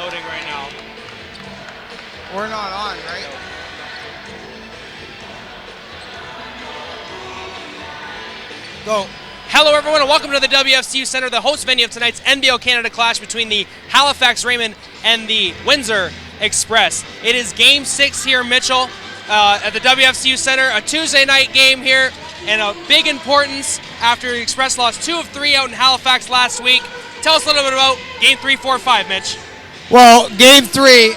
loading right now. We're not on, right? Go. Hello, everyone, and welcome to the WFCU Center, the host venue of tonight's NBL Canada clash between the Halifax Rainmen and the Windsor Express. It is Game 6 here, Mitchell, at the WFCU Center, a Tuesday night game here, and a big importance after the Express lost 2 of 3 out in Halifax last week. Tell us a little bit about Game 3, 4, 5, Mitch. Well, Game 3, the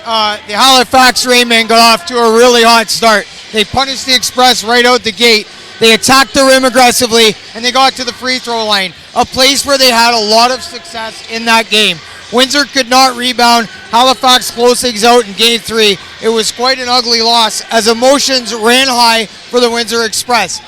Halifax Rainmen got off to a really hot start. They punished the Express right out the gate. They attacked the rim aggressively, and they got to the free throw line, a place where they had a lot of success in that game. Windsor could not rebound. Halifax closed things out in Game 3. It was quite an ugly loss as emotions ran high for the Windsor Express.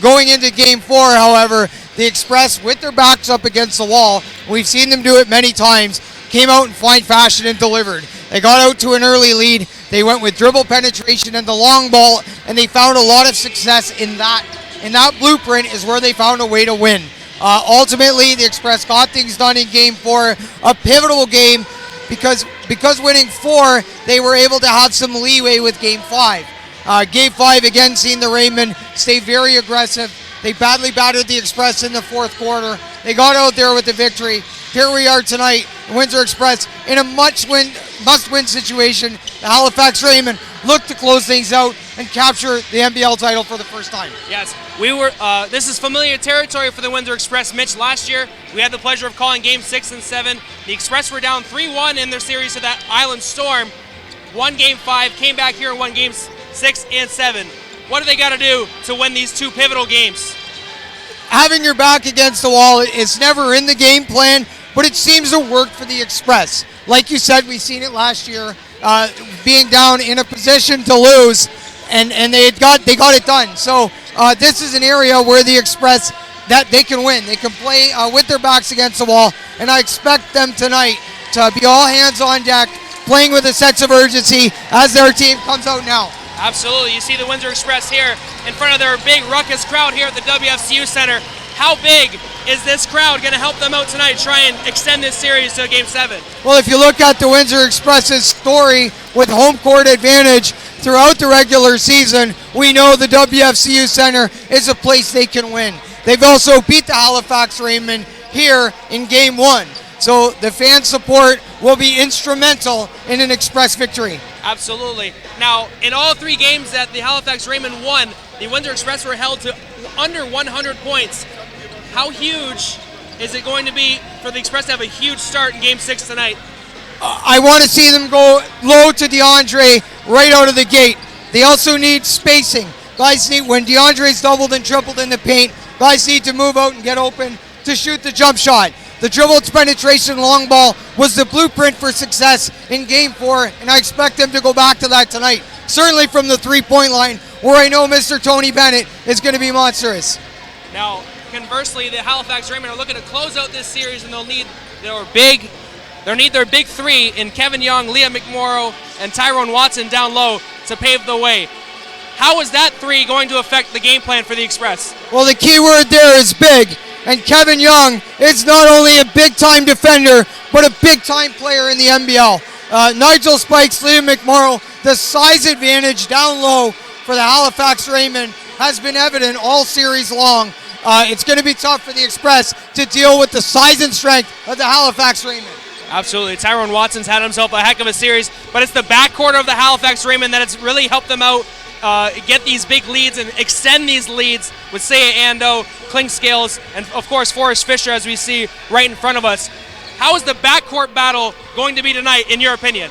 Going into Game 4, however, the Express, with their backs up against the wall, we've seen them do it many times, came out in fine fashion and delivered. They got out to an early lead. They went with dribble penetration and the long ball, and they found a lot of success in that. And that blueprint is where they found a way to win. Ultimately, the Express got things done in Game 4, a pivotal game, because winning 4, they were able to have some leeway with Game 5. Game 5, again, seeing the Rainmen stay very aggressive. They badly battered the Express in the fourth quarter. They got out there with the victory. Here we are tonight, the Windsor Express, in a must-win situation. The Halifax Rainmen look to close things out and capture the NBL title for the first time. Yes, this is familiar territory for the Windsor Express. Mitch, last year we had the pleasure of calling Game 6 and 7. The Express were down 3-1 in their series to that Island Storm. Won Game 5, came back here and won Games 6 and 7. What do they got to do to win these 2 pivotal games? Having your back against the wall is never in the game plan, but it seems to work for the Express. Like you said, we've seen it last year, being down in a position to lose, and they got it done. So this is an area where the Express, that they can win. They can play with their backs against the wall, and I expect them tonight to be all hands on deck, playing with a sense of urgency as their team comes out now. Absolutely. You see the Windsor Express here in front of their big ruckus crowd here at the WFCU Center. How big is this crowd going to help them out tonight, try and extend this series to Game 7? Well, if you look at the Windsor Express's story with home court advantage throughout the regular season, we know the WFCU Center is a place they can win. They've also beat the Halifax Rainmen here in Game 1. So the fan support will be instrumental in an Express victory. Absolutely. Now, in all 3 games that the Halifax Rainmen won, the Windsor Express were held to under 100 points. How huge is it going to be for the Express to have a huge start in Game 6 tonight? I want to see them go low to DeAndre right out of the gate. They also need spacing. Guys need, when DeAndre's doubled and tripled in the paint, guys need to move out and get open to shoot the jump shot. The dribble penetration long ball was the blueprint for success in Game 4, and I expect them to go back to that tonight. Certainly from the three-point line, where I know Mr. Tony Bennett is going to be monstrous. Now, conversely, the Halifax Rainmen are looking to close out this series, and they'll need their big 3 in Kevin Young, Leah McMorrow, and Tyrone Watson down low to pave the way. How is that 3 going to affect the game plan for the Express? Well, the key word there is big. And Kevin Young is not only a big-time defender, but a big-time player in the NBL. Nigel Spikes, Liam McMorrow, the size advantage down low for the Halifax Rainmen has been evident all series long. It's going to be tough for the Express to deal with the size and strength of the Halifax Rainmen. Absolutely. Tyrone Watson's had himself a heck of a series, but it's the backcourt of the Halifax Rainmen that has really helped them out get these big leads and extend these leads with Saya Ando, Kling Scales, and of course Forrest Fisher, as we see right in front of us. How is the backcourt battle going to be tonight, in your opinion?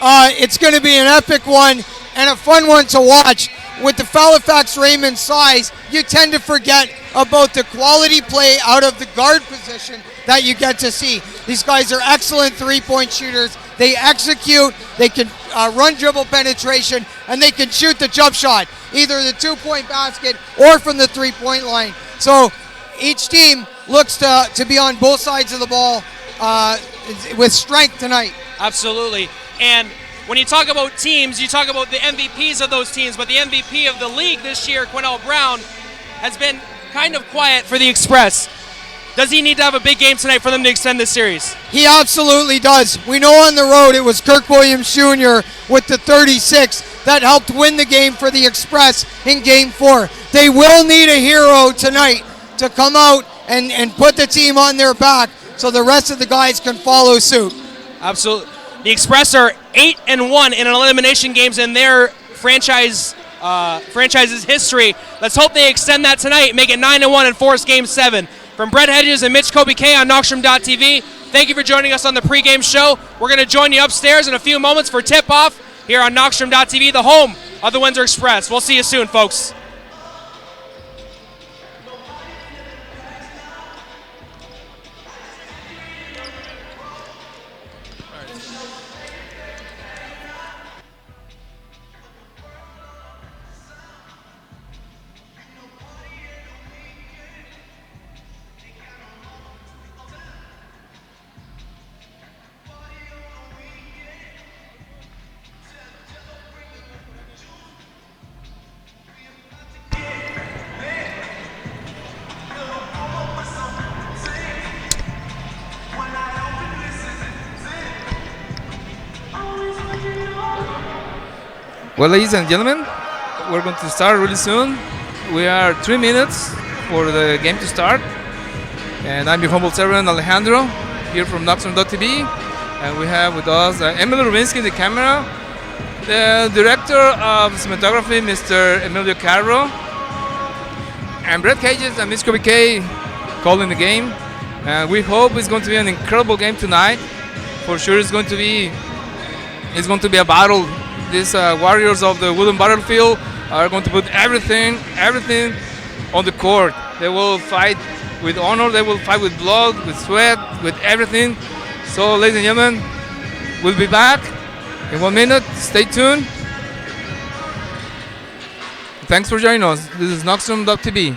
It's going to be an epic one and a fun one to watch. With the Halifax Rainmen size, you tend to forget about the quality play out of the guard position that you get to see. These guys are excellent three-point shooters. They execute, they can run dribble penetration, and they can shoot the jump shot, either the two-point basket or from the three-point line. So each team looks to be on both sides of the ball with strength tonight. Absolutely. And when you talk about teams, you talk about the MVPs of those teams, but the MVP of the league this year, Quinnell Brown, has been kind of quiet for the Express. Does he need to have a big game tonight for them to extend this series? He absolutely does. We know on the road it was Kirk Williams Jr. with the 36 that helped win the game for the Express in Game 4. They will need a hero tonight to come out and put the team on their back so the rest of the guys can follow suit. Absolutely. The Express are 8-1 in elimination games in their franchise's history. Let's hope they extend that tonight, make it 9-1 and force Game 7. From Brett Hedges and Mitch Kobe K on Knockstrom.tv, thank you for joining us on the pregame show. We're going to join you upstairs in a few moments for tip-off here on Knockstrom.tv, the home of the Windsor Express. We'll see you soon, folks. Well, ladies and gentlemen, we're going to start really soon. We are 3 minutes for the game to start. And I'm your humble servant, Alejandro, here from Knockstrom.tv. And we have with us Emily Rubinsky in the camera, the director of cinematography, Mr. Emilio Carro, and Brett Cages and Miss Kobe K calling the game. And we hope it's going to be an incredible game tonight. For sure, it's going to be a battle. These warriors of the wooden battlefield are going to put everything on the court. They will fight with honor, they will fight with blood, with sweat, with everything. So, ladies and gentlemen, we'll be back in 1 minute. Stay tuned. Thanks for joining us. This is Knockstrom.tv.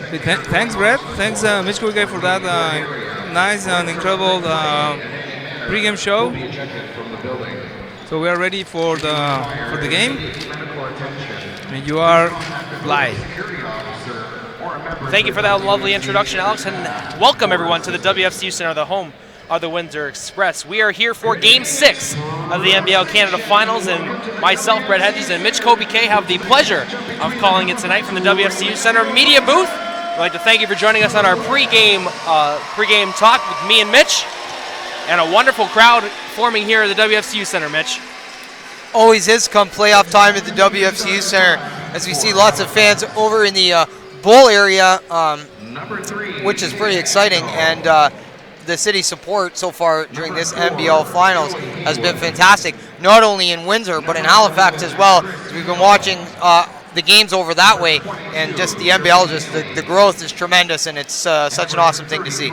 Thanks, Brett. Thanks, Mitch Kuigay, for that nice and incredible pregame show. So we are ready for the game, and you are live. Thank you for that lovely introduction, Alex, and welcome everyone to the WFCU Center, the home of the Windsor Express. We are here for Game 6 of the NBL Canada Finals, and myself, Brett Hedges, and Mitch K have the pleasure of calling it tonight from the WFCU Center media booth. I'd like to thank you for joining us on our pregame talk with me and Mitch, and a wonderful crowd forming here at the WFCU Center, Mitch. Always is come playoff time at the WFCU Center, as we see lots of fans over in the bowl area, which is pretty exciting, and the city support so far during this NBL Finals has been fantastic, not only in Windsor but in Halifax as well. We've been watching the games over that way, and just the NBL, just the growth is tremendous, and it's such an awesome thing to see.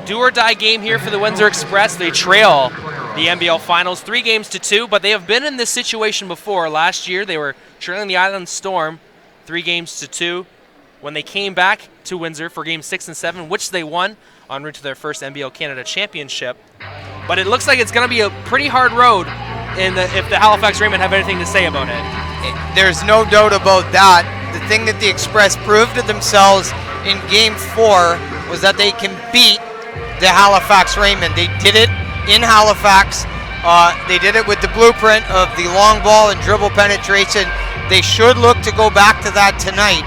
Do or die game here for the Windsor Express. They trail the NBL Finals 3-2, but they have been in this situation before. Last year they were trailing the Island Storm 3-2 when they came back to Windsor for Game 6 and 7, which they won en route to their first NBL Canada Championship. But it looks like it's going to be a pretty hard road if the Halifax Rainmen have anything to say about it. There's no doubt about that. The thing that the Express proved to themselves in Game 4 was that they can beat the Halifax Rainmen. They did it in Halifax. They did it with the blueprint of the long ball and dribble penetration. They should look to go back to that tonight.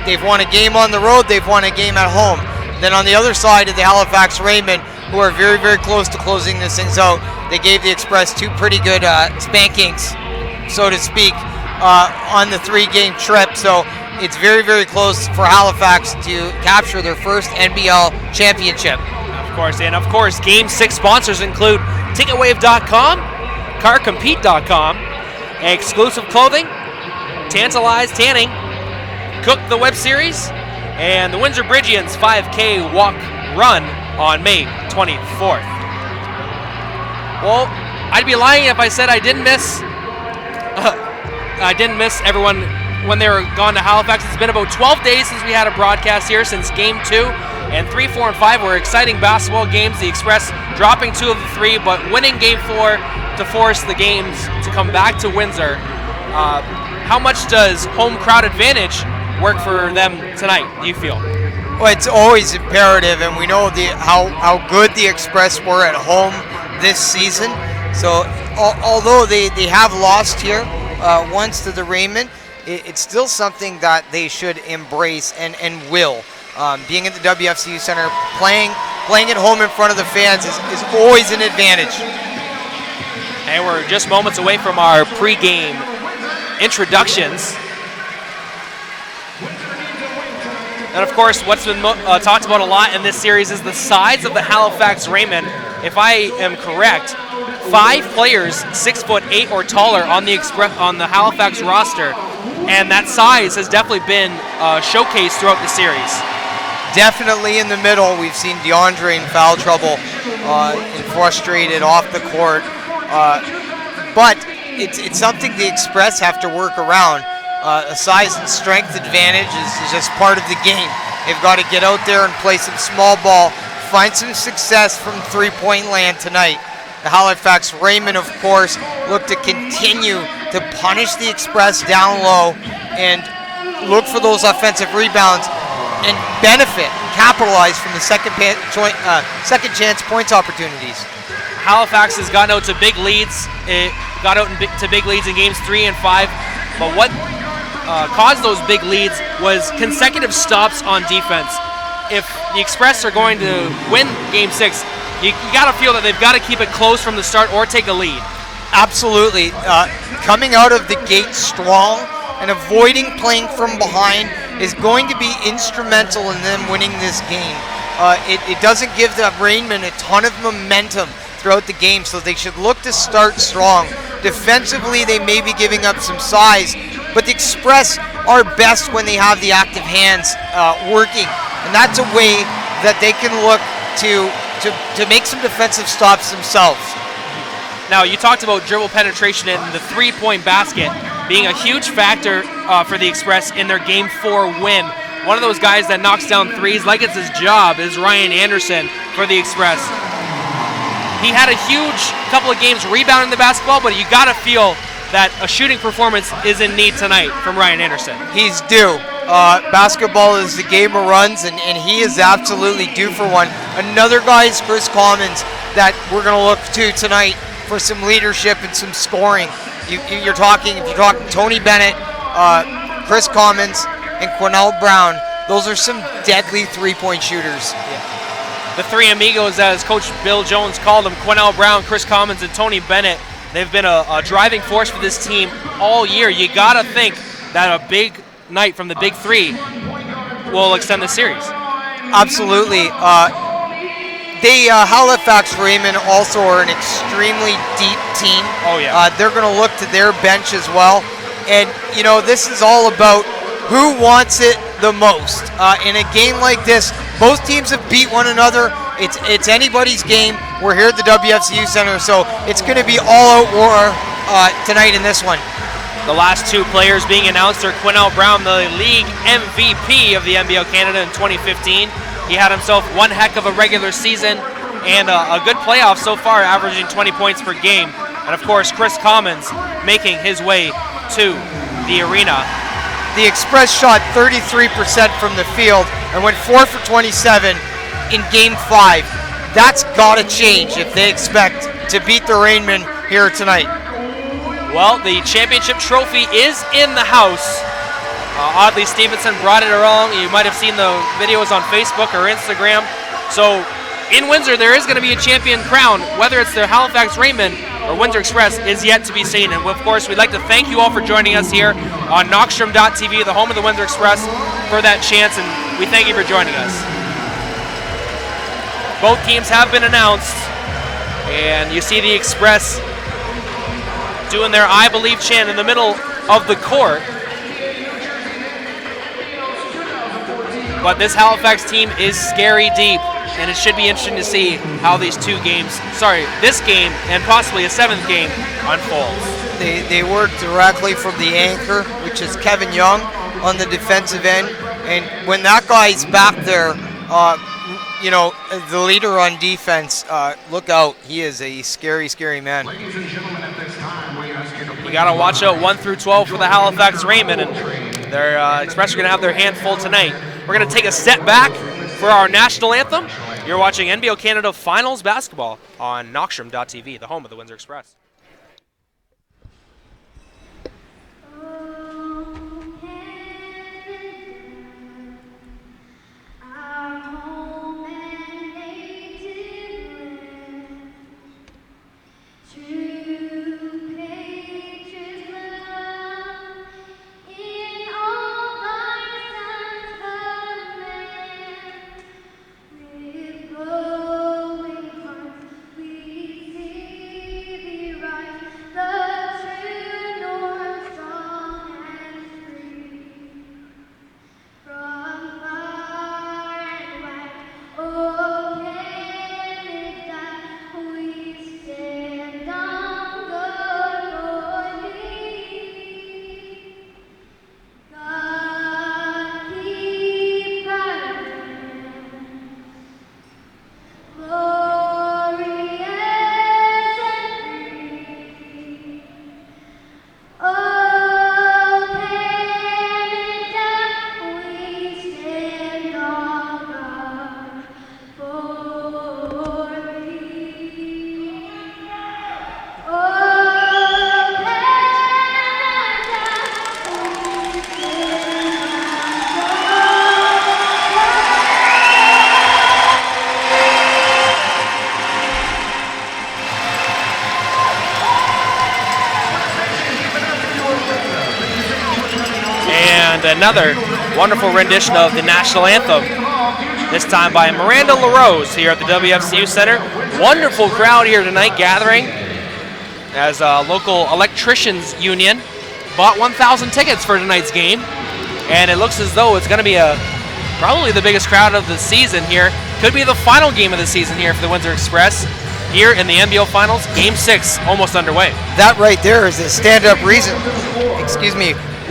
They've won a game on the road. They've won a game at home. Then on the other side of the Halifax Rainmen, who are very, very close to closing this things out, they gave the Express two pretty good spankings, so to speak, on the 3-game trip. So it's very, very close for Halifax to capture their first NBL championship. Of course, Game 6 sponsors include TicketWave.com, CarCompete.com, Exclusive Clothing, Tantalize Tanning, Cook the Web Series, and the Windsor Bridgians 5K Walk Run on May 24th. Well, I'd be lying if I said I didn't miss everyone when they were gone to Halifax. It's been about 12 days since we had a broadcast here, since Game 2, and 3, 4, and 5 were exciting basketball games. The Express dropping 2 of the 3, but winning Game 4 to force the games to come back to Windsor. How much does home crowd advantage work for them tonight, do you feel? Well, it's always imperative, and we know how good the Express were at home this season. So although they have lost here once to the Rainmen, it's still something that they should embrace and will. Being at the WFCU Center, playing at home in front of the fans is always an advantage. And we're just moments away from our pregame introductions. And of course, what's been talked about a lot in this series is the size of the Halifax Rainmen. If I am correct, 5 players 6'8" or taller on the Halifax roster, and that size has definitely been showcased throughout the series. Definitely in the middle, we've seen DeAndre in foul trouble and frustrated off the court, but it's something the Express have to work around. A size and strength advantage is just part of the game. They've got to get out there and play some small ball, find some success from three-point land tonight. The Halifax Rainmen, of course, look to continue to punish the Express down low and look for those offensive rebounds and benefit, capitalize from the second chance points opportunities. Halifax has gotten out to big leads. It got out to big leads in games 3 and 5, but what caused those big leads was consecutive stops on defense. If the Express are going to win Game 6, you got to feel that they've got to keep it close from the start or take a lead. Absolutely. Coming out of the gate strong and avoiding playing from behind is going to be instrumental in them winning this game. It doesn't give the Rainmen a ton of momentum throughout the game, so they should look to start strong. Defensively, they may be giving up some size, but the Express are best when they have the active hands working, and that's a way that they can look to make some defensive stops themselves. Now, you talked about dribble penetration in the three-point basket. being a huge factor for the Express in their Game 4 win. One of those guys that knocks down threes like it's his job is Ryan Anderson for the Express. He had a huge couple of games rebounding the basketball, but you got to feel that a shooting performance is in need tonight from Ryan Anderson. He's due. Basketball is the game of runs, and he is absolutely due for one. Another guy is Chris Commons that we're going to look to tonight for some leadership and some scoring. If you're talking Tony Bennett, Chris Commons, and Quinnell Brown, those are some deadly three-point shooters. The three amigos, as Coach Bill Jones called them, Quinnell Brown, Chris Commons, and Tony Bennett, they've been a driving force for this team all year. You got to think that a big night from the big three will extend the series. Absolutely. Halifax Rainmen also are an extremely deep team. Oh, yeah. They're going to look to their bench as well. And, this is all about who wants it the most. In a game like this, both teams have beat one another. It's anybody's game. We're here at the WFCU Center, so it's going to be all-out war tonight in this one. The last two players being announced are Quinnell Brown, the league MVP of the NBL Canada in 2015. He had himself one heck of a regular season and a good playoff so far, averaging 20 points per game. And of course, Chris Commons making his way to the arena. The Express shot 33% from the field and went 4 for 27 in Game 5. That's got to change if they expect to beat the Rainmen here tonight. Well, the championship trophy is in the house. Oddly, Stevenson brought it along. You might have seen the videos on Facebook or Instagram. So in Windsor, there is going to be a champion crown. Whether it's the Halifax Rainmen or Windsor Express is yet to be seen. And of course, we'd like to thank you all for joining us here on Knockstrom.tv, the home of the Windsor Express, for that chance. And we thank you for joining us. Both teams have been announced. And you see the Express doing their I Believe chant in the middle of the court. But this Halifax team is scary deep, and it should be interesting to see how these this game and possibly a seventh game unfolds. They work directly from the anchor, which is Kevin Young on the defensive end. And when that guy's back there, the leader on defense, look out. He is a scary, scary man. You got to watch out 1 through 12 for the Halifax Rainmen, and their Express are going to have their hand full tonight. We're going to take a step back for our national anthem. You're watching NBL Canada Finals Basketball on Knockstrom.tv, the home of the Windsor Express. Another wonderful rendition of the national anthem, this time by Miranda LaRose here at the WFCU Center. Wonderful crowd here tonight gathering as a local electricians union bought 1,000 tickets for tonight's game, and it looks as though it's going to be probably the biggest crowd of the season here. Could be the final game of the season here for the Windsor Express. here in the NBL Finals, Game 6 almost underway. That right there is a stand-up reason,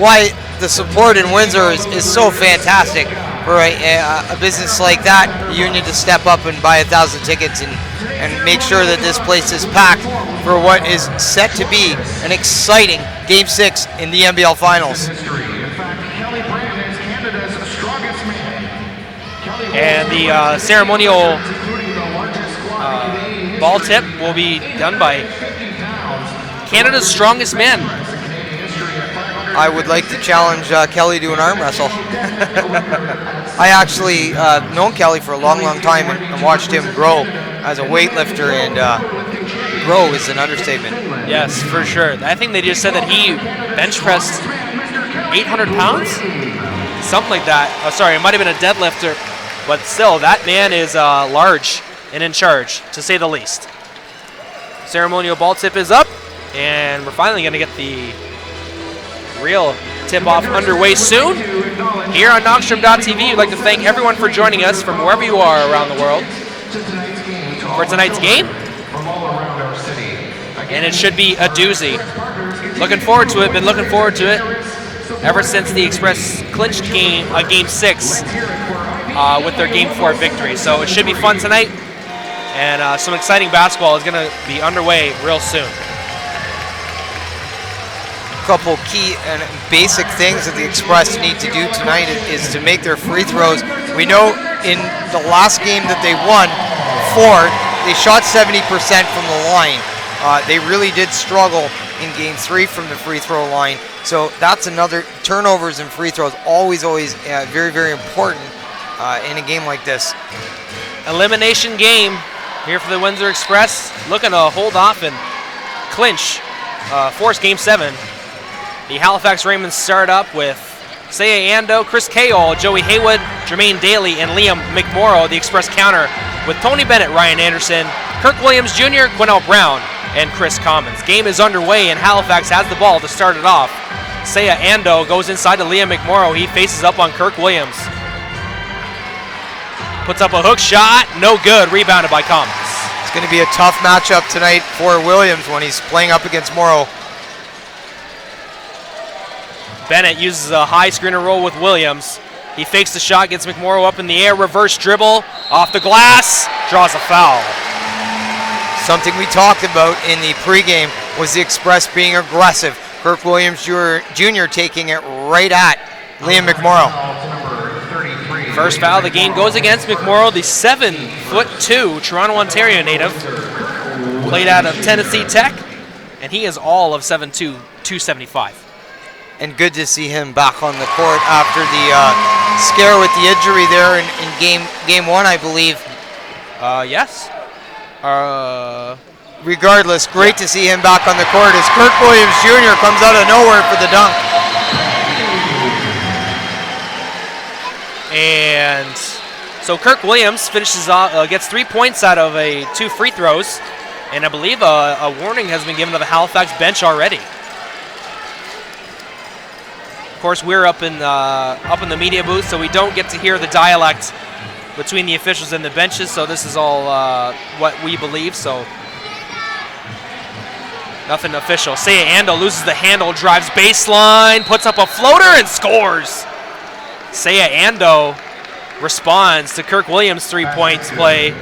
why the support in Windsor is so fantastic. For a business like that, you need to step up and buy 1,000 tickets and make sure that this place is packed for what is set to be an exciting Game 6 in the NBL Finals. And the ceremonial ball tip will be done by Canada's strongest man. I would like to challenge Kelly to an arm wrestle. I actually known Kelly for a long time and watched him grow as a weightlifter, and grow is an understatement. Yes, for sure. I think they just said that he bench pressed 800 pounds? Something like that. Oh, sorry, it might have been a deadlifter, but still, that man is large and in charge, to say the least. Ceremonial ball tip is up, and we're finally going to get the real tip-off underway soon. Here on Knockstrom.tv, we'd like to thank everyone for joining us from wherever you are around the world for tonight's game. And it should be a doozy. Looking forward to it, been looking forward to it ever since the Express clinched Game 6 with their Game 4 victory. So it should be fun tonight, and some exciting basketball is going to be underway real soon. Couple key and basic things that the Express need to do tonight is to make their free throws. We know in the last game that they won, they shot 70% from the line. They really did struggle in Game 3 from the free throw line. So that's another, turnovers and free throws, always very important in a game like this. Elimination game here for the Windsor Express, looking to hold off and clinch, force Game 7. The Halifax Rainmen start up with Saya Ando, Chris Cahill, Joey Haywood, Jermaine Daly, and Liam McMorrow. The Express counter with Tony Bennett, Ryan Anderson, Kirk Williams Jr., Quinnell Brown, and Chris Commons. Game is underway, and Halifax has the ball to start it off. Saya Ando goes inside to Liam McMorrow. He faces up on Kirk Williams. Puts up a hook shot, no good, rebounded by Commons. It's going to be a tough matchup tonight for Williams when he's playing up against Morrow. Bennett uses a high screener roll with Williams. He fakes the shot, gets McMorrow up in the air, reverse dribble, off the glass, draws a foul. Something we talked about in the pregame was the Express being aggressive. Kirk Williams Jr. taking it right at Liam McMorrow. First foul of the game goes against McMorrow, the 7'2" Toronto, Ontario native. Played out of Tennessee Tech, and he is all of 7'2", 275. And good to see him back on the court after the scare with the injury there in game 1, I believe. Yes. Regardless, great to see him back on the court as Kirk Williams Jr. comes out of nowhere for the dunk. And so Kirk Williams finishes off, gets 3 points out of 2 free throws, and I believe a warning has been given to the Halifax bench already. Of course, we're up in the media booth, so we don't get to hear the dialect between the officials and the benches. So this is all what we believe. So nothing official. Saya Ando loses the handle, drives baseline, puts up a floater, and scores. Saya Ando responds to Kirk Williams' 3 points play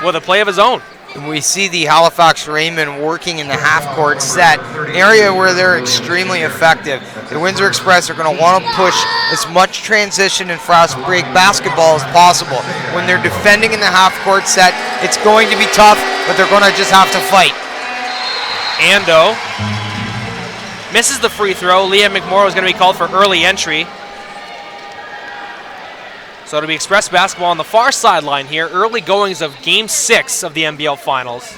with a play of his own. We see the Halifax Rainmen working in the half-court set, an area where they're extremely effective. The Windsor Express are going to want to push as much transition and fast break basketball as possible. When they're defending in the half-court set, it's going to be tough, but they're going to just have to fight. Ando misses the free throw. Liam McMorrow is going to be called for early entry. So it'll be Express basketball on the far sideline here. Early goings of Game 6 of the NBL Finals.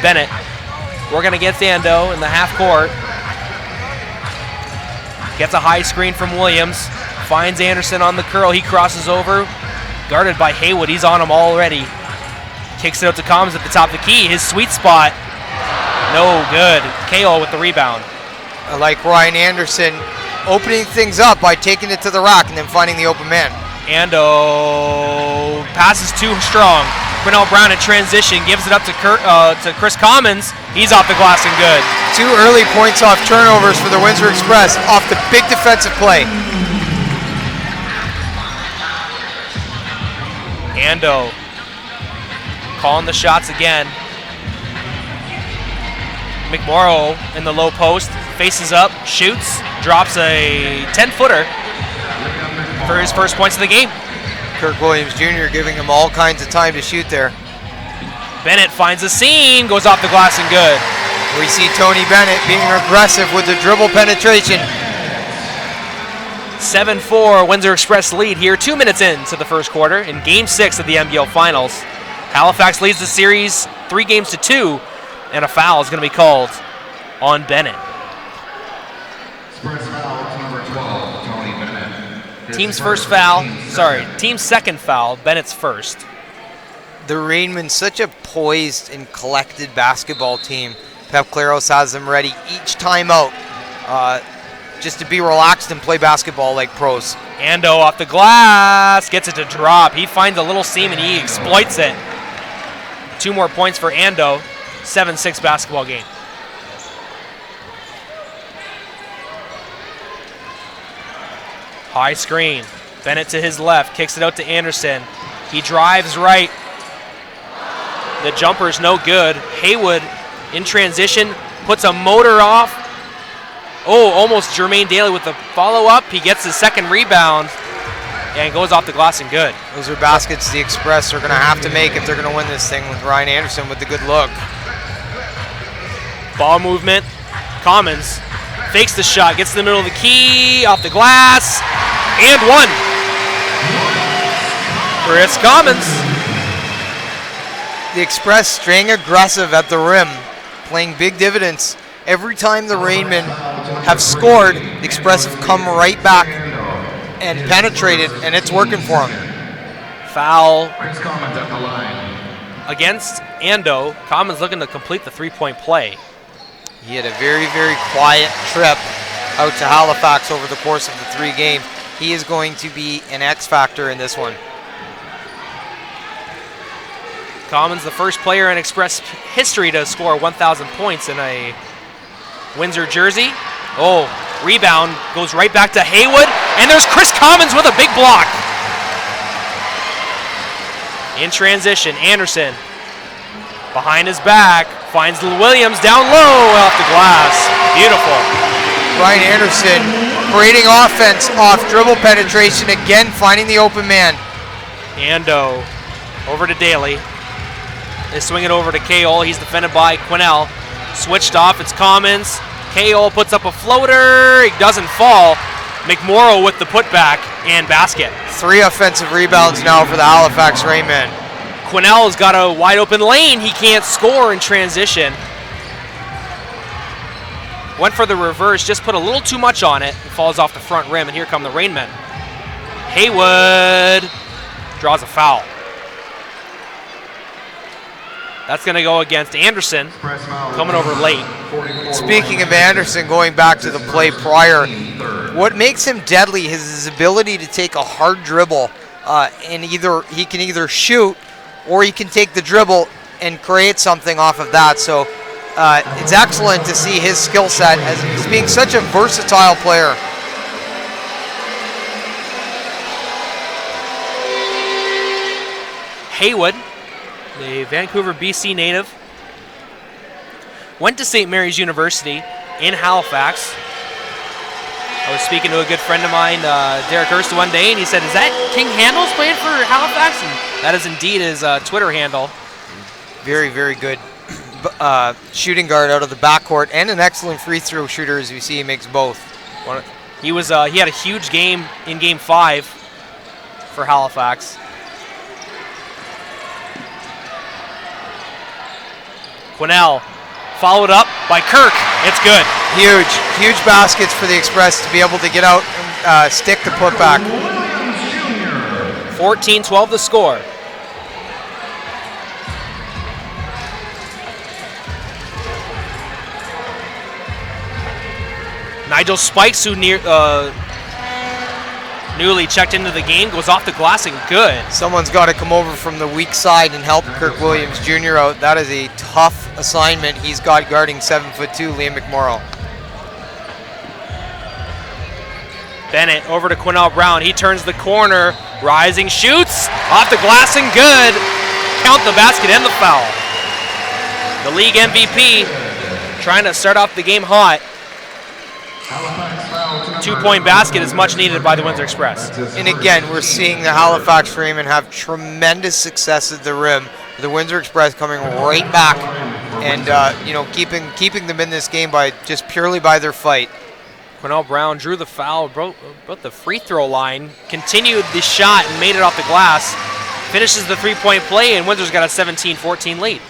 Bennett working against Ando in the half court. Gets a high screen from Williams. Finds Anderson on the curl. He crosses over. Guarded by Haywood. He's on him already. Kicks it out to Combs at the top of the key. His sweet spot. No good. Cahill with the rebound. Like Ryan Anderson opening things up by taking it to the rack and then finding the open man. Ando passes too strong. Quinnell Brown in transition gives it up to Chris Commons. He's off the glass and good. 2 early points off turnovers for the Windsor Express off the big defensive play. Ando calling the shots again. McMorrow in the low post, faces up, shoots, drops a 10-footer for his first points of the game. Kirk Williams Jr. giving him all kinds of time to shoot there. Bennett finds a seam, goes off the glass and good. We see Tony Bennett being aggressive with the dribble penetration. 7-4 Windsor Express lead here, 2 minutes into the first quarter in Game 6 of the NBL Finals. Halifax leads the series 3-2, and a foul is going to be called on Bennett. Express foul, number 12, Tony Bennett. Team's second foul, Bennett's first. The Rainmen, such a poised and collected basketball team. Pep Claros has them ready each time out, just to be relaxed and play basketball like pros. Ando off the glass, gets it to drop. He finds a little seam and he exploits it. 2 more points for Ando, 7-6 basketball game. High screen, Bennett to his left, kicks it out to Anderson. He drives right. The jumper's no good. Haywood in transition, puts a motor off. Oh, almost Jermaine Daly with the follow-up. He gets his second rebound and goes off the glass and good. Those are baskets the Express are going to have to make if they're going to win this thing, with Ryan Anderson with the good look. Ball movement. Commons fakes the shot, gets to the middle of the key, off the glass, and one. Chris Commons. The Express staying aggressive at the rim, playing big dividends. Every time the Rainmen have scored, the Express have come right back and penetrated, and it's working for them. Foul Chris Commons at the line. against Ando. Commons looking to complete the 3-point play. He had a very, very quiet trip out to Halifax over the course of the 3 games. He is going to be an X factor in this one. Commons, the first player in Express history to score 1,000 points in a Windsor jersey. Oh, rebound goes right back to Haywood, and there's Chris Commons with a big block. In transition, Anderson behind his back, finds Williams down low off the glass. Beautiful. Ryan Anderson creating offense off dribble penetration, again finding the open man. Ando over to Daly. They swing it over to K-Ole. He's defended by Quinnell. Switched off, it's Commons. K-Ole puts up a floater. He doesn't fall. McMorrow with the putback and basket. 3 offensive rebounds now for the Halifax Rainmen. Quinnell's got a wide open lane. He can't score in transition. Went for the reverse, just put a little too much on it. It falls off the front rim, and here come the Rainmen. Haywood draws a foul. That's going to go against Anderson, coming over late. Speaking of Anderson, going back to the play prior, what makes him deadly is his ability to take a hard dribble, and he can either shoot or he can take the dribble and create something off of that. So it's excellent to see his skill set as he's being such a versatile player. Haywood, the Vancouver, BC native, went to St. Mary's University in Halifax. I was speaking to a good friend of mine, Derek Hurst, one day, and he said, "Is that King Handles playing for Halifax?" And that is indeed his Twitter handle. Very, very good shooting guard out of the backcourt, and an excellent free throw shooter, as we see he makes both. He had a huge game in Game 5 for Halifax. Quinnell followed up by Kirk. It's good. Huge baskets for the Express to be able to get out and stick the putback. 14-12 the score. Nigel Spikes, who newly checked into the game, goes off the glass and good. Someone's got to come over from the weak side and help Kirk Williams Jr. out. That is a tough assignment he's got guarding 7'2" Liam McMorrow. Bennett over to Quinnell Brown. He turns the corner, rising, shoots, off the glass and good. Count the basket and the foul. The league MVP trying to start off the game hot. 2-point basket is much needed by the Windsor Express. And again, we're seeing the Halifax Rainmen have tremendous success at the rim. The Windsor Express coming right back and keeping them in this game by just purely by their fight. Quinnell Brown drew the foul, broke the free throw line, continued the shot and made it off the glass. Finishes the three-point play, and Windsor's got a 17-14 lead.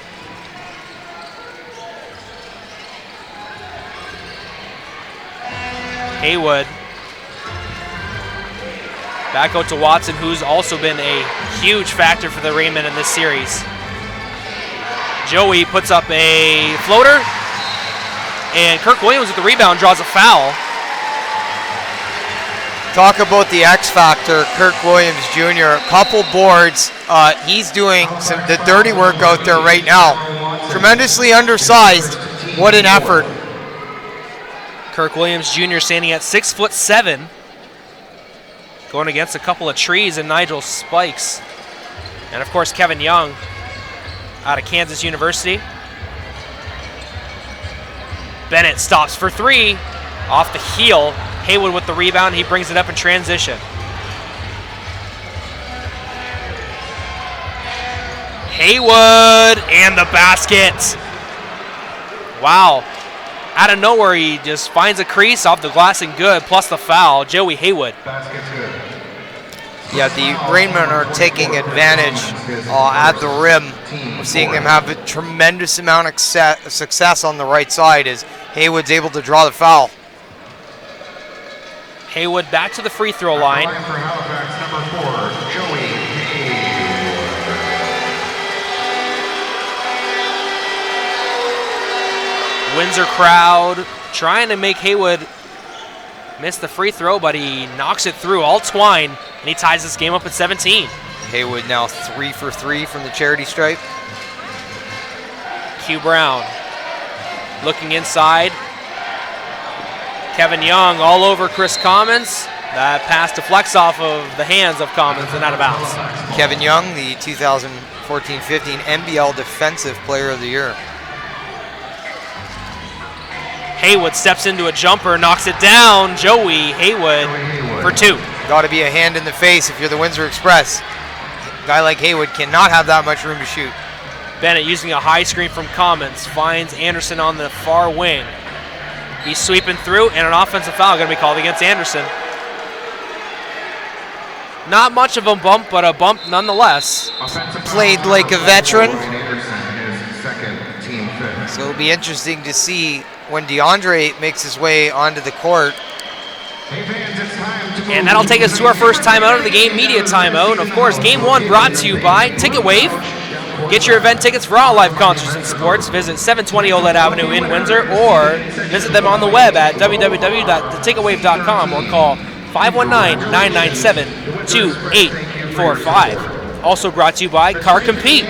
Haywood. Back out to Watson, who's also been a huge factor for the Rainmen in this series. Joey puts up a floater, and Kirk Williams with the rebound draws a foul. Talk about the X factor, Kirk Williams Jr. A couple boards. He's doing the dirty work out there right now. Tremendously undersized. What an effort. Kirk Williams Jr. standing at 6'7", going against a couple of trees and Nigel Spikes. And of course, Kevin Young out of Kansas University. Bennett stops for three, off the heel. Haywood with the rebound, he brings it up in transition. Haywood and the basket. Wow. Out of nowhere, he just finds a crease off the glass and good, plus the foul. Joey Haywood. Yeah, the Rainmen are taking advantage at the rim. We're seeing them have a tremendous amount of success on the right side as Haywood's able to draw the foul. Haywood back to the free throw line. For Halifax, number 4, Joey Haywood. Windsor crowd trying to make Haywood miss the free throw, but he knocks it through. All twine, and he ties this game up at 17. Haywood now 3 for 3 from the charity stripe. Q Brown looking inside. Kevin Young all over Chris Commons. That pass deflects off of the hands of Commons and out of bounds. Kevin Young, the 2014-15 NBL Defensive Player of the Year. Haywood steps into a jumper, knocks it down. Joey Haywood for two. Got to be a hand in the face if you're the Windsor Express. A guy like Haywood cannot have that much room to shoot. Bennett using a high screen from Commons, finds Anderson on the far wing. He's sweeping through, and an offensive foul going to be called against Anderson. Not much of a bump, but a bump nonetheless. Played like a veteran. So it'll be interesting to see when DeAndre makes his way onto the court. And that'll take us to our first timeout of the game, media timeout. And of course, Game 1 brought to you by Ticket Wave. Get your event tickets for all live concerts and sports. Visit 720 OLED Avenue in Windsor or visit them on the web at www.theticketwave.com or call 519-997-2845. Also brought to you by Car Compete.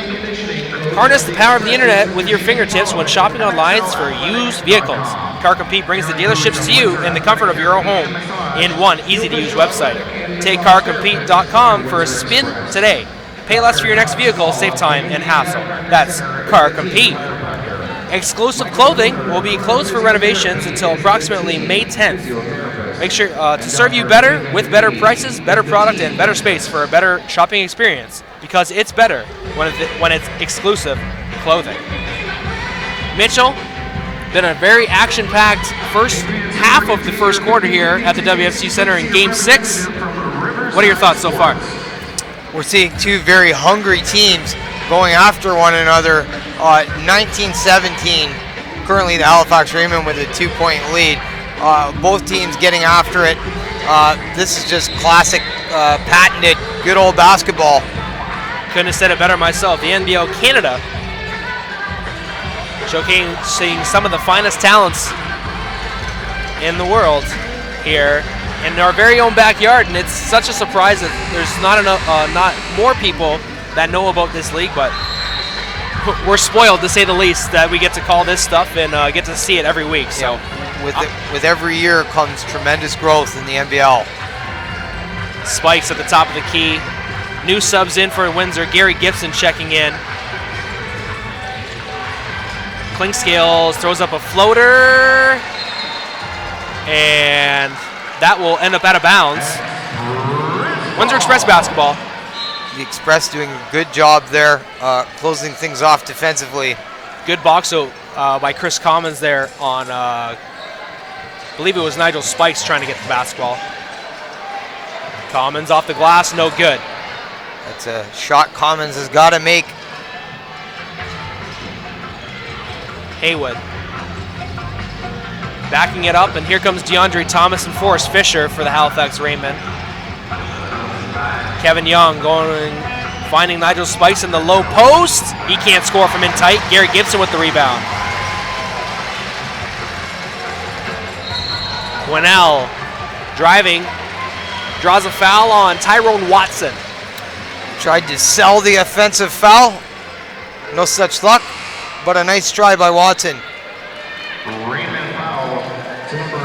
Harness the power of the internet with your fingertips when shopping online for used vehicles. Car Compete brings the dealerships to you in the comfort of your own home in one easy-to-use website. Take carcompete.com for a spin today. Pay less for your next vehicle, save time and hassle. That's Car Compete. Exclusive clothing will be closed for renovations until approximately May 10th. Make sure to serve you better with better prices, better product, and better space for a better shopping experience, because it's better when it's exclusive clothing. Mitchell, been a very action-packed first half of the first quarter here at the WFCU Center in Game 6. What are your thoughts so far? We're seeing two very hungry teams going after one another. 19-17, currently the Halifax Rainmen with a 2-point lead. Both teams getting after it. This is just classic, patented, good old basketball. Couldn't have said it better myself. The NBL Canada showcasing some of the finest talents in the world here in our very own backyard, and it's such a surprise that there's not more people that know about this league, but we're spoiled, to say the least, that we get to call this stuff and get to see it every week. So, with every year comes tremendous growth in the NBL. Spikes at the top of the key. New subs in for Windsor. Gary Gibson checking in. Klingscales throws up a floater, and that will end up out of bounds. Windsor Express basketball. The Express doing a good job there, closing things off defensively. Good box out by Chris Commons there on, I believe it was Nigel Spikes trying to get the basketball. Commons off the glass, no good. That's a shot Commons has got to make. Haywood backing it up, and here comes DeAndre Thomas and Forrest Fisher for the Halifax Rainmen. Kevin Young finding Nigel Spikes in the low post. He can't score from in tight. Gary Gibson with the rebound. Quinnell driving, draws a foul on Tyrone Watson. Tried to sell the offensive foul. No such luck, but a nice try by Watson.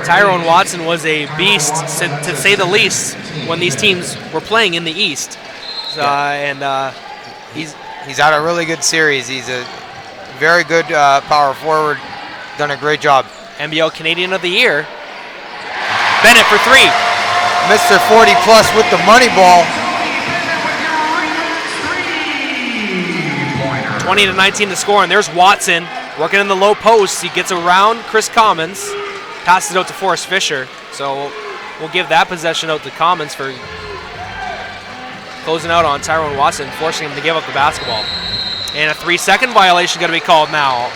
Tyrone Watson was a beast, to say the least, when these teams were playing in the East. He's had a really good series. He's a very good power forward. Done a great job. NBL Canadian of the Year. Bennett for three. Mr. 40 plus with the money ball. 20-19 to score, and there's Watson working in the low post. He gets around Chris Commons, passes it out to Forrest Fisher. So we'll give that possession out to Commons for closing out on Tyrone Watson, forcing him to give up the basketball. And a 3-second violation going to be called now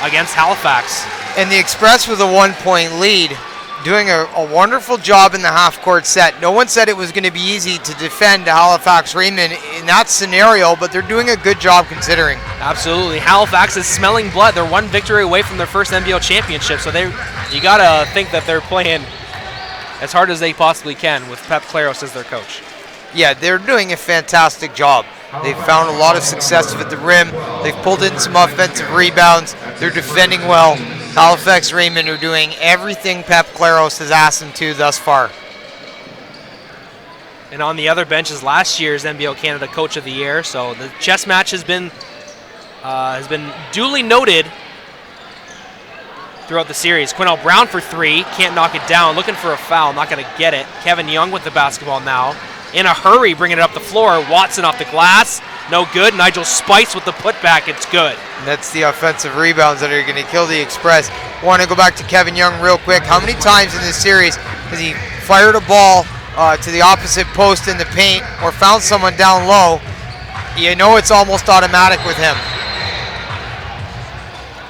against Halifax. And the Express with a 1-point lead, doing a wonderful job in the half-court set. No one said it was going to be easy to defend Halifax Rainmen in that scenario, but they're doing a good job considering. Absolutely. Halifax is smelling blood. They're one victory away from their first NBL championship, so you got to think that they're playing as hard as they possibly can with Pep Claros as their coach. Yeah, they're doing a fantastic job. They've found a lot of success at the rim. They've pulled in some offensive rebounds. They're defending well. Halifax Rainmen are doing everything Pep Claros has asked them to thus far. And on the other bench is last year's NBL Canada Coach of the Year. So the chess match has been duly noted throughout the series. Quinnell Brown for three, can't knock it down. Looking for a foul, not going to get it. Kevin Young with the basketball now. In a hurry, bringing it up the floor. Watson off the glass, no good. Nigel Spikes with the putback, it's good. And that's the offensive rebounds that are going to kill the Express. Want to go back to Kevin Young real quick. How many times in this series has he fired a ball to the opposite post in the paint or found someone down low? You know it's almost automatic with him.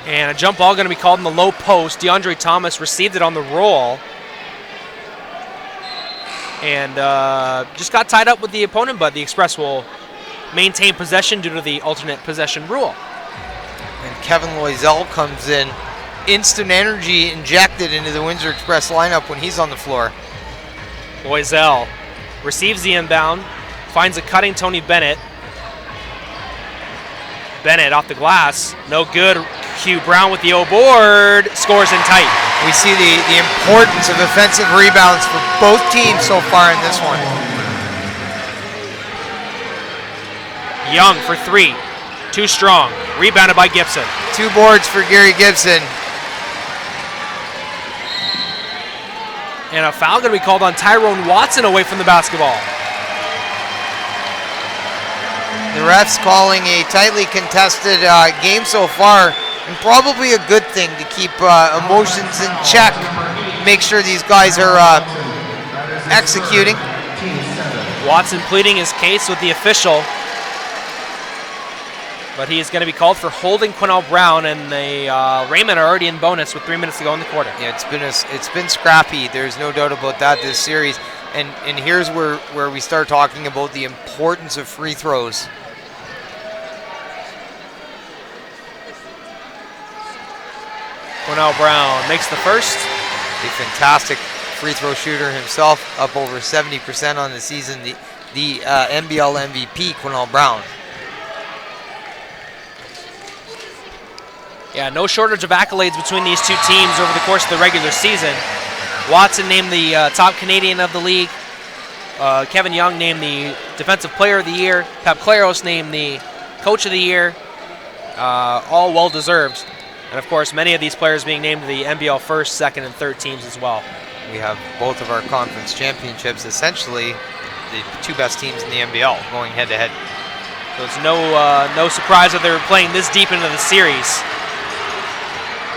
And a jump ball going to be called in the low post. DeAndre Thomas received it on the roll. And just got tied up with the opponent, but the Express will maintain possession due to the alternate possession rule. And Kevin Loisel comes in, instant energy injected into the Windsor Express lineup when he's on the floor. Loisel receives the inbound, finds a cutting Tony Bennett. Bennett off the glass, no good. Hugh Brown with the O-board, scores in tight. We see the importance of offensive rebounds for both teams so far in this one. Young for three, too strong, rebounded by Gibson. 2 boards for Gary Gibson. And a foul going to be called on Tyrone Watson away from the basketball. The refs calling a tightly contested game so far, and probably a good thing to keep emotions in check, make sure these guys are executing. Watson pleading his case with the official, but he is going to be called for holding Quinnell Brown, and the Rainmen are already in bonus with 3 minutes to go in the quarter. Yeah, it's been scrappy. There's no doubt about that this series, and here's where we start talking about the importance of free throws. Quinnell Brown makes the first. A fantastic free throw shooter himself, up over 70% on the season. The NBL MVP, Quinnell Brown. Yeah, no shortage of accolades between these two teams over the course of the regular season. Watson named the top Canadian of the league. Kevin Young named the Defensive Player of the Year. Pep Claros named the Coach of the Year. All well-deserved. And, of course, many of these players being named to the NBL first, second, and third teams as well. We have both of our conference championships, essentially the two best teams in the NBL going head-to-head. So it's no surprise that they're playing this deep into the series.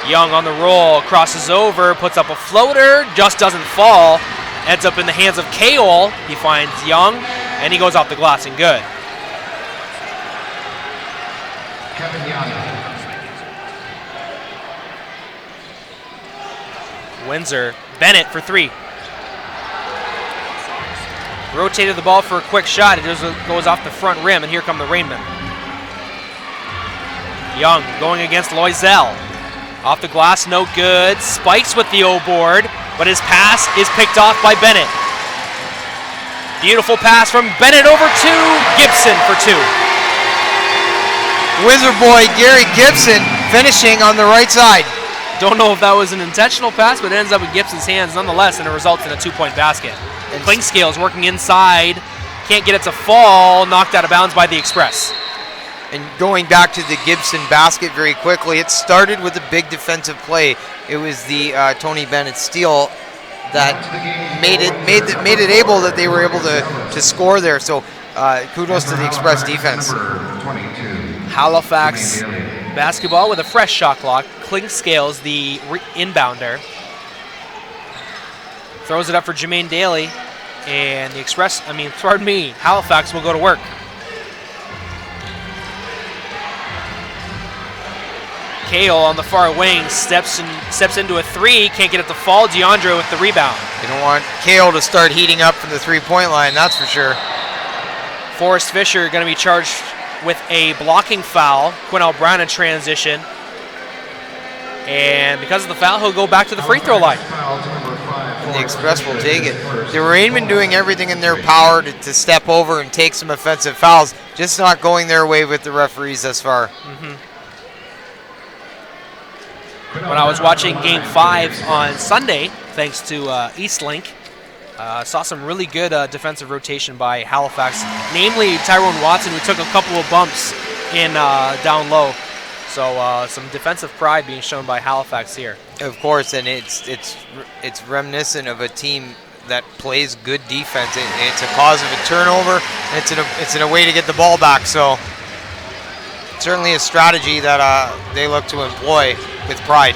Young on the roll, crosses over, puts up a floater, just doesn't fall. Ends up in the hands of Kale. He finds Young, and he goes off the glass and good. Kevin Young. Windsor, Bennett for three. Rotated the ball for a quick shot. It just goes off the front rim, and here come the Rainmen. Young going against Loisel. Off the glass, no good. Spikes with the O-board, but his pass is picked off by Bennett. Beautiful pass from Bennett over to Gibson for two. Windsor boy Gary Gibson finishing on the right side. Don't know if that was an intentional pass, but it ends up in Gibson's hands nonetheless, and it results in a two-point basket. And Klingscales working inside, can't get it to fall, knocked out of bounds by the Express. And going back to the Gibson basket very quickly, it started with a big defensive play. It was the Tony Bennett steal that made it able that they were able to score there. So kudos to the Express defense. Halifax basketball with a fresh shot clock. Klingscales, the inbounder, throws it up for Jermaine Daly, and the Halifax will go to work. Kale on the far wing steps into a three, can't get it to fall. DeAndre with the rebound. You don't want Kale to start heating up from the three-point line, that's for sure. Forrest Fisher going to be charged with a blocking foul. Quinnell Brown in transition. And because of the foul, he'll go back to the free throw line. And the Express will take it. The Rainmen doing everything in their power to step over and take some offensive fouls, just not going their way with the referees thus far. When I was watching Game 5 on Sunday, thanks to Eastlink, saw some really good defensive rotation by Halifax, namely Tyrone Watson, who took a couple of bumps in down low. So some defensive pride being shown by Halifax here. Of course, and it's reminiscent of a team that plays good defense. It's a cause of a turnover, and it's in a way to get the ball back. So certainly a strategy that they look to employ with pride.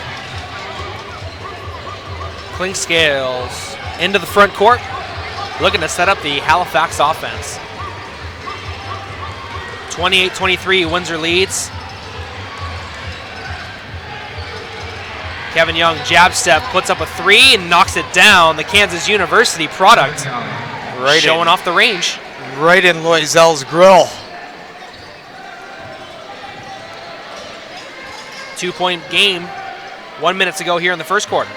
Klingscales into the front court, looking to set up the Halifax offense. 28-23, Windsor leads. Kevin Young, jab step, puts up a three and knocks it down. The Kansas University product showing off the range. Right in Loisel's grill. 2-point game, 1 minute to go here in the first quarter.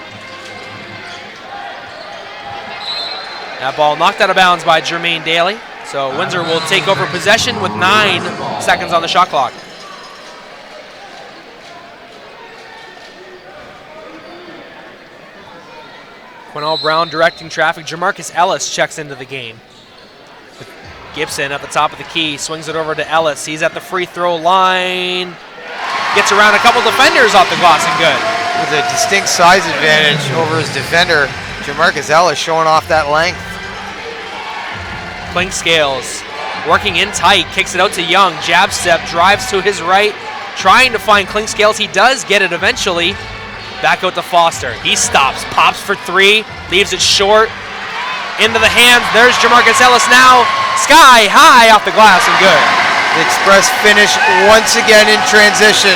That ball knocked out of bounds by Jermaine Daly. So Windsor will take over possession with 9 seconds on the shot clock. Quinnell Brown directing traffic. Jamarcus Ellis checks into the game. Gibson at the top of the key, swings it over to Ellis. He's at the free throw line. Gets around a couple defenders off the glass and good. With a distinct size advantage over his defender, Jamarcus Ellis showing off that length. Klingscales working in tight, kicks it out to Young. Jab step, drives to his right, trying to find Klingscales. He does get it eventually. Back out to Foster. He stops, pops for three, leaves it short. Into the hands. There's Jamarcus Ellis now. Sky high off the glass and good. The Express finish once again in transition.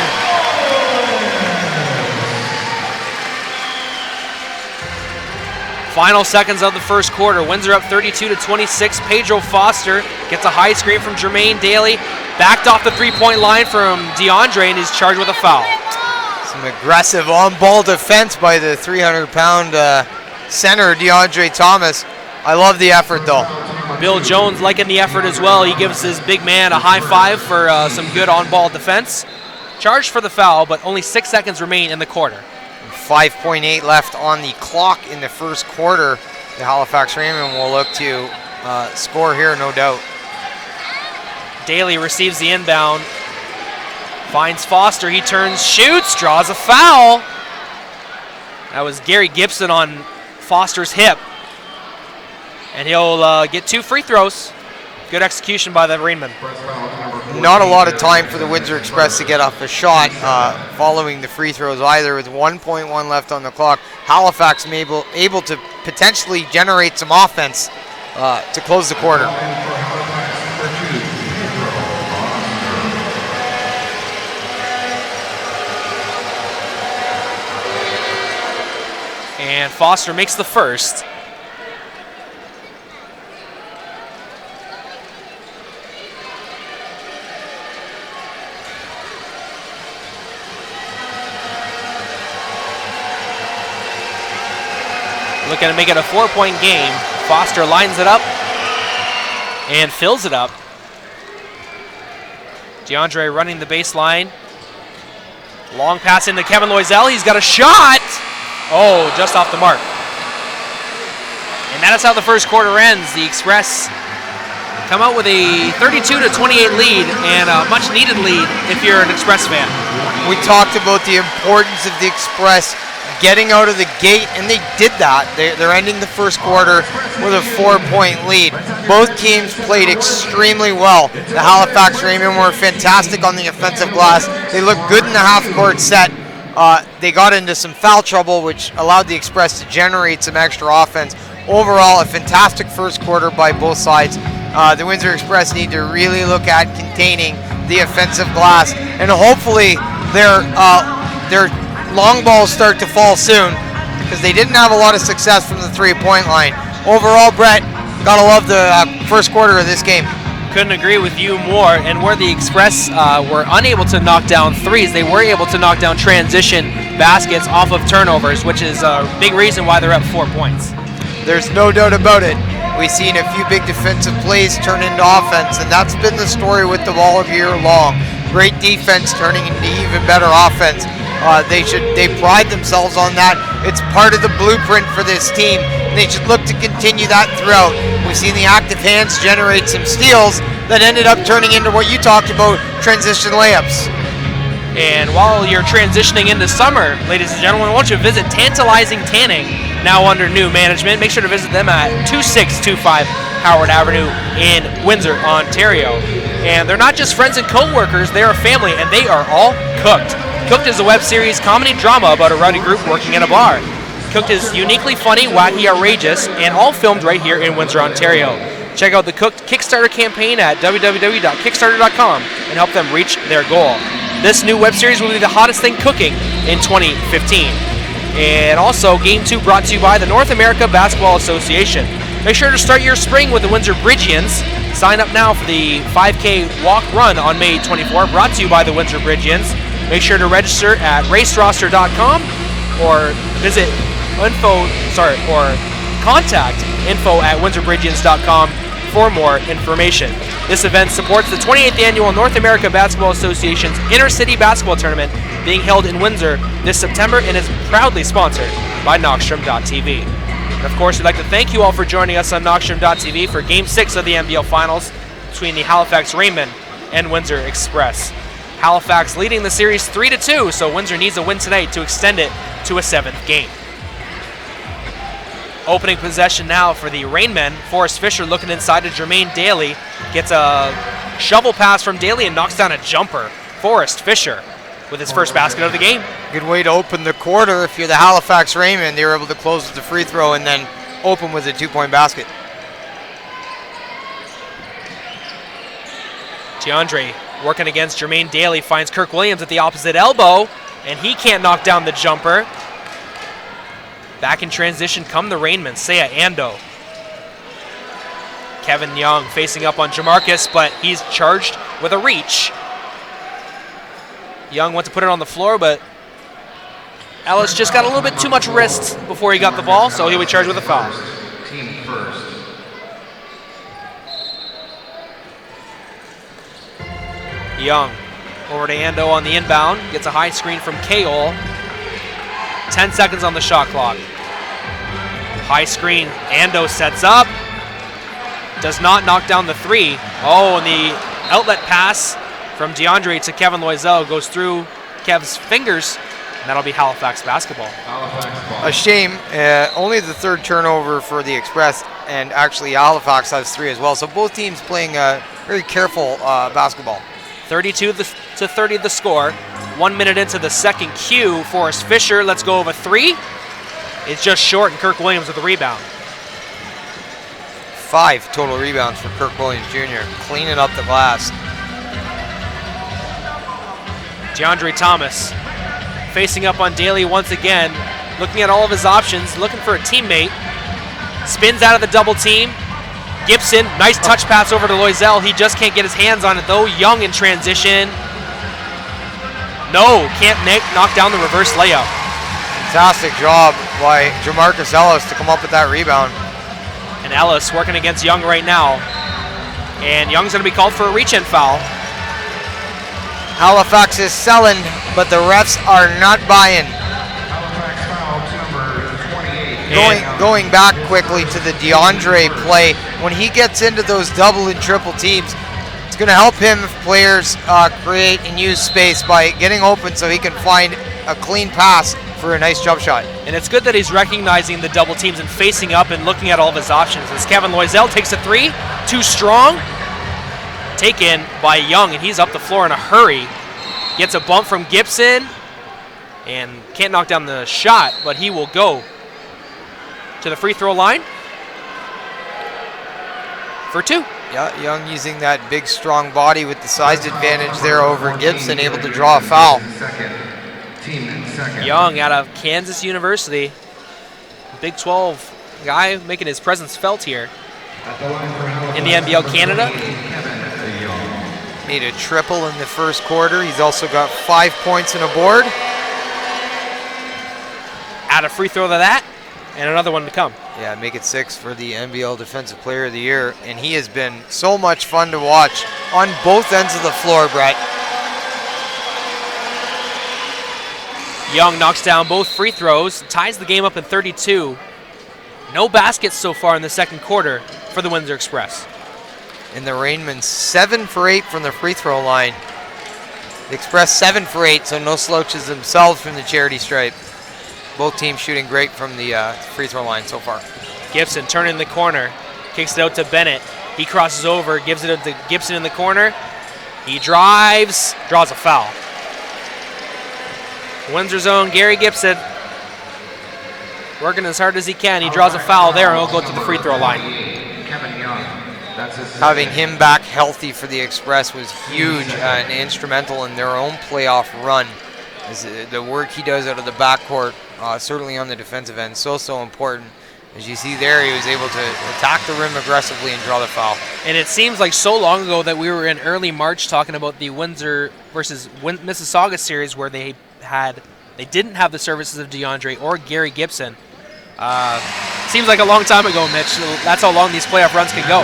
Final seconds of the first quarter. Windsor up 32-26. Pedro Foster gets a high screen from Jermaine Daly. Backed off the three-point line from DeAndre and is charged with a foul. Some aggressive on-ball defense by the 300-pound center, DeAndre Thomas. I love the effort, though. Bill Jones liking the effort as well. He gives his big man a high five for some good on-ball defense. Charged for the foul, but only 6 seconds remain in the quarter. 5.8 left on the clock in the first quarter. The Halifax Rainmen will look to score here, no doubt. Daly receives the inbound. Finds Foster. He turns, shoots, draws a foul. That was Gary Gibson on Foster's hip. And he'll get 2 free throws. Good execution by the Rainmen. Not a lot of time for the Windsor Express to get off a shot following the free throws either, with 1.1 left on the clock. Halifax able to potentially generate some offense to close the quarter. And Foster makes the first. Looking to make it a 4-point game. Foster lines it up and fills it up. DeAndre running the baseline. Long pass into Kevin Loisel. He's got a shot. Oh, just off the mark. And that is how the first quarter ends. The Express come out with a 32-28 lead, and a much-needed lead if you're an Express fan. We talked about the importance of the Express getting out of the gate, and they did that. They're ending the first quarter with a 4-point lead. Both teams played extremely well. The Halifax Rainmen were fantastic on the offensive glass. They looked good in the half-court set. They got into some foul trouble, which allowed the Express to generate some extra offense. Overall, a fantastic first quarter by both sides. The Windsor Express need to really look at containing the offensive glass, and hopefully their long balls start to fall soon, because they didn't have a lot of success from the 3-point line. Overall, Brett, gotta love the first quarter of this game. Couldn't agree with you more. And where the Express were unable to knock down threes, they were able to knock down transition baskets off of turnovers, which is a big reason why they're up 4 points. There's no doubt about it. We've seen a few big defensive plays turn into offense, and that's been the story with them all year long. Great defense turning into even better offense. They pride themselves on that. It's part of the blueprint for this team. They should look to continue that throughout. We've seen the active hands generate some steals that ended up turning into what you talked about, transition layups. And while you're transitioning into summer, ladies and gentlemen, why don't you visit Tantalizing Tanning, now under new management. Make sure to visit them at 2625 Howard Avenue in Windsor, Ontario. And they're not just friends and co-workers, they're a family, and they are all cooked. Cooked is a web series comedy drama about a rowdy group working in a bar. Cooked is uniquely funny, wacky, outrageous, and all filmed right here in Windsor, Ontario. Check out the Cooked Kickstarter campaign at www.kickstarter.com and help them reach their goal. This new web series will be the hottest thing cooking in 2015. And also, Game 2 brought to you by the North America Basketball Association. Make sure to start your spring with the Windsor Bridgians. Sign up now for the 5K walk run on May 24, brought to you by the Windsor Bridgians. Make sure to register at raceroster.com or contact info@windsorbridgians.com for more information. This event supports the 28th Annual North America Basketball Association's Intercity Basketball Tournament being held in Windsor this September and is proudly sponsored by Knockstrom.tv. And of course, we'd like to thank you all for joining us on Knockstrom.tv for Game 6 of the NBL Finals between the Halifax Rainmen and Windsor Express. Halifax leading the series 3-2, so Windsor needs a win tonight to extend it to a 7th game. Opening possession now for the Rainmen. Forrest Fisher looking inside to Jermaine Daly. Gets a shovel pass from Daly and knocks down a jumper. Forrest Fisher with his first basket of the game. Good way to open the quarter. If you're the Halifax Rainmen, they were able to close with the free throw and then open with a 2-point basket. DeAndre working against Jermaine Daly, finds Kirk Williams at the opposite elbow, and he can't knock down the jumper. Back in transition come the Rainmen, Seiya Ando. Kevin Young facing up on Jamarcus, but he's charged with a reach. Young went to put it on the floor, but Ellis just got a little bit too much wrist before he got the ball, so he'll be charged with a foul. Team first. Young over to Ando on the inbound. Gets a high screen from Kale. 10 seconds on the shot clock. High screen. Ando sets up. Does not knock down the three. Oh, and the outlet pass from DeAndre to Kevin Loisel goes through Kev's fingers, and that'll be Halifax basketball. A shame. Only the third turnover for the Express, and actually Halifax has 3 as well. So both teams playing very careful basketball. 32 to 30 the score. 1 minute into the second Q. Forrest Fisher lets go of a three. It's just short, and Kirk Williams with the rebound. 5 total rebounds for Kirk Williams Jr. Cleaning up the glass. DeAndre Thomas facing up on Daly once again, looking at all of his options, looking for a teammate. Spins out of the double team. Gibson, nice touch pass over to Loisel. He just can't get his hands on it though. Young in transition. No, can't knock down the reverse layup. Fantastic job by Jamarcus Ellis to come up with that rebound. And Ellis working against Young right now. And Young's going to be called for a reach-in foul. Halifax is selling, but the refs are not buying. Halifax foul number 28. Going back quickly to the DeAndre play, when he gets into those double and triple teams, it's going to help him if players create and use space by getting open so he can find a clean pass for a nice jump shot. And it's good that he's recognizing the double teams and facing up and looking at all of his options. As Kevin Loisel takes a three, too strong. Taken by Young, and he's up the floor in a hurry. Gets a bump from Gibson and can't knock down the shot, but he will go to the free throw line for 2. Yeah, Young using that big strong body with the size advantage there over Gibson, able to draw a foul. Team in second. Young out of Kansas University, Big 12 guy making his presence felt here in the NBL Canada. Made a triple in the first quarter. He's also got 5 points and a board. Add a free throw to that, and another one to come. Yeah, make it 6 for the NBL Defensive Player of the Year. And he has been so much fun to watch on both ends of the floor, Brett. Young knocks down both free throws, ties the game up in 32. No baskets so far in the second quarter for the Windsor Express. And the Rainmen 7 for 8 from the free throw line. The Express 7 for 8, so no slouches themselves from the charity stripe. Both teams shooting great from the free throw line so far. Gibson turning the corner, kicks it out to Bennett. He crosses over, gives it out to Gibson in the corner. He drives, draws a foul. Windsor's own Gary Gibson working as hard as he can. He draws a foul there, and he'll go to the free throw line. Kevin Young. That's his Having him back healthy for the Express was huge and instrumental in their own playoff run. As the work he does out of the backcourt, certainly on the defensive end, so important. As you see there, he was able to attack the rim aggressively and draw the foul. And it seems like so long ago that we were in early March talking about the Windsor versus Mississauga series where they didn't have the services of DeAndre or Gary Gibson. Seems like a long time ago, Mitch. That's how long these playoff runs can go.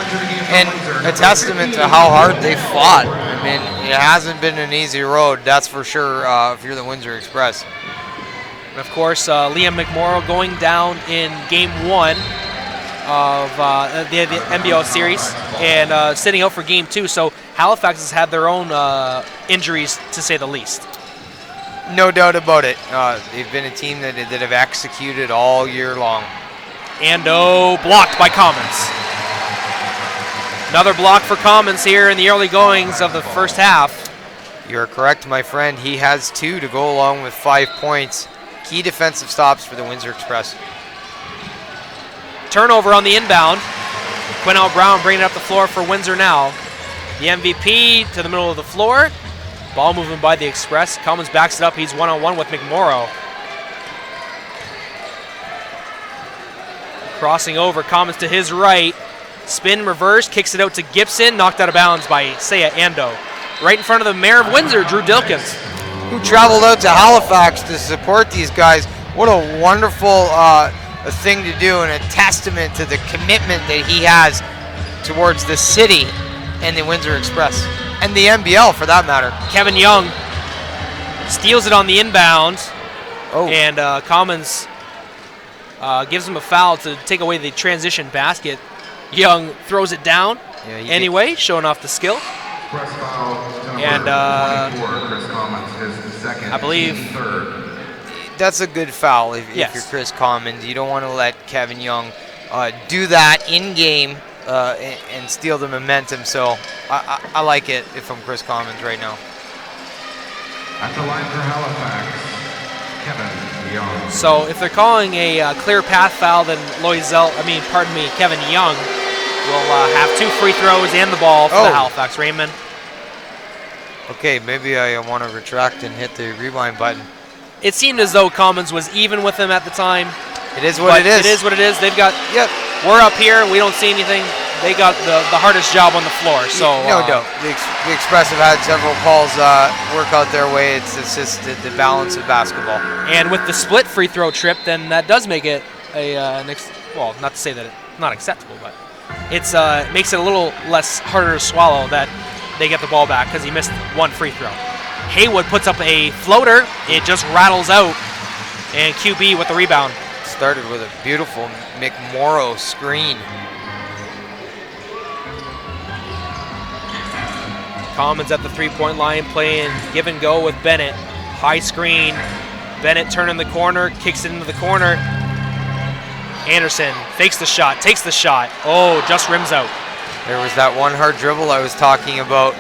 And a testament to how hard they fought. I mean, it hasn't been an easy road, that's for sure, if you're the Windsor Express. And of course, Liam McMorrow going down in Game 1 of the NBL series and sitting out for Game 2. So Halifax has had their own injuries, to say the least. No doubt about it. They've been a team that have executed all year long. Ando blocked by Commons. Another block for Commons here in the early goings of the first half. You're correct, my friend. He has 2 to go along with 5 points. Key defensive stops for the Windsor Express. Turnover on the inbound. Quinnell Brown bringing it up the floor for Windsor now. The MVP to the middle of the floor. Ball moving by the Express. Commons backs it up. He's one-on-one with McMorrow. Crossing over, Commons to his right. Spin, reverse, kicks it out to Gibson. Knocked out of bounds by Seiya Ando. Right in front of the mayor of Windsor, Drew Dilkins. who traveled out to Halifax to support these guys. What a wonderful a thing to do, and a testament to the commitment that he has towards the city and the Windsor Express, and the NBL for that matter. Kevin Young steals it on the inbound, Oh, and Commons gives him a foul to take away the transition basket. Young throws it down anyway, showing off the skill. Press foul to number And 24, Chris Commons, his second, I believe- team third. that's a good foul if Yes. you're Chris Commons. You don't want to let Kevin Young do that in game and steal the momentum. So I like it if I'm Chris Commons right now. At the line for Halifax, Kevin Young. So if they're calling a clear path foul, then Kevin Young will have 2 free throws and the ball for the Halifax Rainmen. Okay, maybe I want to retract and hit the rewind button. It seemed as though Commons was even with him at the time. It is what it is. It is what it is. They've got. Yep. We're up here. We don't see anything. They got the hardest job on the floor. So no doubt. The Express have had several calls work out their way. It's just the balance of basketball. And with the split free throw trip, then that does make it not to say that it's not acceptable, but it's makes it a little less harder to swallow that they get the ball back because he missed 1 free throw. Haywood puts up a floater. It just rattles out, and QB with the rebound. Started with a beautiful McMorrow screen. Commons at the 3-point line playing give and go with Bennett. High screen. Bennett turning the corner, kicks it into the corner. Anderson fakes the shot, takes the shot. Oh, just rims out. There was that one hard dribble I was talking about.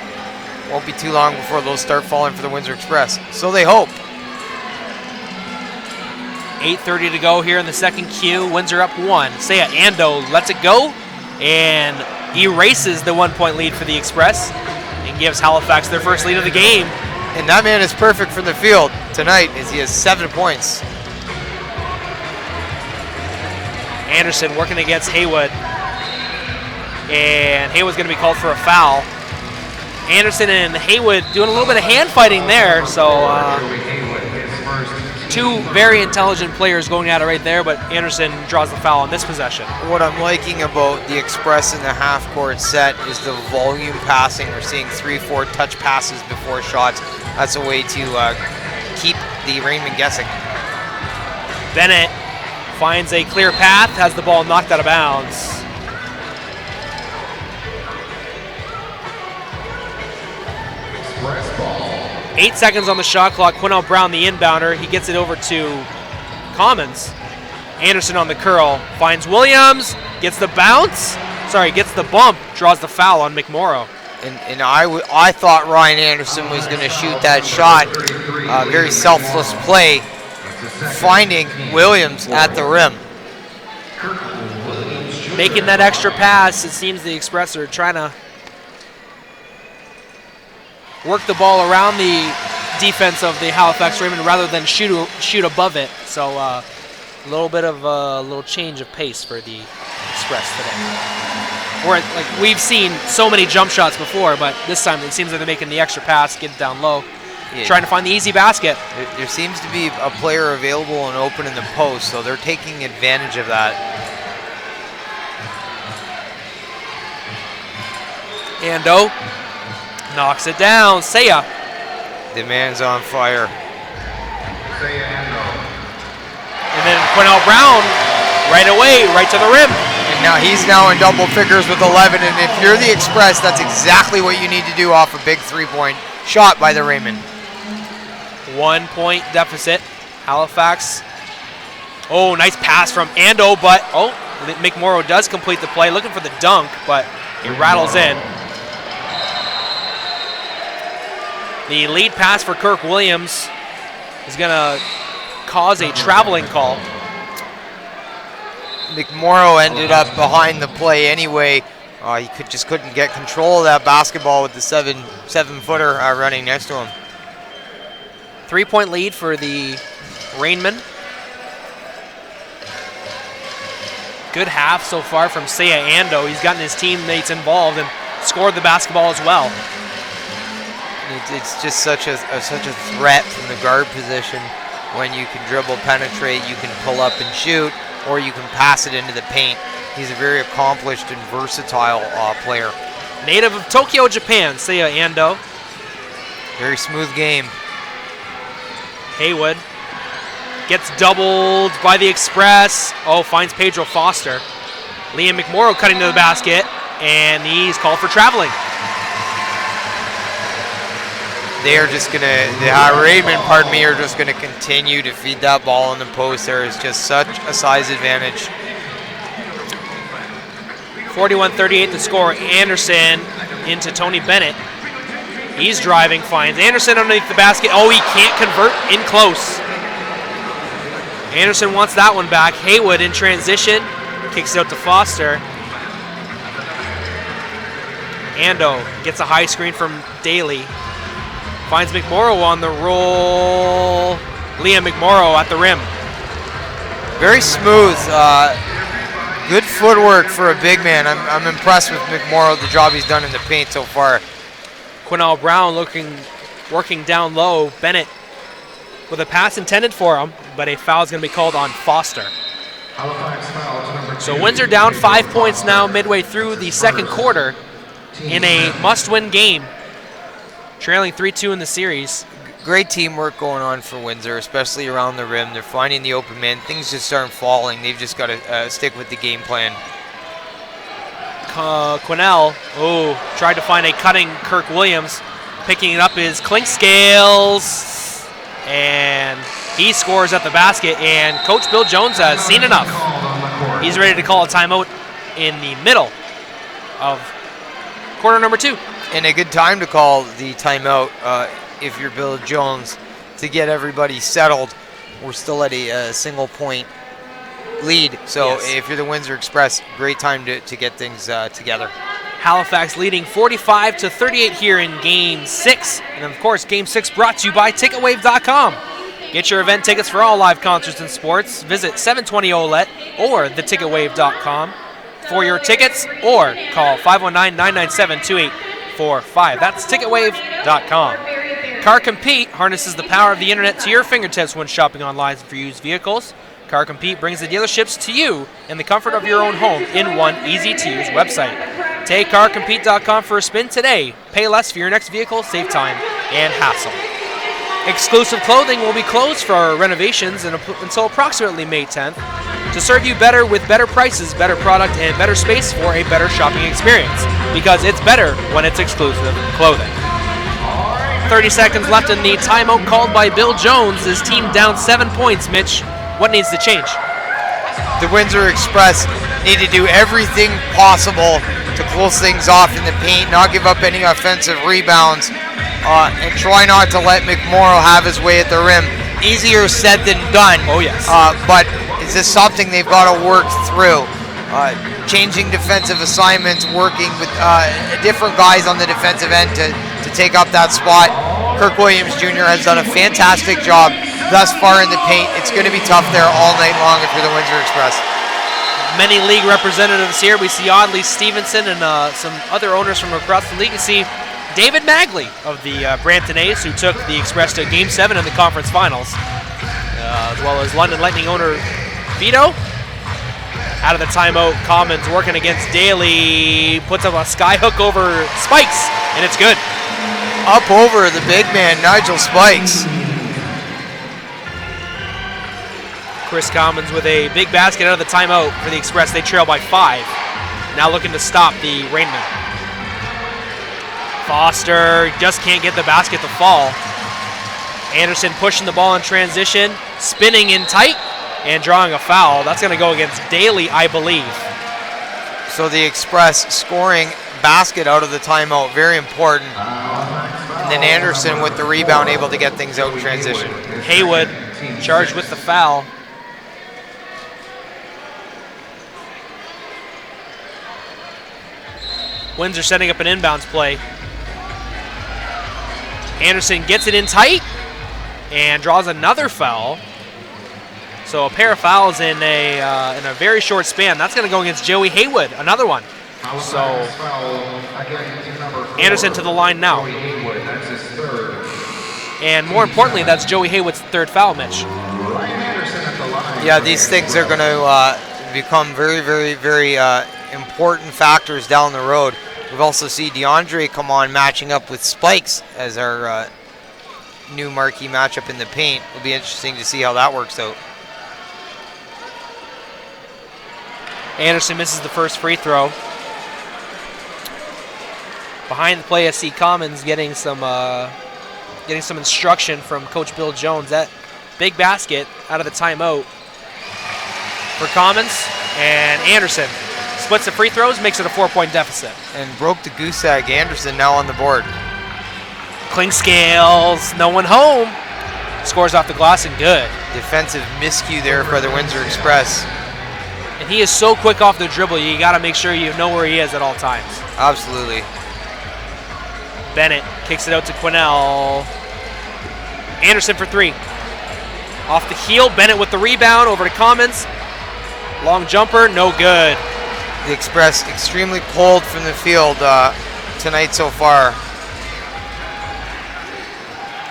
Won't be too long before those start falling for the Windsor Express. So they hope. 8:30 to go here in the second Q. Windsor up 1. Seiya Ando lets it go and erases the 1-point lead for the Express and gives Halifax their first lead of the game. And that man is perfect from the field tonight as he has 7 points. Anderson working against Haywood. And Haywood's going to be called for a foul. Anderson and Haywood doing a little bit of hand fighting there. So two very intelligent players going at it right there, but Anderson draws the foul on this possession. What I'm liking about the Express in the half-court set is the volume passing. We're seeing 3-4 touch passes before shots. That's a way to keep the Rainmen guessing. Bennett finds a clear path, has the ball knocked out of bounds. Express ball. 8 seconds on the shot clock. Quinnell Brown, the inbounder. He gets it over to Commons. Anderson on the curl. Finds Williams. Gets the bounce. Gets the bump. Draws the foul on McMorrow. And I thought Ryan Anderson was going to shoot that shot. Very selfless play. Finding Williams at the rim. Making that extra pass. It seems the Express are trying to work the ball around the defense of the Halifax Rainmen rather than shoot above it. So a little bit of a little change of pace for the Express today. We've seen so many jump shots before, but this time it seems like they're making the extra pass, get it down low, trying to find the easy basket. There seems to be a player available and open in the post, so they're taking advantage of that. Ando knocks it down. Seiya. The man's on fire. Seiya Ando. And then Quinnell Brown right away, right to the rim. And now he's now in double figures with 11, and if you're the Express, that's exactly what you need to do off a big 3-point shot by the Rainmen. 1-point deficit. Halifax. Oh, nice pass from Ando, but McMorrow does complete the play, looking for the dunk, but it rattles in. The lead pass for Kirk Williams is going to cause a traveling call. McMorrow ended up behind the play anyway. He couldn't get control of that basketball with the seven-footer running next to him. 3-point lead for the Rainmen. Good half so far from Seiya Ando. He's gotten his teammates involved and scored the basketball as well. It's just such a threat from the guard position when you can dribble, penetrate, you can pull up and shoot, or you can pass it into the paint. He's a very accomplished and versatile player. Native of Tokyo, Japan, Seiya Ando. Very smooth game. Haywood gets doubled by the Express. Oh, finds Pedro Foster. Liam McMorrow cutting to the basket, and he's called for traveling. They are just going to, the Rainmen, are just going to continue to feed that ball in the post. There is just such a size advantage. 41-38 the score. Anderson into Tony Bennett. He's driving, finds Anderson underneath the basket. Oh, he can't convert in close. Anderson wants that one back. Haywood in transition, kicks it out to Foster. Ando gets a high screen from Daly. Finds McMorrow on the roll. Liam McMorrow at the rim. Very smooth. Good footwork for a big man. I'm impressed with McMorrow, the job he's done in the paint so far. Quinnell Brown working down low. Bennett with a pass intended for him, but a foul is going to be called on Foster. So Windsor down 5 points now midway through the second quarter in a must-win game, trailing 3-2 in the series. Great teamwork going on for Windsor, especially around the rim. They're finding the open man. Things just aren't falling. They've just got to stick with the game plan. Quinnell, tried to find a cutting Kirk Williams. Picking it up is Clinkscales, and he scores at the basket, and Coach Bill Jones has seen enough. He's ready to call a timeout in the middle of quarter number 2. And a good time to call the timeout if you're Bill Jones, to get everybody settled. We're still at a single point lead, so yes. If you're the Windsor Express, great time to get things together. Halifax leading 45-38 here in Game 6. And of course, Game 6 brought to you by TicketWave.com. Get your event tickets for all live concerts and sports. Visit 720 Ouellette or theticketwave.com for your tickets, or call 519-997-2845. That's TicketWave.com. Car Compete harnesses the power of the internet to your fingertips when shopping online for used vehicles. Car Compete brings the dealerships to you in the comfort of your own home in one easy-to-use website. Take CarCompete.com for a spin today. Pay less for your next vehicle, save time and hassle. Exclusive clothing will be closed for renovations until approximately May 10th to serve you better with better prices, better product, and better space for a better shopping experience, because it's better when it's exclusive clothing. 30 seconds left in the timeout called by Bill Jones. His team down 7 points. Mitch, what needs to change? The Windsor Express need to do everything possible to close things off in the paint, not give up any offensive rebounds, and try not to let McMorrow have his way at the rim. Easier said than done. Oh, yes. But is this something they've got to work through? Changing defensive assignments, working with different guys on the defensive end to take up that spot. Kirk Williams Jr. has done a fantastic job thus far in the paint. It's going to be tough there all night long if you're the Windsor Express. Many league representatives here. We see Audley Stevenson and some other owners from across the league. You see David Magley of the Brampton A's, who took the Express to Game 7 in the conference finals, as well as London Lightning owner Vito. Out of the timeout, Commons working against Daly, puts up a skyhook over Spikes, and it's good. Up over the big man, Nigel Spikes. Chris Commons with a big basket out of the timeout for the Express. They trail by 5. Now looking to stop the Rainmen. Foster just can't get the basket to fall. Anderson pushing the ball in transition, spinning in tight, and drawing a foul. That's going to go against Daly, I believe. So the Express scoring basket out of the timeout, very important. And then Anderson with the rebound, able to get things out in transition. Haywood charged with the foul. Windsor setting up an inbounds play. Anderson gets it in tight and draws another foul. So a pair of fouls in a very short span. That's going to go against Joey Haywood, another one. So Anderson to the line now. And more importantly, that's Joey Haywood's third foul, Mitch. Yeah, these things are going to become very, very, very important factors down the road. We've also seen DeAndre come on matching up with Spikes as our new marquee matchup in the paint. It'll be interesting to see how that works out. Anderson misses the first free throw. Behind the play, I see Commons getting some instruction from Coach Bill Jones. That big basket out of the timeout for Commons, and Anderson splits the free throws, makes it a 4-point deficit. And broke the goose egg. Anderson now on the board. Klingscales, no one home. Scores off the glass and good. Defensive miscue there for the Windsor Express. And he is so quick off the dribble, you got to make sure you know where he is at all times. Absolutely. Bennett kicks it out to Quinnell. Anderson for three. Off the heel, Bennett with the rebound, over to Commons. Long jumper, no good. The Express extremely cold from the field tonight so far.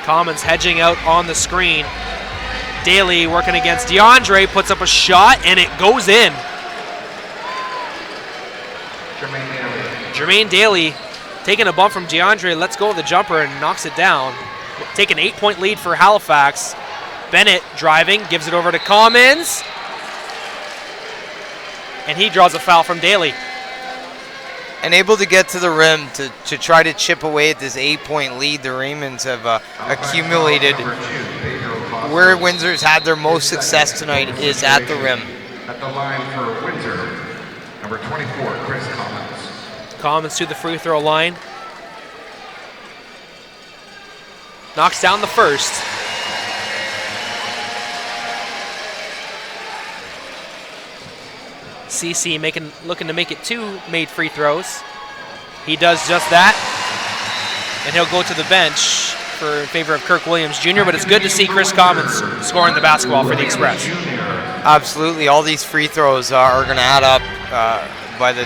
Commons hedging out on the screen. Daly working against DeAndre, puts up a shot, and it goes in. Jermaine Daly taking a bump from DeAndre, lets go of the jumper and knocks it down. Take an 8-point lead for Halifax. Bennett driving, gives it over to Commons. And he draws a foul from Daly. And able to get to the rim to try to chip away at this 8-point lead the Raymans have accumulated. Where Windsor's had their most success tonight is at the rim. At the line for Windsor, number 24, Chris Commons. Commons to the free throw line. Knocks down the first. CC looking to make it two made free throws. He does just that. And he'll go to the bench in favor of Kirk Williams Jr., but it's good to see Chris Commons scoring the basketball for the Express. Absolutely. All these free throws are going to add up by the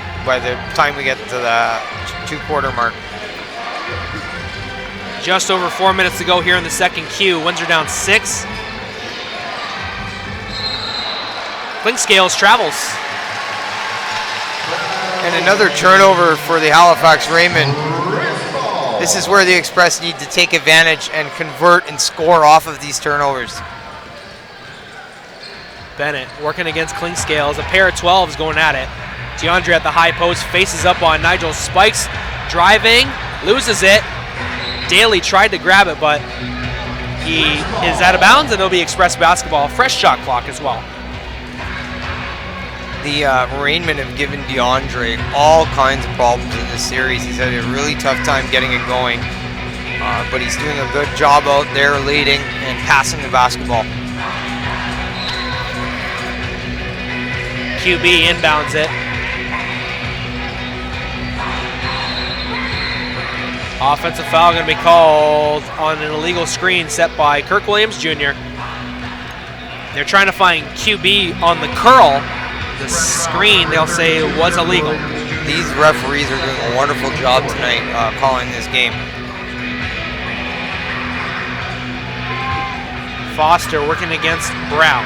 time we get to the two-quarter mark. Just over 4 minutes to go here in the second Q. Windsor down 6. Klingscales travels. And another turnover for the Halifax Rainmen. This is where the Express need to take advantage and convert and score off of these turnovers. Bennett working against Klingscales. A pair of 12s going at it. DeAndre at the high post, faces up on Nigel Spikes. Driving, loses it. Daly tried to grab it, but he is out of bounds, and it'll be Express basketball. Fresh shot clock as well. The Rainmen have given DeAndre all kinds of problems in this series. He's had a really tough time getting it going, but he's doing a good job out there leading and passing the basketball. QB inbounds it. Offensive foul going to be called on an illegal screen set by Kirk Williams Jr. They're trying to find QB on the curl. The screen, they'll say, was illegal. These referees are doing a wonderful job tonight calling this game. Foster working against Brown.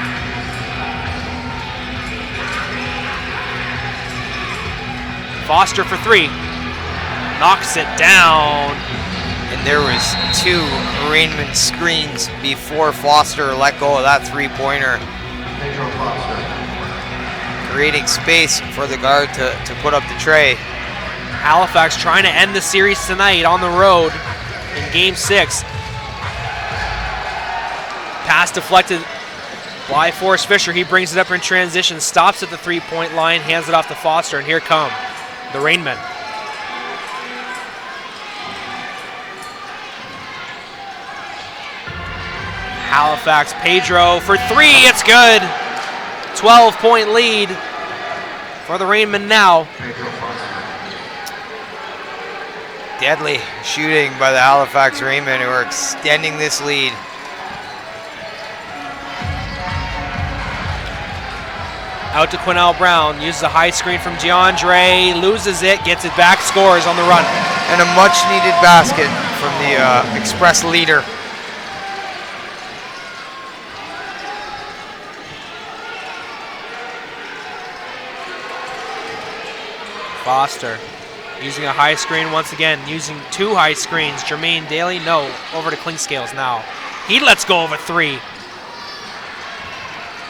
Foster for three. Knocks it down. And there was two Rainman screens before Foster let go of that three-pointer. Creating space for the guard to put up the tray. Halifax trying to end the series tonight on the road in Game 6. Pass deflected by Forrest Fisher. He brings it up in transition, stops at the three-point line, hands it off to Foster, and here come the Rainmen. Halifax, Pedro for three, it's good. 12-point lead for the Rainmen now. Deadly shooting by the Halifax Rainmen, who are extending this lead. Out to Quinnell Brown, uses a high screen from DeAndre, loses it, gets it back, scores on the run. And a much-needed basket from the Express leader. Foster using a high screen once again, using 2 high screens. Jermaine Daly, no, over to Clinkscales now. He lets go of a 3.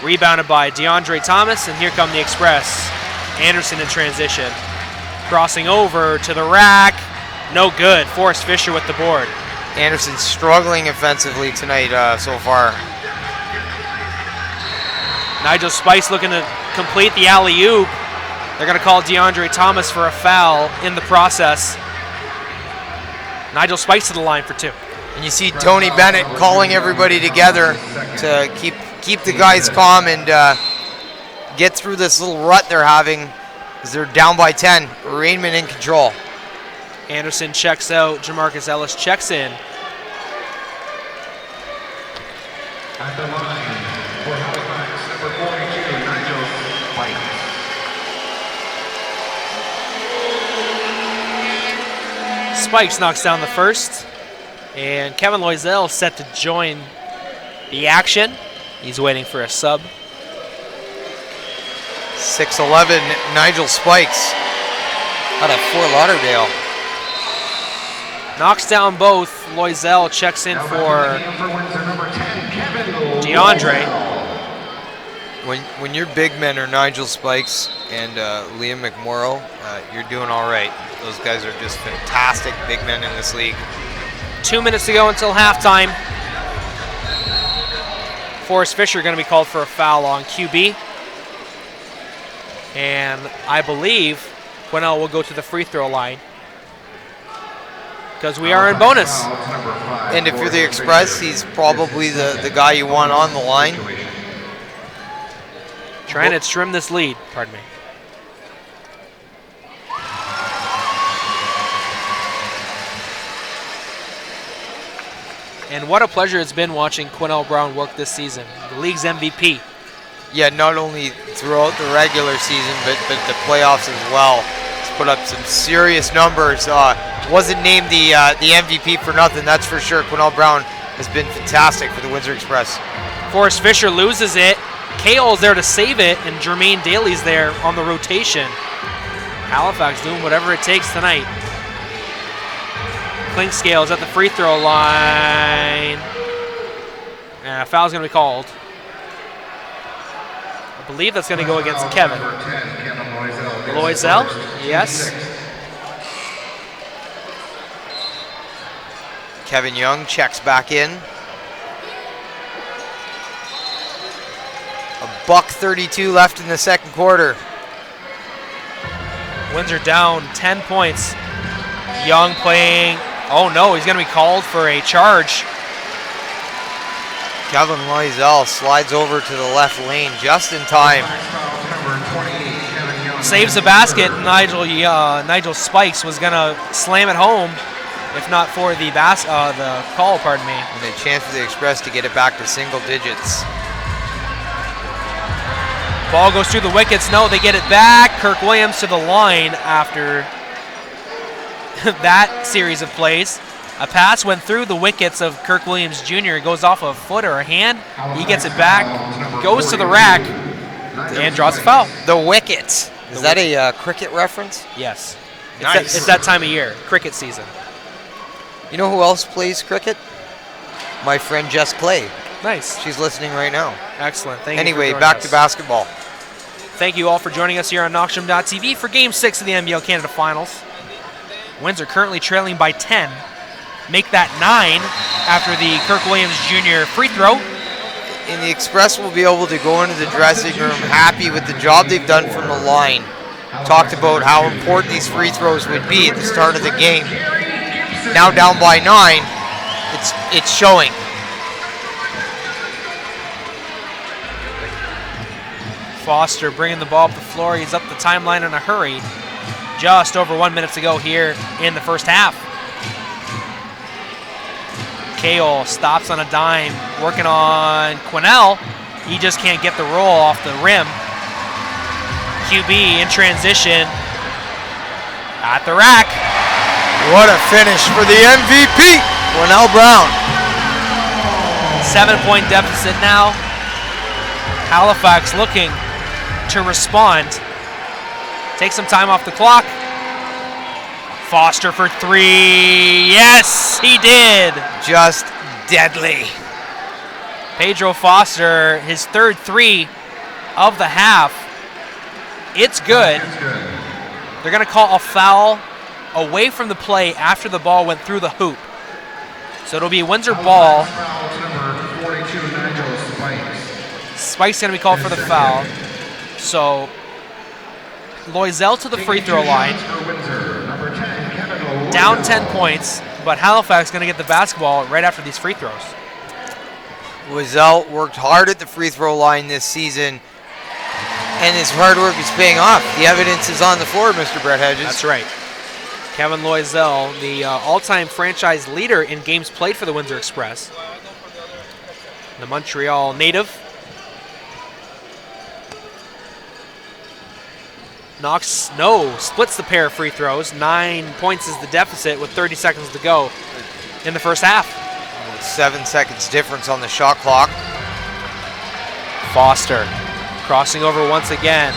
Rebounded by DeAndre Thomas, and here come the Express. Anderson in transition. Crossing over to the rack. No good. Forrest Fisher with the board. Anderson struggling offensively tonight so far. Nigel Spice looking to complete the alley-oop. They're going to call DeAndre Thomas for a foul in the process. Nigel Spice to the line for 2. And you see Tony Bennett calling everybody together to keep the guys calm and get through this little rut they're having as they're down by 10. Rainmen in control. Anderson checks out. Jamarcus Ellis checks in. At the line for Halifax, number 42, Nigel Spikes. Spikes knocks down the first. And Kevin Loisel set to join the action. He's waiting for a sub. 6'11", Nigel Spikes out of Fort Lauderdale. Knocks down both. Loisel checks in for DeAndre. When your big men are Nigel Spikes and Liam McMorrow, you're doing all right. Those guys are just fantastic big men in this league. 2 minutes to go until halftime. Forrest Fisher going to be called for a foul on QB. And I believe Quinnell will go to the free throw line, because we are in bonus. And if you're the Express, he's probably the guy you want on the line. Trying to trim this lead, pardon me. And what a pleasure it's been watching Quinnell Brown work this season. The league's MVP. Yeah, not only throughout the regular season, but the playoffs as well. He's put up some serious numbers. Wasn't named the MVP for nothing, that's for sure. Quinnell Brown has been fantastic for the Windsor Express. Forrest Fisher loses it. Kale's there to save it, and Jermaine Daly's there on the rotation. Halifax doing whatever it takes tonight. Clinkscales at the free throw line. And a foul's going to be called. I believe that's going to go against Kevin. Loisel? Yes. Kevin Young checks back in. $1:32 left in the second quarter. Windsor down 10 points. Young playing. Oh no, he's going to be called for a charge. Kevin Loisel slides over to the left lane just in time. Saves the basket. Nigel Spikes was going to slam it home if not for the call, pardon me. And a chance for the Express to get it back to single digits. Ball goes through the wickets. No, they get it back. Kirk Williams to the line after that series of plays. A pass went through the wickets of Kirk Williams Jr. It goes off a foot or a hand. He gets it back, goes to the rack, and draws a foul. The wickets. Is that a cricket reference? Yes. Nice. It's that time of year, cricket season. You know who else plays cricket? My friend Jess Clay. Nice. She's listening right now. Excellent. Thank you. Anyway, for back us. to basketball. Thank you all for joining us here on Knoxstrom.tv for Game 6 of the NBL Canada Finals. Windsor currently trailing by 10. Make that 9 after the Kirk Williams Jr. free throw. And the Express will be able to go into the dressing room happy with the job they've done from the line. Talked about how important these free throws would be at the start of the game. Now down by 9, it's showing. Foster bringing the ball up the floor. He's up the timeline in a hurry. Just over 1 minute to go here in the first half. Kale stops on a dime, working on Quinnell. He just can't get the roll off the rim. QB in transition at the rack. What a finish for the MVP, Quinnell Brown. 7-point deficit now. Halifax looking to respond. Take some time off the clock. Foster for three. Yes, he did. Just deadly. Pedro Foster, his third three of the half. It's good. They're going to call a foul away from the play after the ball went through the hoop. So it'll be a Windsor ball. Spike's going to be called for the foul. So Loisel to the free throw line. Down 10 points, but Halifax going to get the basketball right after these free throws. Loisel worked hard at the free throw line this season, and his hard work is paying off. The evidence is on the floor, Mr. Brett Hedges. That's right. Kevin Loisel, the all-time franchise leader in games played for the Windsor Express. The Montreal native. Splits the pair of free throws. 9 points is the deficit with 30 seconds to go in the first half. 7 seconds difference on the shot clock. Foster crossing over once again.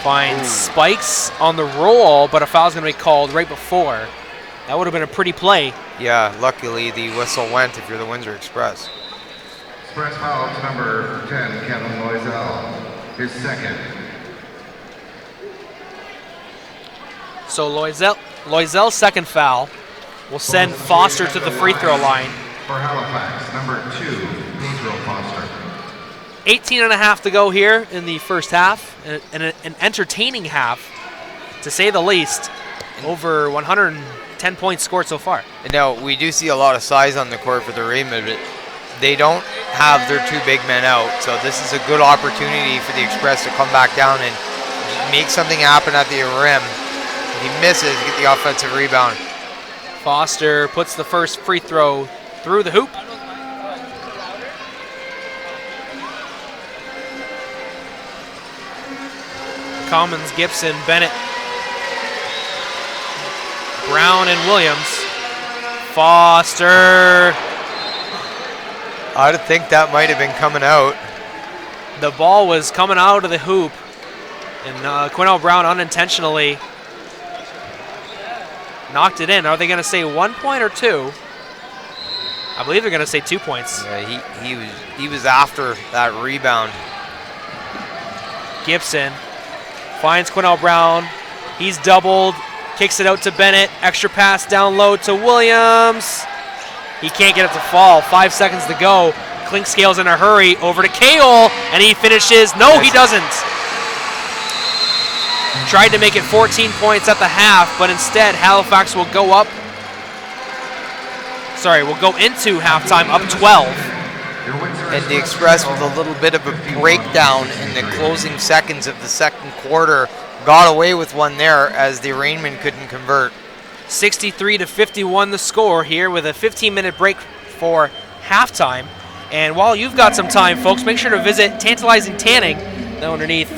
Finds Spikes on the roll, but a foul's going to be called right before. That would have been a pretty play. Yeah, luckily the whistle went if you're the Windsor Express. Express foul to number 10, Kevin Loisel, his second. So Loisel's second foul will send Foster to the free throw line. For Halifax, number 2, Pedro Foster. 18 and a half to go here in the first half. An entertaining half, to say the least. Over 110 points scored so far. And now, we do see a lot of size on the court for the Rainmen, but they don't have their 2 big men out. So this is a good opportunity for the Express to come back down and make something happen at the rim. If he misses, get the offensive rebound. Foster puts the first free throw through the hoop. Commons, Gibson, Bennett, Brown, and Williams. Foster. I'd think that might have been coming out. The ball was coming out of the hoop, and Quinnell Brown unintentionally knocked it in. Are they going to say 1 point or 2? I believe they're going to say 2 points. Yeah, he was after that rebound. Gibson finds Quinnell Brown. He's doubled, kicks it out to Bennett. Extra pass down low to Williams. He can't get it to fall. 5 seconds to go. Clinkscale's in a hurry. Over to Cale, and he finishes. No, he doesn't. Tried to make it 14 points at the half, but instead Halifax will go up. Will go into halftime up 12. And the Express, with a little bit of a breakdown in the closing seconds of the second quarter, got away with one there as the Rainmen couldn't convert. 63-51 the score here with a 15-minute break for halftime. And while you've got some time, folks, make sure to visit Tantalizing Tanning underneath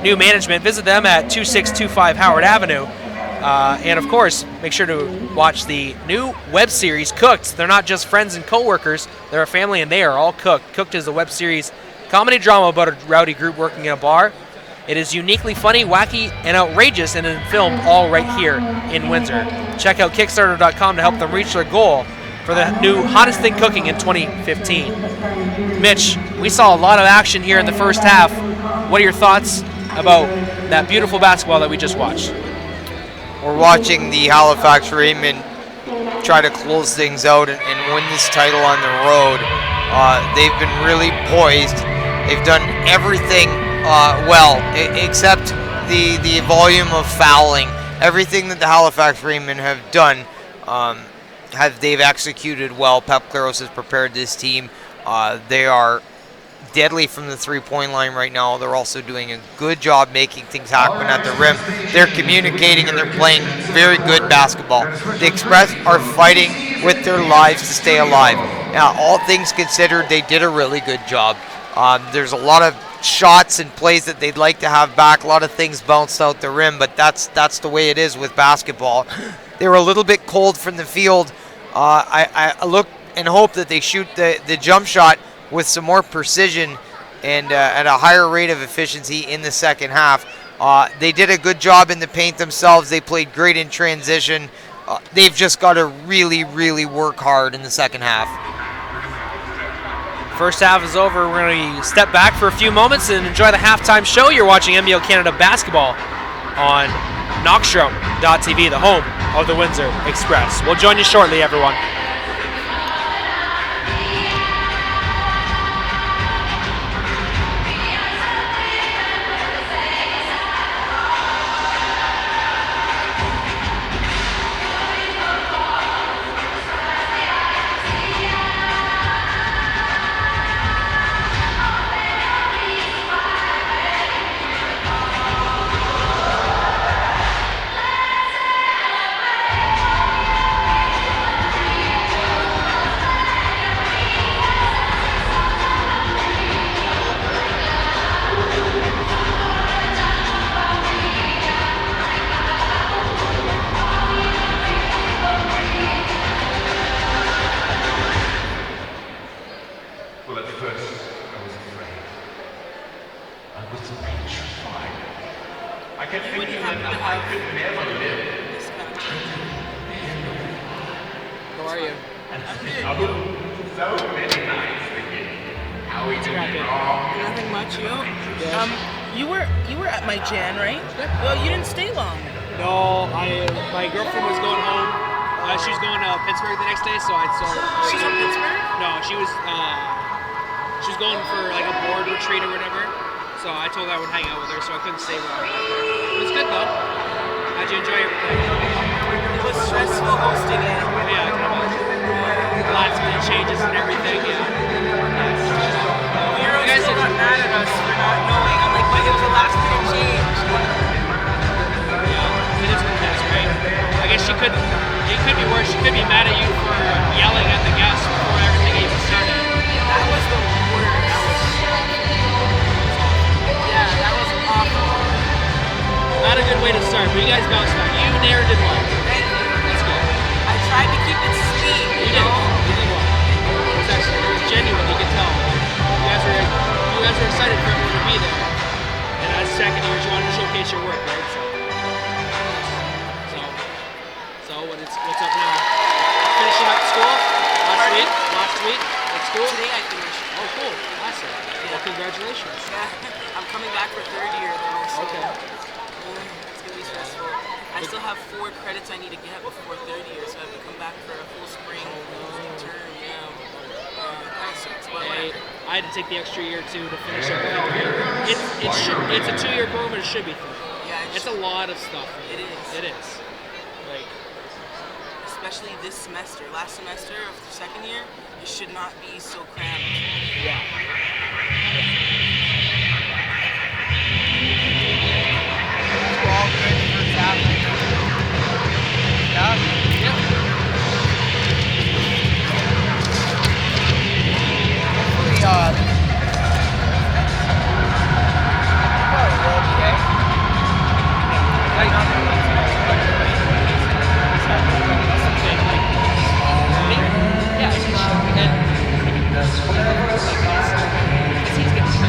new management. Visit them at 2625 Howard Avenue. And of course, make sure to watch the new web series, Cooked. They're not just friends and co-workers, they're a family and they are all cooked. Cooked is a web series comedy drama about a rowdy group working in a bar. It is uniquely funny, wacky, and outrageous, and filmed all right here in Windsor. Check out Kickstarter.com to help them reach their goal for the new hottest thing cooking in 2015. Mitch, we saw a lot of action here in the first half. What are your thoughts about that beautiful basketball that we just watched? We're watching the Halifax Rainmen try to close things out and win this title on the road. They've been really poised. They've done everything well, except the volume of fouling. Everything that the Halifax Rainmen have done, they've executed well. Pep Claros has prepared this team. They are deadly from the three-point line right now. They're also doing a good job making things happen at the rim. They're communicating and they're playing very good basketball. The Express are fighting with their lives to stay alive. Now, all things considered, they did a really good job. There's a lot of shots and plays that they'd like to have back. A lot of things bounced out the rim, but that's the way it is with basketball. They were a little bit cold from the field. I look and hope that they shoot the jump shot with some more precision and at a higher rate of efficiency in the second half. They did a good job in the paint themselves. They played great in transition. They've just got to really, really work hard in the second half. First half is over. We're going to step back for a few moments and enjoy the halftime show. You're watching NBL Canada basketball on Knockstrom.tv, the home of the Windsor Express. We'll join you shortly, everyone. Well, at first, I was afraid. I was petrified. I kept thinking that I could never live. How are you? So many nights thinking, how we doing wrong? Nothing much, you? You were at my Jan, right? Yep. Well, you didn't stay long. No, my girlfriend was going home. She was going to Pittsburgh the next day, so I saw her. She's from Pittsburgh? No, she was going for like a board retreat or whatever. So I told her I would hang out with her, so I couldn't stay long. It was good though. How'd you enjoy everything? It was stressful hosting it. Yeah, I can imagine. Last minute changes and everything. Yeah. Miro still got mad at us for not knowing. I'm like, but it was a last minute change. Yeah, it is what it is, right? I guess it could be worse. She could be mad at you for yelling at the guests before everything even started. That was the worst. That was awful. Not a good way to start, but you guys bounced back. You narrated well. Thank you. That's good. I tried to keep it sweet, You did. You did well. It was genuine, you could tell. You guys were excited for everyone to be there. And as second years, you wanted to showcase your work, right? So what's up now? Finishing up school last week at school? Today I finished. Oh, cool. Awesome. Well, congratulations. Yeah, I'm coming back for third year there, so Okay. It's gonna be stressful. I still have 4 credits I need to get before third year, so I have to come back for a full spring term. Yeah, kind of sucks, but Hey, whatever. I had to take the extra year too to finish up the year. It's a 2-year program, but it should be 3. Yeah, It's a lot of stuff. It is. It is. Like, Especially this semester. Last semester of the second year, it should not be so cramped. yeah. All good first half. Yeah. Hopefully, probably will be, eh? Yeah, he should. And he's getting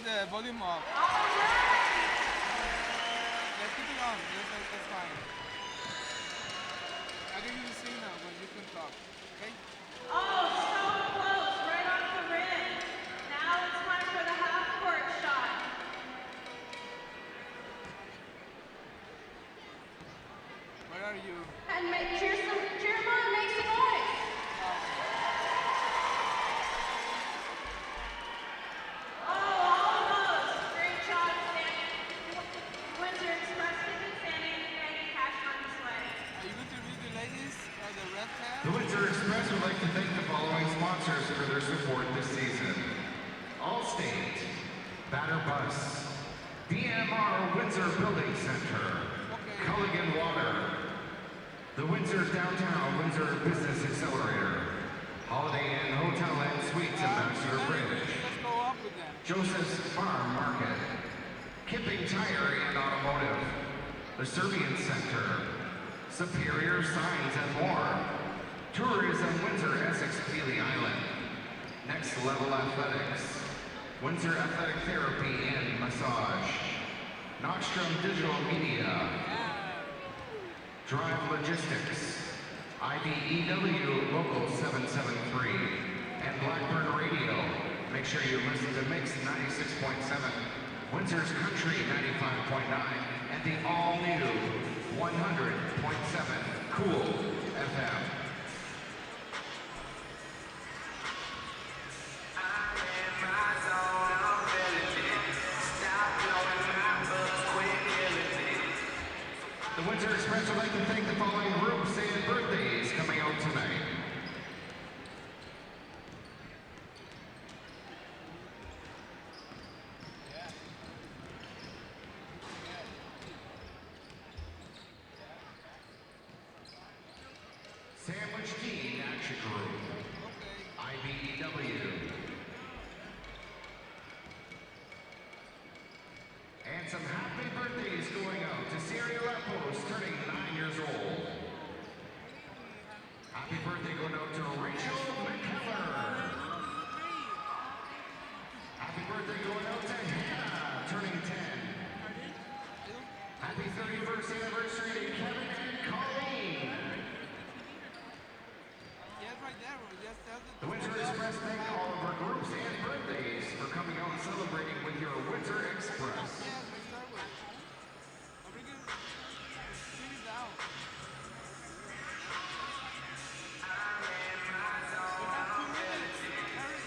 got the volume up. Let's keep it on. That's fine. I give you the signal when you can talk. Okay? Oh, so close, right off the rim. Now it's time for the half-court shot. Where are you? And cheer them on, make some noise. Oh, almost. Great job, standing. Windsor Express ticket standing and cash on display. Are you going to read the ladies the red tab? The Windsor Express would like to thank the following sponsors for their support this season. Allstate, Batter Bus, DMR Windsor Building Center, Culligan Water, the Windsor Downtown Windsor Business Accelerator, Holiday Inn Hotel and Suites Ambassador Bridge, Let's go up with them. Joseph's Farm Market, Kipping Tire and Automotive, the Serbian Center, Superior Signs and more, Tourism Windsor Essex Feely Island, Next Level Athletics, Windsor Athletic Therapy and Massage, Nordstrom Digital Media, Drive Logistics, IBEW Local 773, and Blackburn Radio. Make sure you listen to Mix 96.7, Windsor's Country 95.9, and the all-new 100.7 Cool FM. The Windsor Express would like to thank the following groups and birthdays coming out tonight. Sandwich Dean Action Group, IBEW, and some happy birthdays going out to Siri Lepos, turning 9 years old. Happy birthday going out to Rachel McKellar. Happy birthday going out to Hannah, turning 10. Happy 31st anniversary to Kevin and Colleen. Yes, right there. Just tell The Windsor Express thank all of our groups and birthdays for coming out and celebrating with your Windsor Express. Yes, we start with. I'll bring it. Sit it down. We have 2 minutes. Hurry.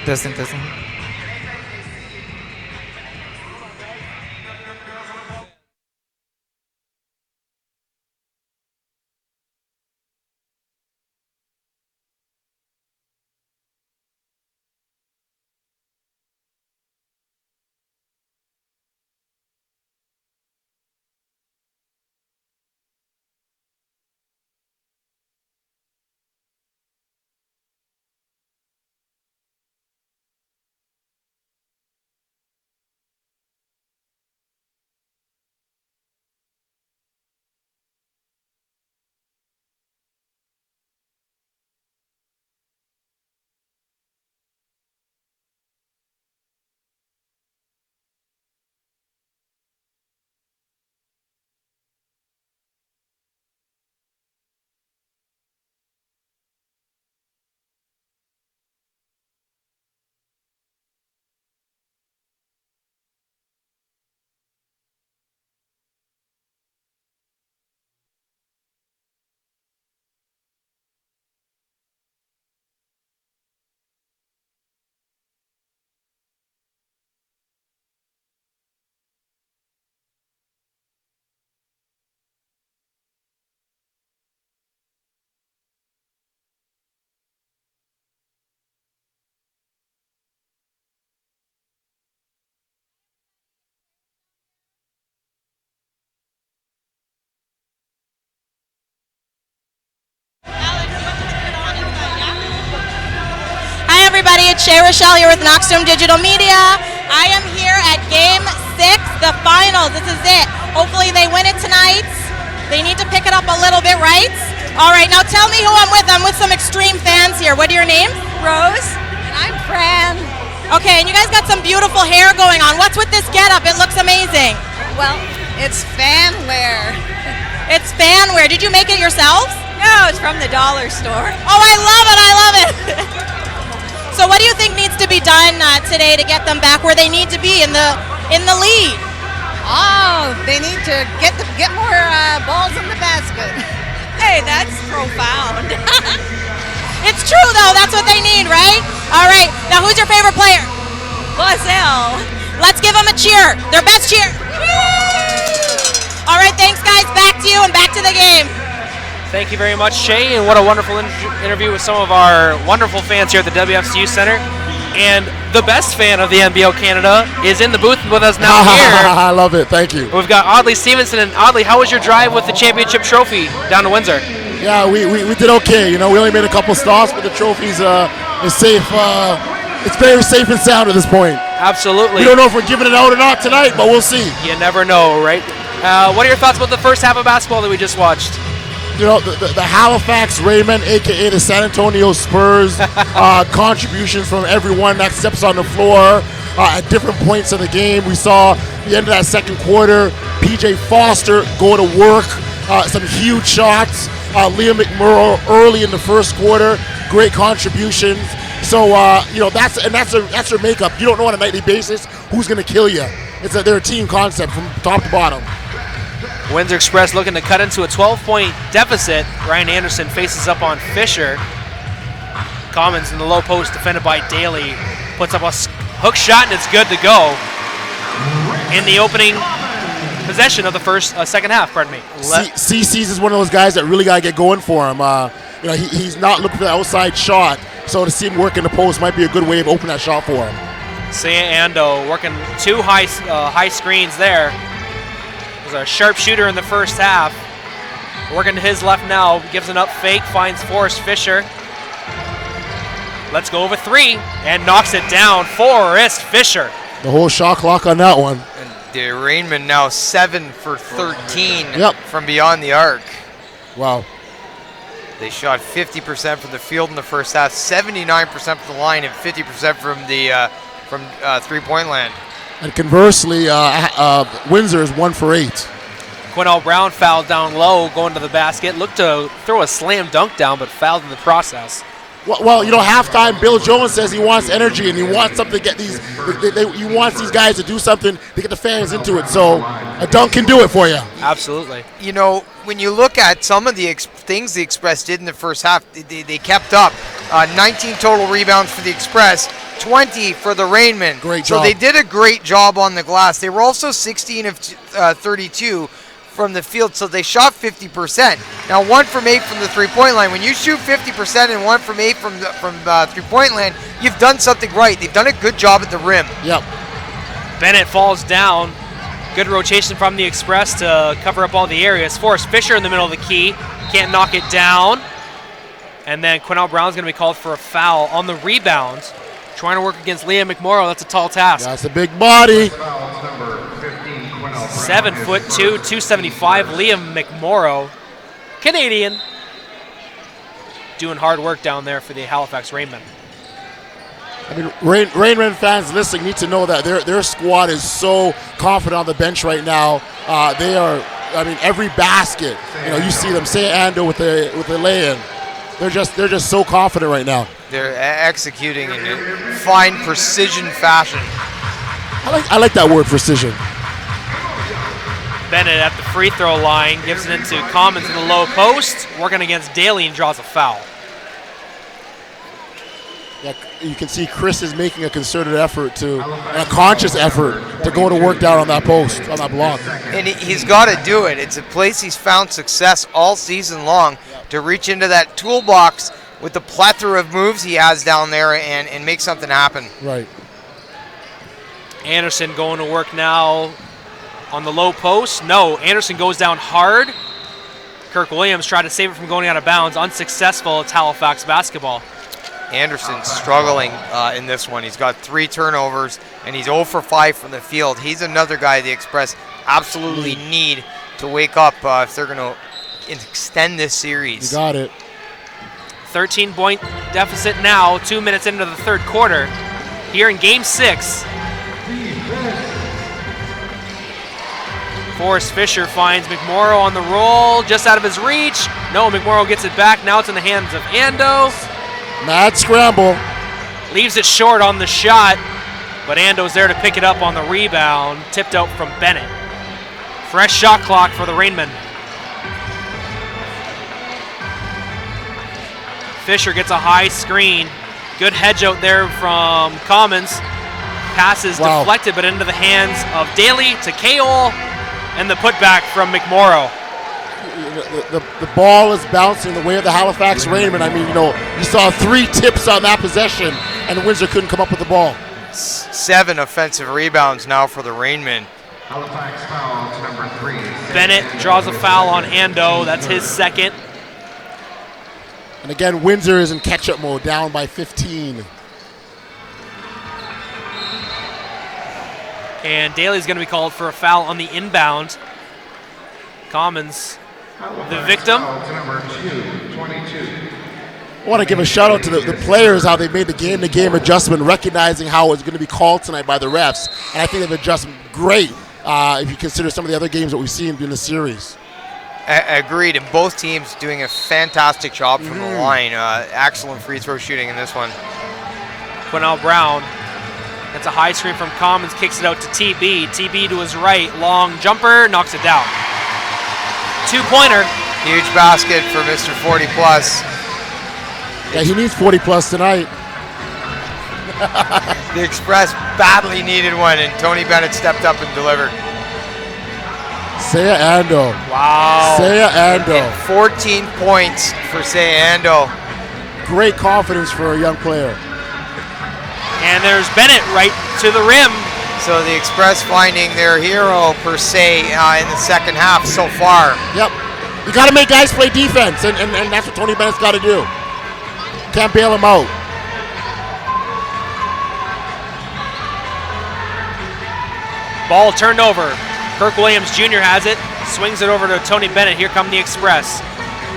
Testing, testing. Shay Rochelle here with Knoxstrom Digital Media. I am here at Game 6, the finals. This is it. Hopefully they win it tonight. They need to pick it up a little bit, right? All right, now tell me who I'm with. I'm with some extreme fans here. What are your names? Rose. And I'm Fran. Okay, and you guys got some beautiful hair going on. What's with this getup? It looks amazing. Well, it's fan wear. It's fan wear. Did you make it yourselves? No, it's from the dollar store. Oh, I love it. I love it. So what do you think needs to be done today to get them back where they need to be in the lead? Oh, they need to get more balls in the basket. Hey, that's profound. It's true, though. That's what they need, right? All right. Now, who's your favorite player? Lozelle. Let's give them a cheer. Their best cheer. All right. Thanks, guys. Back to you and back to the game. Thank you very much, Shay, and what a wonderful interview with some of our wonderful fans here at the WFCU Center. And the best fan of the NBL Canada is in the booth with us now here. I love it. Thank you. We've got Audley Stevenson. And Audley, how was your drive with the championship trophy down to Windsor? Yeah, we did okay. You know, we only made a couple stops, but the trophy's is safe. It's very safe and sound at this point. Absolutely. We don't know if we're giving it out or not tonight, but we'll see. You never know, right? What are your thoughts about the first half of basketball that we just watched? You know, the Halifax Rainmen, a.k.a. the San Antonio Spurs, contributions from everyone that steps on the floor at different points of the game. We saw the end of that second quarter, P.J. Foster go to work, some huge shots. Liam McMurrow early in the first quarter, great contributions. So, you know, that's their makeup. You don't know on a nightly basis who's going to kill you. They're a team concept from top to bottom. Windsor Express looking to cut into a 12-point deficit. Ryan Anderson faces up on Fisher. Commons in the low post, defended by Daly. Puts up a hook shot, and it's good to go. In the opening possession of the second half, pardon me. CC's is one of those guys that really got to get going for him. You know, he's not looking for the outside shot, so to see him work in the post might be a good way of opening that shot for him. Ando working two high screens there. Was a sharpshooter in the first half. Working to his left now, gives an up fake, finds Forrest Fisher. Let's go over three, and knocks it down. Forrest Fisher. The whole shot clock on that one. And the Rainmen now 7 for 13 Yep. from beyond the arc. Wow. They shot 50% from the field in the first half, 79% from the line, and 50% from the three-point land. And conversely, Windsor is 1 for 8. Quinnell Brown fouled down low, going to the basket. Looked to throw a slam dunk down, but fouled in the process. Well, you know, halftime, Bill Jones says he wants energy and he wants something to get these. He wants these guys to do something to get the fans into it. So a dunk can do it for you. Absolutely. You know, when you look at some of the things the Express did in the first half, they kept up. 19 total rebounds for the Express, 20 for the Rainmen. Great job. So they did a great job on the glass. They were also 16 of 32 from the field, so they shot 50%. Now 1 from 8 from the three-point line. When you shoot 50% and 1 from 8 from three-point line, you've done something right. They've done a good job at the rim. Yep. Bennett falls down. Good rotation from the Express to cover up all the areas. Forrest Fisher in the middle of the key. Can't knock it down. And then Quinnell Brown's going to be called for a foul on the rebound. Trying to work against Liam McMorrow. That's a tall task. That's a big body. 7'2", 275. Liam McMorrow, Canadian, doing hard work down there for the Halifax Rainmen. I mean, Rainmen fans listening need to know that their squad is so confident on the bench right now. They are. I mean, every basket, you know, you see them. Say Ando with the lay-in. They're just so confident right now. They're executing in a fine precision fashion. I like that word, precision. Bennett at the free throw line gives it into Commons in the low post, working against Daly and draws a foul. Yeah, you can see Chris is making a concerted effort and a conscious effort to go to work down on that post, on that block. And he's got to do it. It's a place he's found success all season long, to reach into that toolbox with the plethora of moves he has down there and make something happen. Right. Anderson going to work now on the low post. No, Anderson goes down hard. Kirk Williams tried to save it from going out of bounds. Unsuccessful. It's Halifax basketball. Anderson's struggling in this one. He's got 3 turnovers, and he's 0 for 5 from the field. He's another guy the Express absolutely need to wake up if they're going to extend this series. You got it. 13-point deficit now, 2 minutes into the third quarter. Here in Game 6. Forrest Fisher finds McMorrow on the roll, just out of his reach. No, McMorrow gets it back. Now it's in the hands of Ando. Mad scramble. Leaves it short on the shot, but Ando's there to pick it up on the rebound. Tipped out from Bennett. Fresh shot clock for the Rainmen. Fisher gets a high screen. Good hedge out there from Commons. Passes deflected, but into the hands of Daly to Kaol, and the putback from McMorrow. The ball is bouncing the way of the Halifax Rainmen. I mean, you saw 3 tips on that possession, and Windsor couldn't come up with the ball. 7 offensive rebounds now for the Rainmen. Halifax foul to number 3. Bennett draws a foul on Ando. That's his second. And again, Windsor is in catch-up mode, down by 15. And Daly's going to be called for a foul on the inbound. Commons, the victim. I want to give a shout out to the players, how they made the game-to-game adjustment, recognizing how it's going to be called tonight by the refs. And I think they've adjusted great if you consider some of the other games that we've seen in the series. Agreed, and both teams doing a fantastic job from the line. Excellent free throw shooting in this one. Quinnell Brown. That's a high screen from Commons, kicks it out to TB. TB to his right, long jumper, knocks it down. 2-pointer. Huge basket for Mr. 40+. Yeah, he needs 40+ tonight. The Express badly needed one, and Tony Bennett stepped up and delivered. Seiya Ando. Wow. Seiya Ando. And 14 points for Seiya Ando. Great confidence for a young player. And there's Bennett right to the rim. So the Express finding their hero, per se, in the second half so far. Yep. You got to make guys play defense, and that's what Tony Bennett's got to do. Can't bail him out. Ball turned over. Kirk Williams Jr. has it. Swings it over to Tony Bennett. Here come the Express.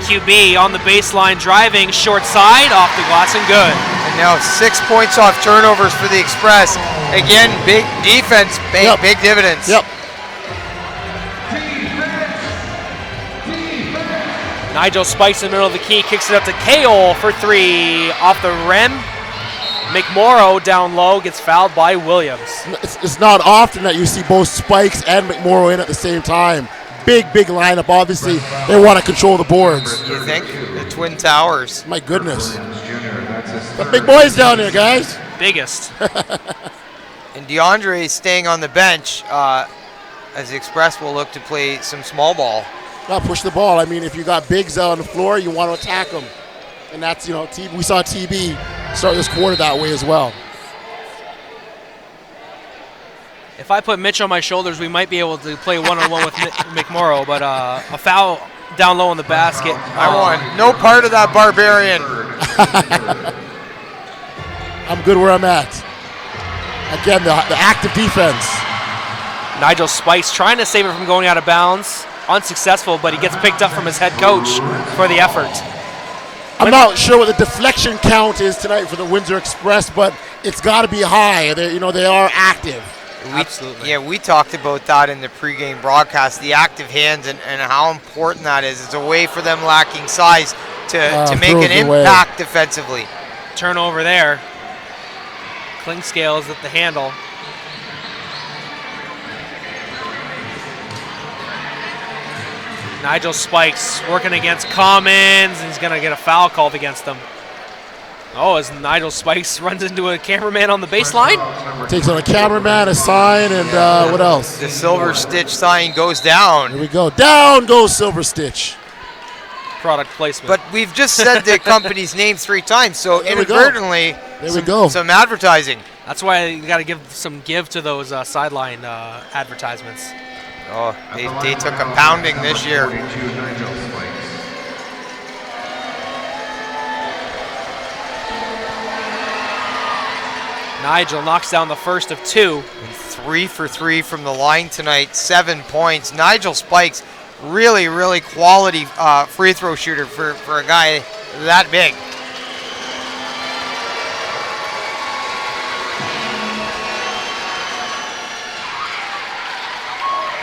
QB on the baseline driving. Short side, off the glass and good. And now 6 points off turnovers for the Express. Again, big defense, big dividends. Yep. Nigel spikes in the middle of the key, kicks it up to Kaol for 3. Off the rim. McMorrow down low, gets fouled by Williams. It's not often that you see both Spikes and McMorrow in at the same time. Big lineup. Obviously, they want to control the boards. You think? The Twin Towers. My goodness. The big boys down there, guys. Biggest. And DeAndre is staying on the bench as the Express will look to play some small ball. Got to push the ball. I mean, if you got bigs out on the floor, you want to attack them. And that's, we saw TB start this quarter that way as well. If I put Mitch on my shoulders, we might be able to play one-on-one with McMorrow, but a foul down low in the basket. I want no part of that barbarian. I'm good where I'm at. Again, the active defense. Nigel Spikes trying to save it from going out of bounds. Unsuccessful, but he gets picked up from his head coach for the effort. I'm not sure what the deflection count is tonight for the Windsor Express, but it's got to be high. They are active. Absolutely. Yeah, we talked about that in the pregame broadcast, the active hands and how important that is. It's a way for them lacking size to make an impact defensively. Turnover there. Klingscales at the handle. Nigel Spikes working against Commons, and he's going to get a foul called against him. Oh, as Nigel Spikes runs into a cameraman on the baseline. Takes on a cameraman, a sign, and what else? The Silver Stitch sign goes down. Here we go. Down goes Silver Stitch. Product placement. But we've just said the company's name 3 times, so inadvertently, some advertising. That's why you got to give some to those sideline advertisements. Oh, they took a pounding this year. Nigel knocks down the first of 2. And 3 for 3 from the line tonight, 7 points. Nigel Spikes, really, really quality free throw shooter for a guy that big.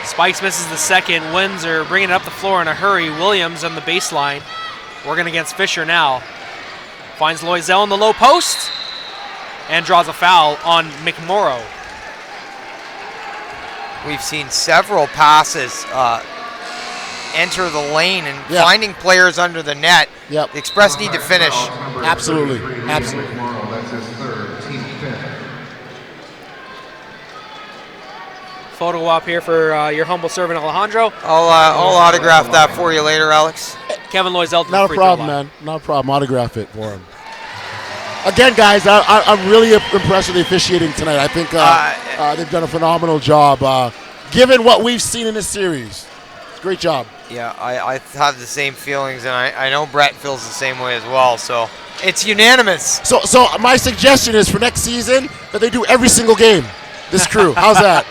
Spikes misses the second. Windsor bringing it up the floor in a hurry. Williams on the baseline. Working against Fisher now. Finds Loisel in the low post and draws a foul on McMorrow. We've seen several passes enter the lane and finding players under the net. Yep. The Express need to finish. Absolutely. Absolutely. That's his third, team fifth. Photo op here for your humble servant Alejandro. I'll autograph that for you later, Alex. Kevin Loisel. Not a problem, man. Not a problem. Autograph it for him. Again, guys, I'm really impressed with the officiating tonight. I think they've done a phenomenal job, given what we've seen in this series. Great job. Yeah, I have the same feelings, and I know Brett feels the same way as well. So it's unanimous. So my suggestion is for next season that they do every single game. This crew, how's that?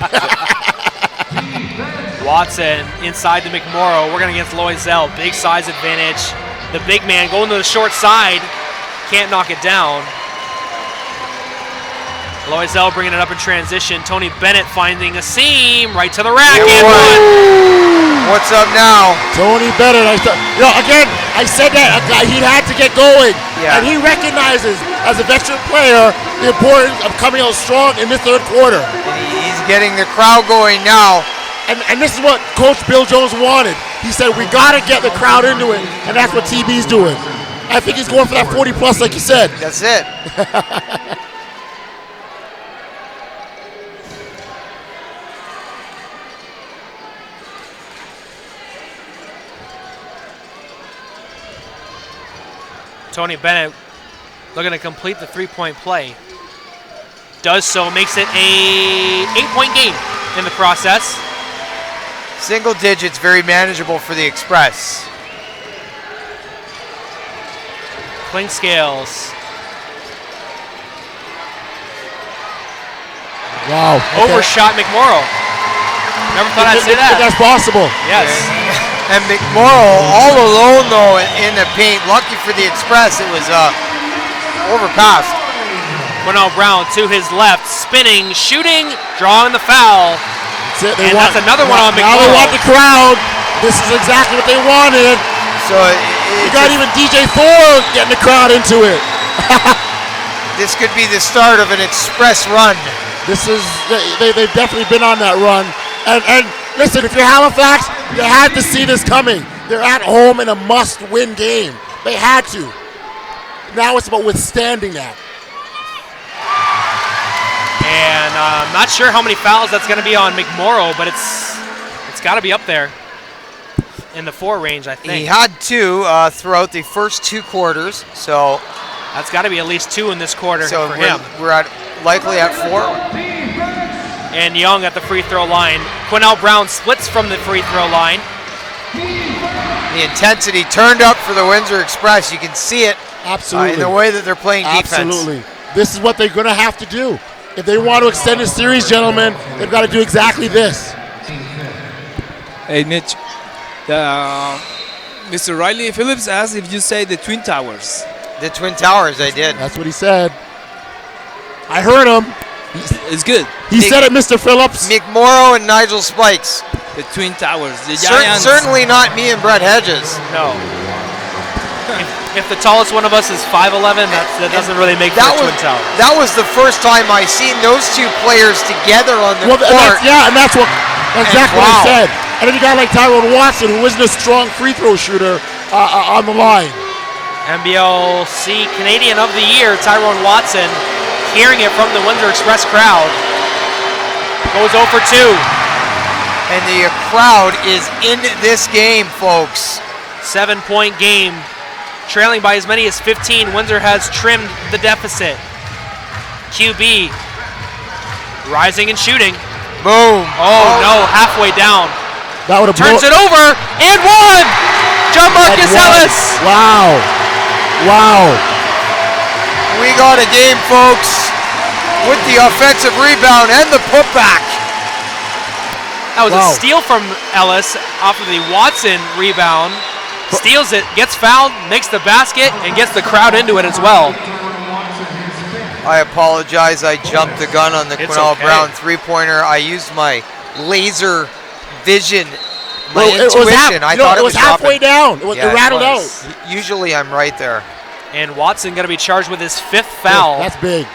Watson inside the McMorrow, working against Loisel. Big size advantage. The big man going to the short side. Can't knock it down. Loisel bringing it up in transition. Tony Bennett finding a seam right to the rack. And one. What's up now? Tony Bennett. Again, I said that he had to get going. Yeah. And he recognizes, as a veteran player, the importance of coming out strong in the third quarter. And he's getting the crowd going now. And this is what Coach Bill Jones wanted. He said, we got to get the crowd into it, and that's what TB's doing. I think he's going for that 40 plus, like you said. That's it. Tony Bennett looking to complete the three-point play. Does so, makes it a 8-point game in the process. Single digits, very manageable for the Express. Clinkscales. Wow. Okay. Overshot McMorrow. Never thought I'd say that. That's possible. Yes. And McMorrow all alone, though, in the paint. Lucky for the Express, it was overpassed. Quinell Brown to his left, spinning, shooting, drawing the foul. That's another one on McMorrow. Now they want the crowd. This is exactly what they wanted. So you got even DJ Thor getting the crowd into it. This could be the start of an Express run. They've definitely been on that run. And listen, if you're Halifax, you had to see this coming. They're at home in a must-win game. They had to. Now it's about withstanding that. And I'm not sure how many fouls that's going to be on McMorrow, but it's got to be up there in the 4 range, I think. He had 2 throughout the first 2 quarters, so that's got to be at least 2 in this quarter for him. We're likely at 4. And Young at the free throw line. Quinell Brown splits from the free throw line. The intensity turned up for the Windsor Express. You can see it. Absolutely. In the way that they're playing defense. Absolutely. This is what they're going to have to do. If they want to extend the series, gentlemen, they've got to do exactly this. Hey, Mitch. Mr. Riley Phillips asked if you say the Twin Towers. The Twin Towers, I did. That's what he said. I heard him. It's good. He said it, Mr. Phillips. McMorrow and Nigel Spikes. The Twin Towers. The Giants. Certainly not me and Brett Hedges. No. If the tallest one of us is 5'11", that doesn't really make that Twin Towers. That was the first time I seen those 2 players together on the court. And that's exactly what I said. And then you got like Tyrone Watson, who isn't a strong free throw shooter, on the line. NBLC Canadian of the Year, Tyrone Watson, hearing it from the Windsor Express crowd. Goes 0 for 2. And the crowd is in this game, folks. 7-point game. Trailing by as many as 15. Windsor has trimmed the deficit. QB rising and shooting. Boom. Oh no, halfway down. That would have turns it over and one. John Marcus Ellis. Wow. We got a game, folks. with the offensive rebound and the putback. That was a steal from Ellis off of the Watson rebound. Steals it, gets fouled, makes the basket, and gets the crowd into it as well. I apologize. I jumped the gun on the Quinnell Brown three-pointer. I used my laser vision, my intuition. I thought it was halfway down. It rattled out. Usually I'm right there. And Watson going to be charged with his 5th foul. That's big.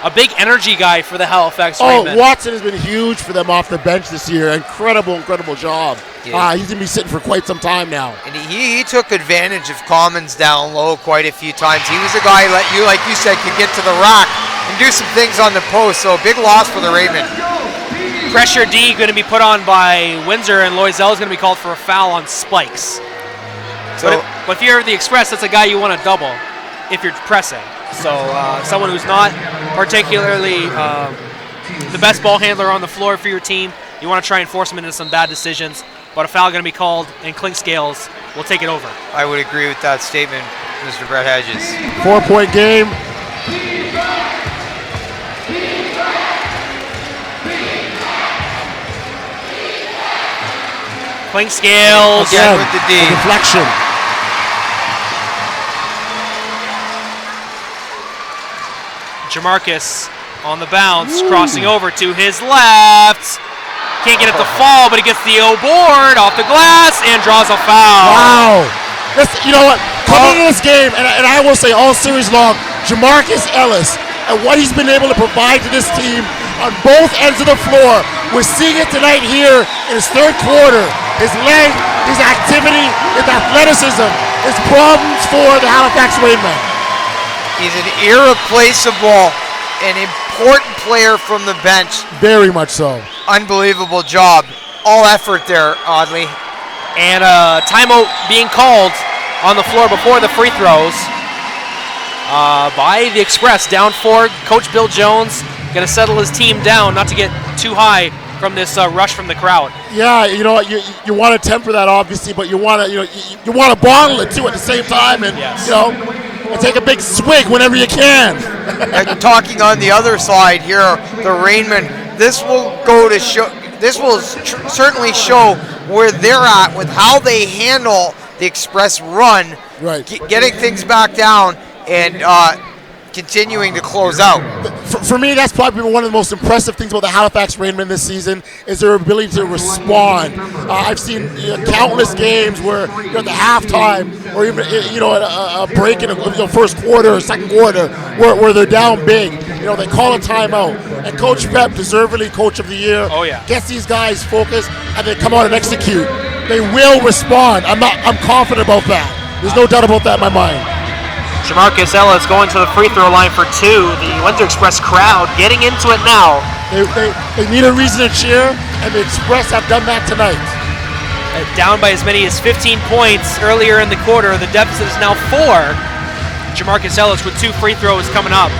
A big energy guy for the Halifax Rainmen. Watson has been huge for them off the bench this year. Incredible job. Yeah. He's going to be sitting for quite some time now. And he took advantage of Commons down low quite a few times. He was a guy like you said, could get to the rack and do some things on the post. So a big loss for the Rainmen. Pressure D going to be put on by Windsor, and Loiselle is going to be called for a foul on Spikes. But if you're the Express, that's a guy you want to double if you're pressing. So someone who's not particularly the best ball handler on the floor for your team, you want to try and force him into some bad decisions. But a foul going to be called, and Clink Scales will take it over. I would agree with that statement, Mr. Brett Hedges. 4-point game. Clink Scales again with the D. Deflection. Jamarcus on the bounce, crossing over to his left. Can't get it to fall, but he gets the O board off the glass and draws a foul. Wow. You know what? Coming into this game, and I will say all series long, Jamarcus Ellis and what he's been able to provide to this team on both ends of the floor. We're seeing it tonight here in his 3rd quarter. His length, his activity, his athleticism, his problems for the Halifax Rainmen. He's an irreplaceable and important player from the bench. Very much so. Unbelievable job. All effort there, Audley. And a timeout being called on the floor before the free throws by the Express. Down 4, Coach Bill Jones going to settle his team down, not to get too high from this rush from the crowd. Yeah, you know, you want to temper that obviously, but you want to you want to bottle it too at the same time, and and take a big swig whenever you can. And talking on the other side here, the Rainmen. This will go to show. This will certainly show where they're at with how they handle the Express run, right? Getting things back down and continuing to close out. For me, that's probably one of the most impressive things about the Halifax Rainmen this season is their ability to respond. I've seen countless games where at the halftime or even a break in the first quarter or second quarter where they're down big. They call a timeout, and Coach Pep, deservedly Coach of the Year, gets these guys focused and they come out and execute. They will respond. I'm confident about that. There's no doubt about that in my mind. Jamarcus Ellis going to the free throw line for 2. The Windsor Express crowd getting into it now. They need a reason to cheer, and the Express have done that tonight. Down by as many as 15 points earlier in the quarter. The deficit is now 4. Jamarcus Ellis with 2 free throws coming up.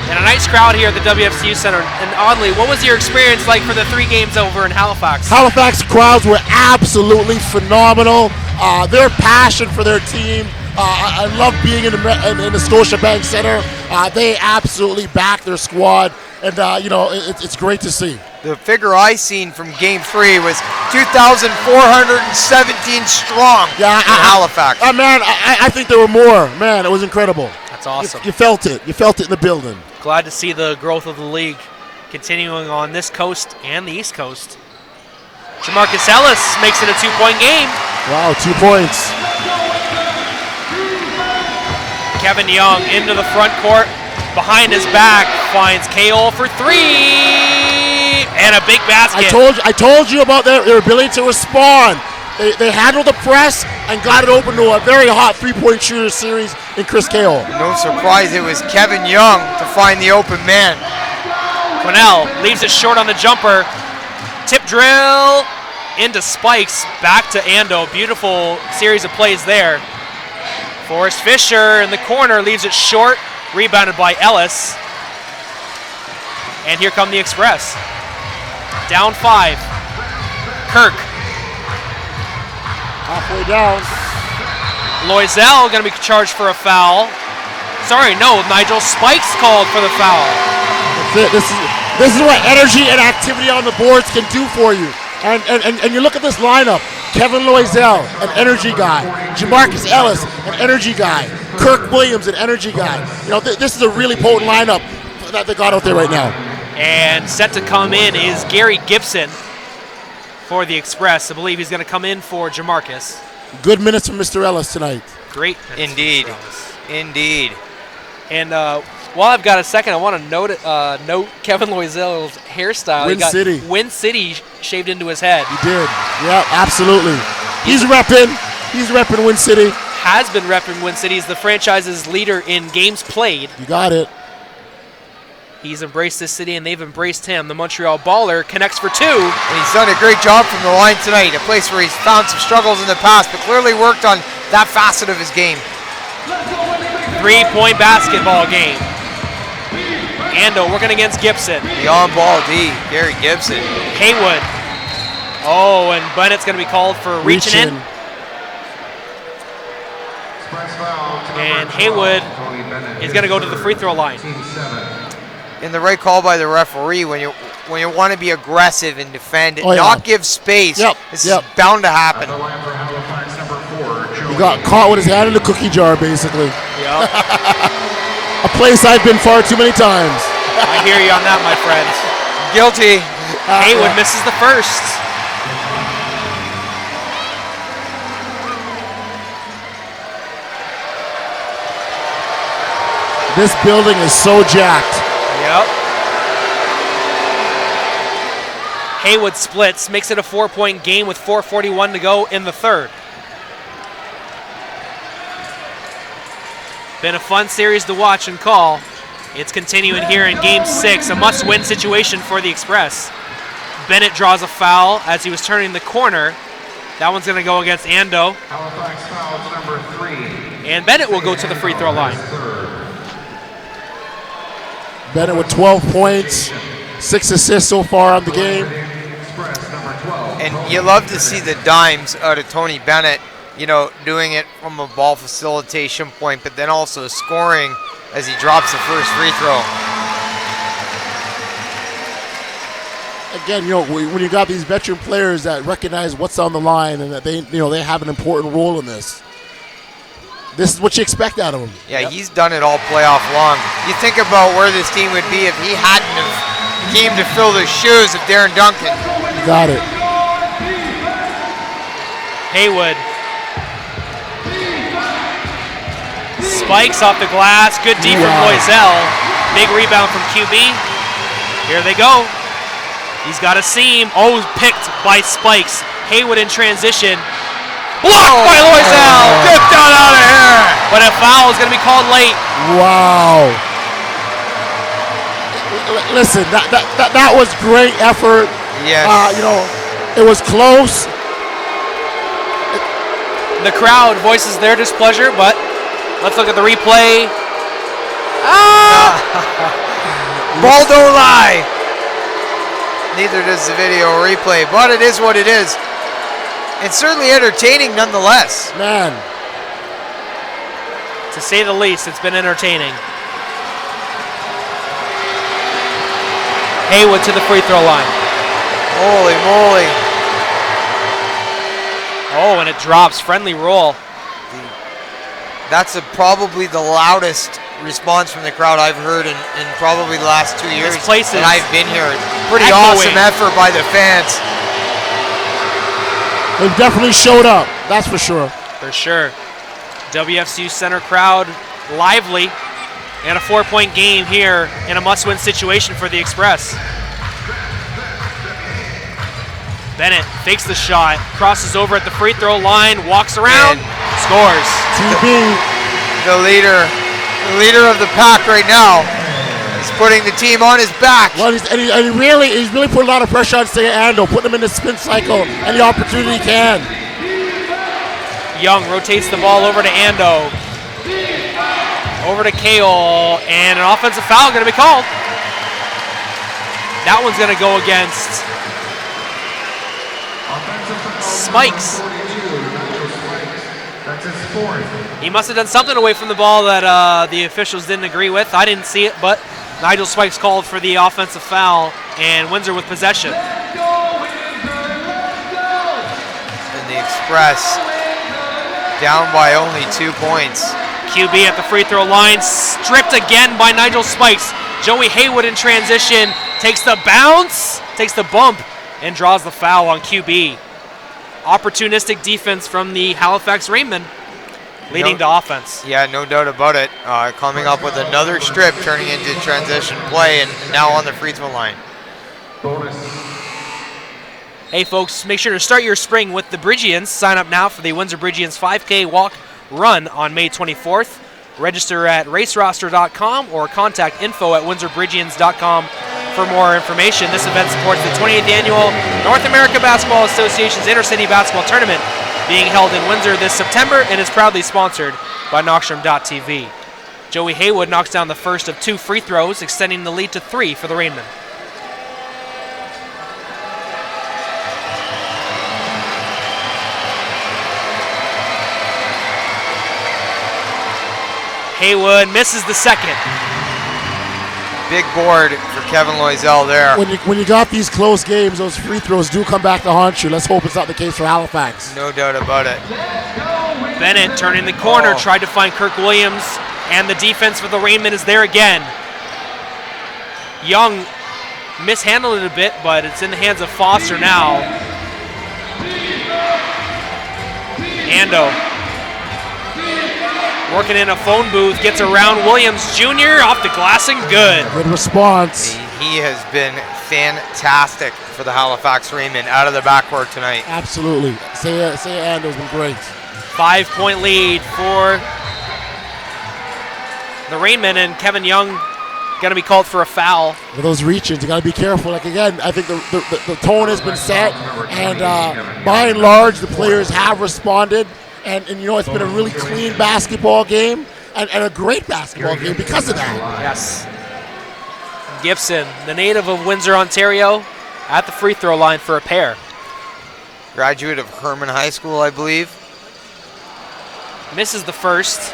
And a nice crowd here at the WFCU Center. And oddly, what was your experience like for the 3 games over in Halifax? Halifax crowds were absolutely phenomenal. Their passion for their team. I love being in the Scotiabank Center. They absolutely back their squad, and it's great to see. The figure I seen from Game 3 was 2,417 strong in Halifax. Man, I think there were more. Man, it was incredible. That's awesome. You felt it. You felt it in the building. Glad to see the growth of the league continuing on this coast and the East Coast. Jamarcus Ellis makes it a 2-point game. Wow, 2 points. Kevin Young into the front court, behind his back, finds KO for 3, and a big basket. I told you about their ability to respond. They handled the press and got it open to a very hot 3-point shooter series in Chris Cahill. No surprise it was Kevin Young to find the open man. Quinnell leaves it short on the jumper. Tip drill into Spikes, back to Ando. Beautiful series of plays there. Forrest Fisher in the corner leaves it short, rebounded by Ellis. And here come the Express. Down 5. Kirk Halfway down. Loisel going to be charged for a foul. Sorry, no, Nigel Spikes called for the foul. That's it. This is what energy and activity on the boards can do for you. And you look at this lineup. Kevin Loisel, an energy guy. Jamarcus Ellis, an energy guy. Kirk Williams, an energy guy. You know, this is a really potent lineup that they got out there right now. And set to come in is Gary Gibson for the Express. I believe he's going to come in for Jamarcus. Good minutes from Mr. Ellis tonight. Great. Indeed. Indeed. And while I've got a second, I want to note Kevin Loisel's hairstyle. Win City shaved into his head. He did. Yeah, absolutely. He's repping Win City. Has been repping Win City. He's the franchise's leader in games played. You got it. He's embraced this city, and they've embraced him. The Montreal Baller connects for 2. And he's done a great job from the line tonight, a place where he's found some struggles in the past, but clearly worked on that facet of his game. 3-point basketball game. Ando working against Gibson. The on-ball D, Gary Gibson. Haywood. Oh, and Bennett's going to be called for reaching in. And Haywood is going to go to the free throw line. In the right call by the referee, when you want to be aggressive and defend, not give space, this is bound to happen. He got caught with his hand in the cookie jar, basically. Yep. A place I've been far too many times. I hear you on that, my friend. Guilty. Haywood misses the first. This building is so jacked. Yep. Haywood splits, makes it a 4-point game with 4:41 to go in the third. Been a fun series to watch and call. It's continuing here in Game 6, a must-win situation for the Express. Bennett draws a foul as he was turning the corner. That one's going to go against Ando. Halifax fouls number 3. And Bennett will go to the free throw line. Bennett with 12 points, 6 assists so far on the game. And you love to see the dimes out of Tony Bennett, you know, doing it from a ball facilitation point, but then also scoring as he drops the first free throw. Again, you know, when you got these veteran players that recognize what's on the line and that they have an important role in this. This is what you expect out of him. Yeah, he's done it all playoff long. You think about where this team would be if he hadn't have came to fill the shoes of Darren Duncan. Got it. Haywood. Spikes off the glass. Good D from Loisel. Big rebound from QB. Here they go. He's got a seam. Oh, picked by Spikes. Haywood in transition. Blocked by Loisel. Get down out of here. But a foul is going to be called late. Wow. Listen, that was great effort. Yes. You know, it was close. The crowd voices their displeasure, but let's look at the replay. Ball don't lie. Neither does the video replay, but it is what it is. It's certainly entertaining nonetheless. Man. To say the least, it's been entertaining. Haywood to the free throw line. Holy moly. Oh, and it drops. Friendly roll. That's probably the loudest response from the crowd I've heard in probably the last 2 years that I've been here. Pretty awesome effort by the fans. They've definitely showed up, that's for sure. For sure. WFCU center crowd lively, and a 4-point game here in a must-win situation for the Express. Bennett fakes the shot, crosses over at the free throw line, walks around, scores. TB. The leader of the pack right now. He's putting the team on his back. Well, he's really put a lot of pressure on Ando, putting him in the spin cycle any opportunity he can. Young rotates the ball over to Ando. Over to Kale, and an offensive foul going to be called. That one's going to go against Spikes. That's his fourth. He must have done something away from the ball that the officials didn't agree with. I didn't see it, but Nigel Spikes called for the offensive foul, and Windsor with possession. And the Express down by only 2 points. QB at the free throw line, stripped again by Nigel Spikes. Joey Haywood in transition, takes the bounce, takes the bump, and draws the foul on QB. Opportunistic defense from the Halifax Rainmen, leading to offense. Yeah, no doubt about it. Coming up with another strip, turning into transition play, and now on the free throw line. Hey folks, make sure to start your spring with the Bridgians. Sign up now for the Windsor Bridgians 5K walk run on May 24th. Register at raceroster.com or contact info@windsorbridgians.com for more information. This event supports the 28th Annual North America Basketball Association's Intercity Basketball Tournament being held in Windsor this September and is proudly sponsored by Knockstrom.tv. Joey Haywood knocks down the first of 2 free throws, extending the lead to 3 for the Rainmen. Haywood misses the second. Big board for Kevin Loisel there. When you got these close games, those free throws do come back to haunt you. Let's hope it's not the case for Halifax. No doubt about it. Bennett turning the corner, tried to find Kirk Williams, and the defense for the Rainmen is there again. Young mishandled it a bit, but it's in the hands of Foster now. Ando working in a phone booth, gets around Williams Jr. off the glass and good. Good response. He has been fantastic for the Halifax Rainmen out of the backcourt tonight. Absolutely. Say Ando's been great. 5-point lead for the Rainmen, and Kevin Young going to be called for a foul. With those reach-ins, you got to be careful. Like again, I think the tone has been set, and by and large, the players have responded. And you know, it's been a really clean basketball game and a great basketball game because of that. Yes. Gibson, the native of Windsor, Ontario, at the free throw line for a pair. Graduate of Herman High School, I believe. Misses the first.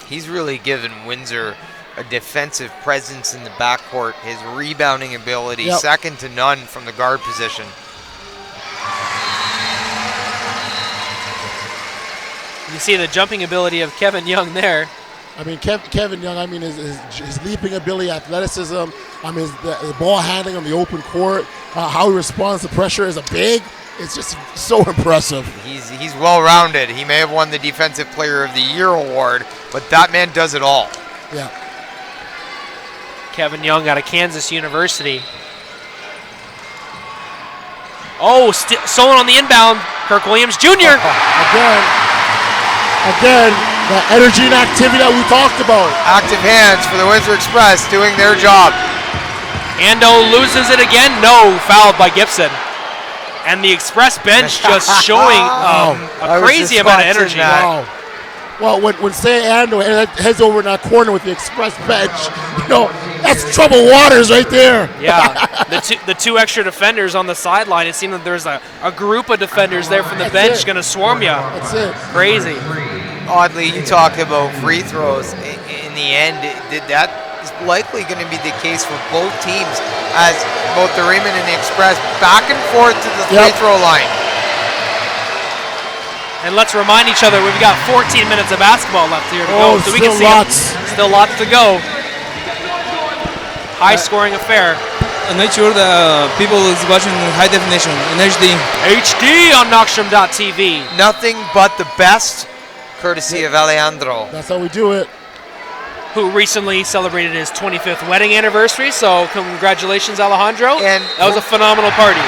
He's really given Windsor a defensive presence in the backcourt. His rebounding ability, second to none from the guard position. You see the jumping ability of Kevin Young there. I mean, Kevin Young, I mean, his leaping ability, athleticism, the ball handling on the open court, how he responds to pressure as a big, it's just so impressive. He's well-rounded. He may have won the Defensive Player of the Year award, but that man does it all. Yeah. Kevin Young out of Kansas University. Oh, stolen on the inbound. Kirk Williams Jr. Again, the energy and activity that we talked about. Active hands for the Windsor Express doing their job. Ando loses it again. No, fouled by Gibson. And the Express bench just showing a crazy amount of energy. Wow. Well, when Say Ando heads over in that corner with the Express bench, you know, that's troubled waters right there. Yeah, the two extra defenders on the sideline, it seemed that there's a group of defenders there from the bench going to swarm you. That's it. Crazy. Oddly, you talk about free throws. In the end, that is likely going to be the case for both teams, as both the Rainmen and the Express back and forth to the free throw line. And let's remind each other, we've got 14 minutes of basketball left here to go. So we can see still lots to go. High-scoring affair. I'm not sure the people is watching high definition in HD. HD on Knockstrom.tv. Nothing but the best, courtesy of Alejandro. That's how we do it. Who recently celebrated his 25th wedding anniversary, so congratulations, Alejandro. And that was a phenomenal party.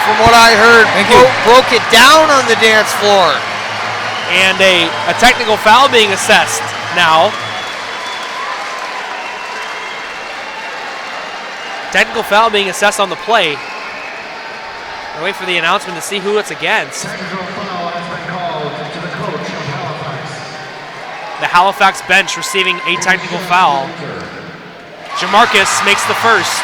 From what I heard, broke it down on the dance floor. And a technical foul being assessed now. Technical foul being assessed on the play. We'll wait for the announcement to see who it's against. Technical foul has been called to the coach of Halifax. The Halifax bench receiving a technical foul. Jamarcus makes the first.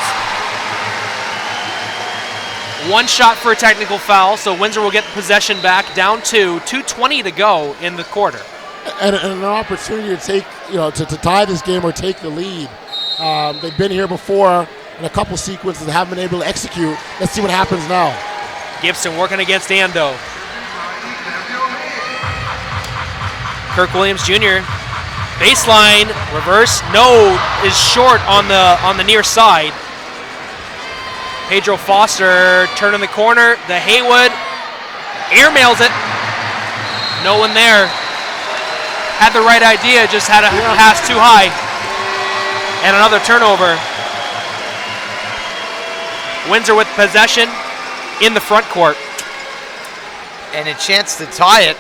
One shot for a technical foul, so Windsor will get possession back, down 2:20 to go in the quarter. And an opportunity to take, to tie this game or take the lead. They've been here before in a couple sequences and haven't been able to execute. Let's see what happens now. Gibson working against Ando. Kirk Williams Jr. baseline reverse, no, is short on the near side. Pedro Foster turning the corner. The Haywood airmails it. No one there. Had the right idea, just had a pass too high. And another turnover. Windsor with possession in the front court. And a chance to tie it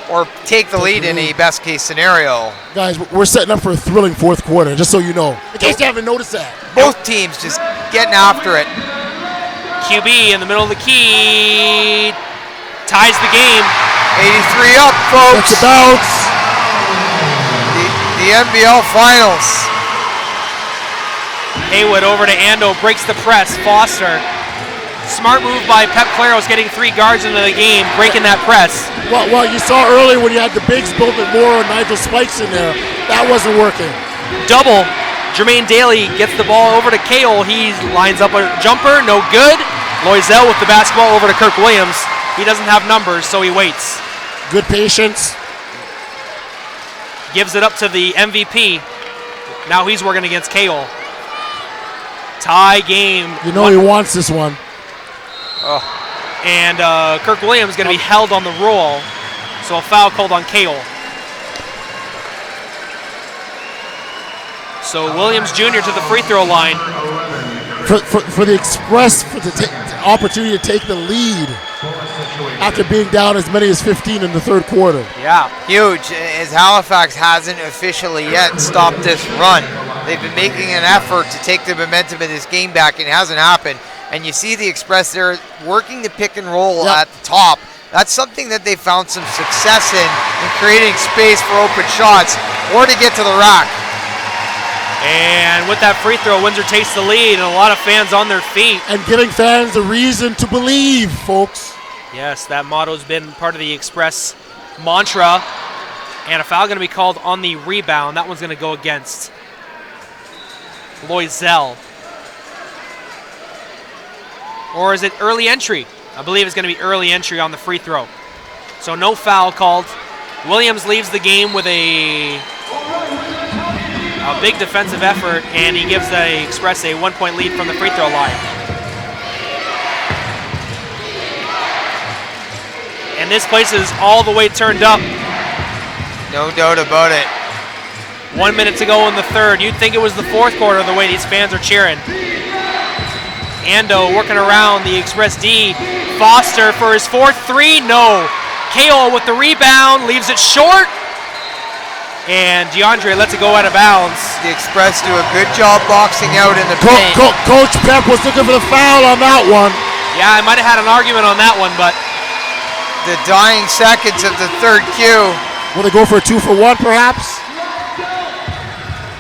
or take the lead in a best case scenario. Guys, we're setting up for a thrilling fourth quarter, just so you know. In case you haven't noticed that. Both teams just getting after it. QB in the middle of the key. Ties the game. 83 up, folks. It's a bounce. The NBL Finals. Haywood over to Ando, breaks the press. Foster. Smart move by Pep Claros, getting 3 guards into the game, breaking that press. Well, you saw earlier when you had the bigs, Bill McMorrow and Nigel Spikes in there. That wasn't working. Double. Jermaine Daly gets the ball over to Cale. He lines up a jumper, no good. Loisel with the basketball over to Kirk Williams. He doesn't have numbers, so he waits. Good patience. Gives it up to the MVP. Now he's working against Cale. Tie game. You know he wants this one. Oh. And Kirk Williams going to be held on the roll. So a foul called on Cale. So Williams Jr. to the free throw line. For the Express, for the opportunity to take the lead after being down as many as 15 in the third quarter. Yeah, huge, as Halifax hasn't officially yet stopped this run. They've been making an effort to take the momentum of this game back, and it hasn't happened. And you see the Express there working the pick and roll at the top. That's something that they found some success in creating space for open shots or to get to the rack. And with that free throw, Windsor takes the lead, and a lot of fans on their feet. And giving fans a reason to believe, folks. Yes, that motto's been part of the Express mantra. And a foul going to be called on the rebound. That one's going to go against Loisel. Or is it early entry? I believe it's going to be early entry on the free throw. So no foul called. Williams leaves the game with a big defensive effort, and he gives the Express a 1-point lead from the free throw line. And this place is all the way turned up. No doubt about it. 1 minute to go in the third. You'd think it was the fourth quarter the way these fans are cheering. Ando working around the Express D. Foster for his fourth three. No. Cale with the rebound, leaves it short. And DeAndre lets it go out of bounds. The Express do a good job boxing out in the paint. Coach Pep was looking for the foul on that one. Yeah, I might have had an argument on that one, but the dying seconds of the third Q. Will they go for a 2-for-1 perhaps?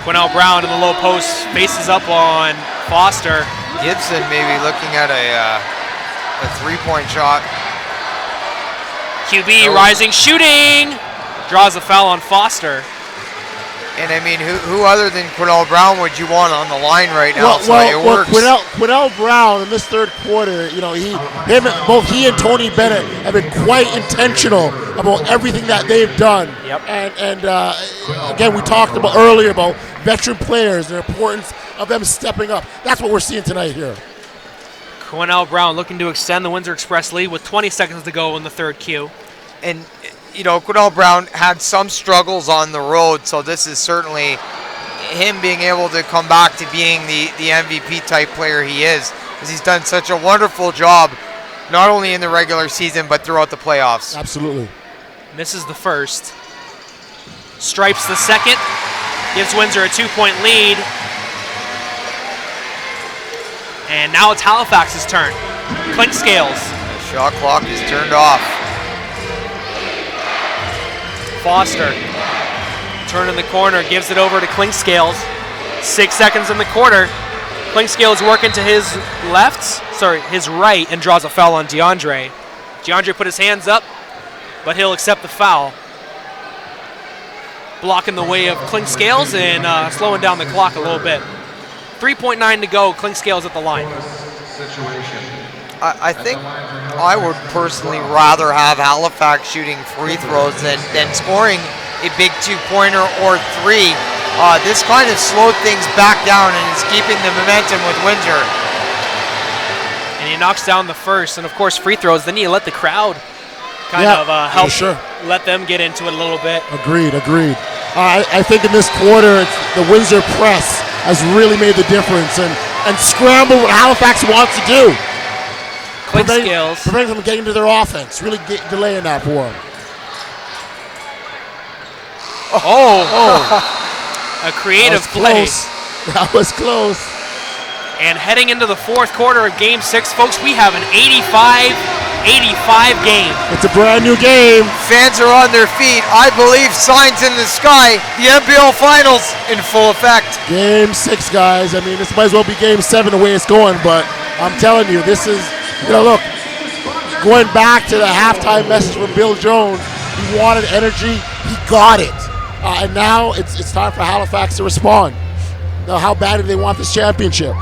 Quinnell Brown in the low post faces up on Foster. Gibson maybe looking at a 3-point shot. QB rising, shooting. Draws a foul on Foster. And I mean, who other than Quinnell Brown would you want on the line right now? Quinnell Brown in this third quarter, both he and Tony Bennett have been quite intentional about everything that they've done. Yep. And again, we talked about earlier about veteran players and the importance of them stepping up. That's what we're seeing tonight here. Quinnell Brown looking to extend the Windsor Express lead with 20 seconds to go in the third Q. And Quinnell Brown had some struggles on the road, so this is certainly him being able to come back to being the MVP type player he is, because he's done such a wonderful job, not only in the regular season, but throughout the playoffs. Absolutely. Misses the first. Stripes the second. Gives Windsor a 2-point lead. And now it's Halifax's turn. Clink Scales. The shot clock is turned off. Foster, turn in the corner, gives it over to Clink Scales. 6 seconds in the quarter. Klingscale working to his his right, and draws a foul on DeAndre. DeAndre put his hands up, but he'll accept the foul. Blocking the way of Klingscale and slowing down the clock a little bit. 3.9 to go. Klingscale at the line. I think I would personally rather have Halifax shooting free throws than scoring a big 2-pointer or 3. This kind of slowed things back down and is keeping the momentum with Windsor. And he knocks down the first, and of course free throws. Then you let the crowd kind of help let them get into it a little bit. Agreed. I think in this quarter, the Windsor press has really made the difference and scrambled what Halifax wants to do. Preventing them from getting to their offense, really delaying that for them. A creative play. That was close. And heading into the fourth quarter of Game 6, folks, we have an 85-85 game. It's a brand new game. Fans are on their feet. I believe signs in the sky. The NBL Finals in full effect. Game 6, guys. I mean, this might as well be Game 7 the way it's going, but I'm telling you, this is, look, going back to the halftime message from Bill Jones, he wanted energy, he got it. And now it's time for Halifax to respond. Now, how bad do they want this championship?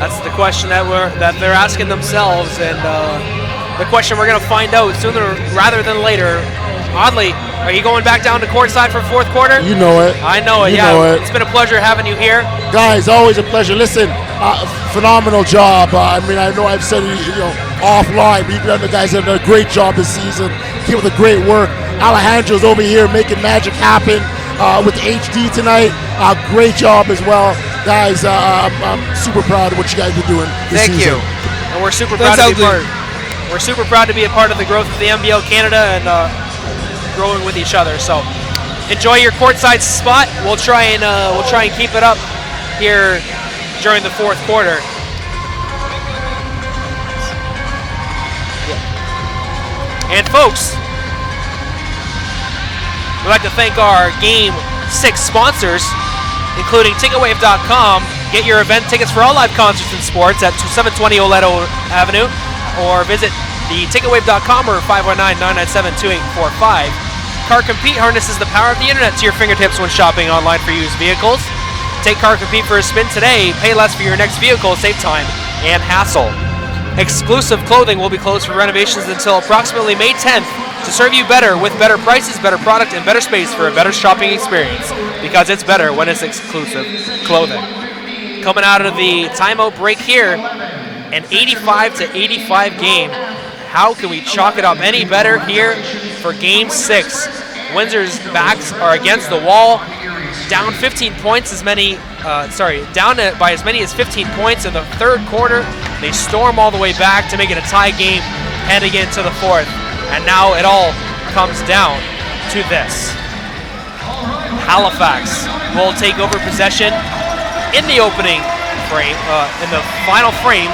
That's the question that they're asking themselves, and the question we're going to find out sooner rather than later. Oddly, are you going back down to courtside for fourth quarter? You know it. I know it. It's been a pleasure having you here, guys. Always a pleasure. Listen, phenomenal job. I mean, I know I've said offline, but the guys have done a great job this season. Keep with the great work. Alejandro's over here making magic happen with HD tonight. Great job as well, guys. I'm super proud of what you guys are doing this season. Thank you. And we're super proud to be part. We're super proud to be a part of the growth of the NBL Canada and growing with each other. So enjoy your courtside spot. We'll try and keep it up here during the fourth quarter. And folks, we'd like to thank our Game 6 sponsors, including Ticketwave.com. Get your event tickets for all live concerts and sports at 720 Oleto Avenue, or visit the Ticketwave.com or 519-997-2845. Car Compete harnesses the power of the internet to your fingertips when shopping online for used vehicles. Take Car Compete for a spin today. Pay less for your next vehicle. Save time and hassle. Exclusive Clothing will be closed for renovations until approximately May 10th to serve you better with better prices, better product, and better space for a better shopping experience, because it's better when it's Exclusive Clothing. Coming out of the timeout break here, an 85-85 game. How can we chalk it up any better here for Game 6? Windsor's backs are against the wall, down 15 points, down by as many as 15 points in the third quarter. They storm all the way back to make it a tie game heading into the fourth. And now it all comes down to this. Halifax will take over possession in the opening frame, in the final frame.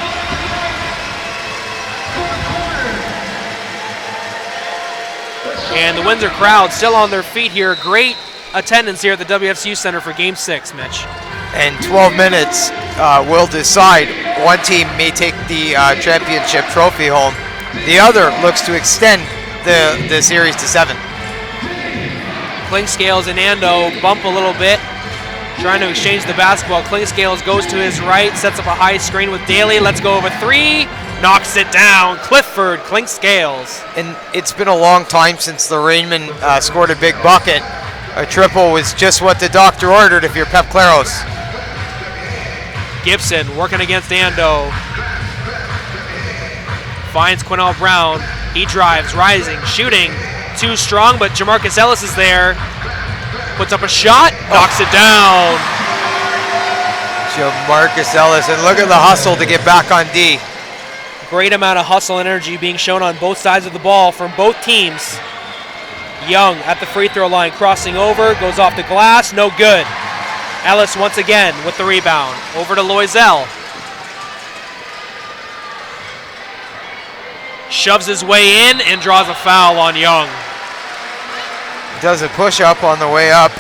And the Windsor crowd still on their feet here. Great attendance here at the WFCU Center for Game 6, Mitch. And 12 minutes will decide. One team may take the championship trophy home. The other looks to extend the series to 7. Klingscale and Ando bump a little bit, trying to exchange the basketball. Klingscale goes to his right, sets up a high screen with Daly. Let's go over 3. Knocks it down. Clifford Klingscale. And it's been a long time since the Rainmen scored a big bucket. A triple was just what the doctor ordered if you're Pep Claros. Gibson working against Ando. Finds Quinnell Brown. He drives, rising, shooting. Too strong, but Jamarcus Ellis is there. Puts up a shot, knocks it down. Jamarcus Ellis, and look at the hustle to get back on D. Great amount of hustle and energy being shown on both sides of the ball from both teams. Young at the free throw line, crossing over, goes off the glass, no good. Ellis once again with the rebound. Over to Loisel. Shoves his way in and draws a foul on Young. Does a push-up on the way up.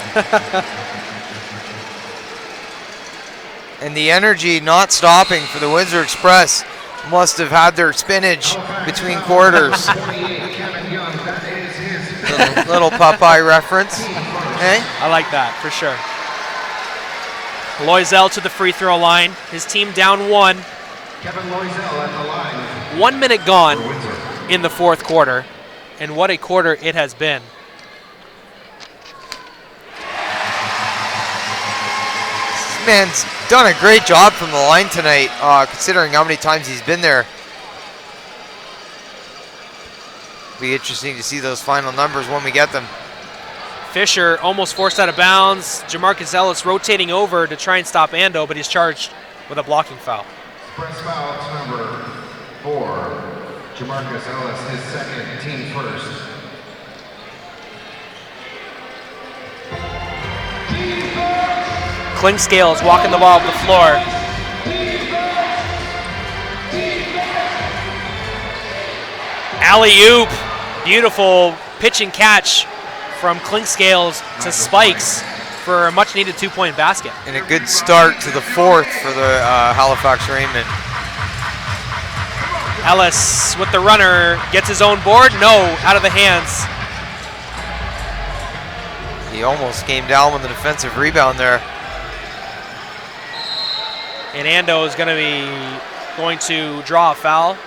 And the energy not stopping for the Windsor Express must have had their spinach between quarters. little Popeye reference. Hey? I like that, for sure. Loisel to the free throw line. His team down 1. Kevin Loisel at the line. 1 minute gone in the fourth quarter. And what a quarter it has been. This man's done a great job from the line tonight, considering how many times he's been there. Be interesting to see those final numbers when we get them. Fisher almost forced out of bounds. Jamarcus Ellis rotating over to try and stop Ando, but he's charged with a blocking foul. Press foul to number 4, Jamarcus Ellis, his second, team first. Klingscales walking the ball up the floor. Alley-oop. Beautiful pitch and catch from Klingscales to Spikes for a much-needed 2-point basket. And a good start to the fourth for the Halifax Rainmen. Ellis with the runner, gets his own board. No, out of the hands. He almost came down with the defensive rebound there. And Ando is going to draw a foul.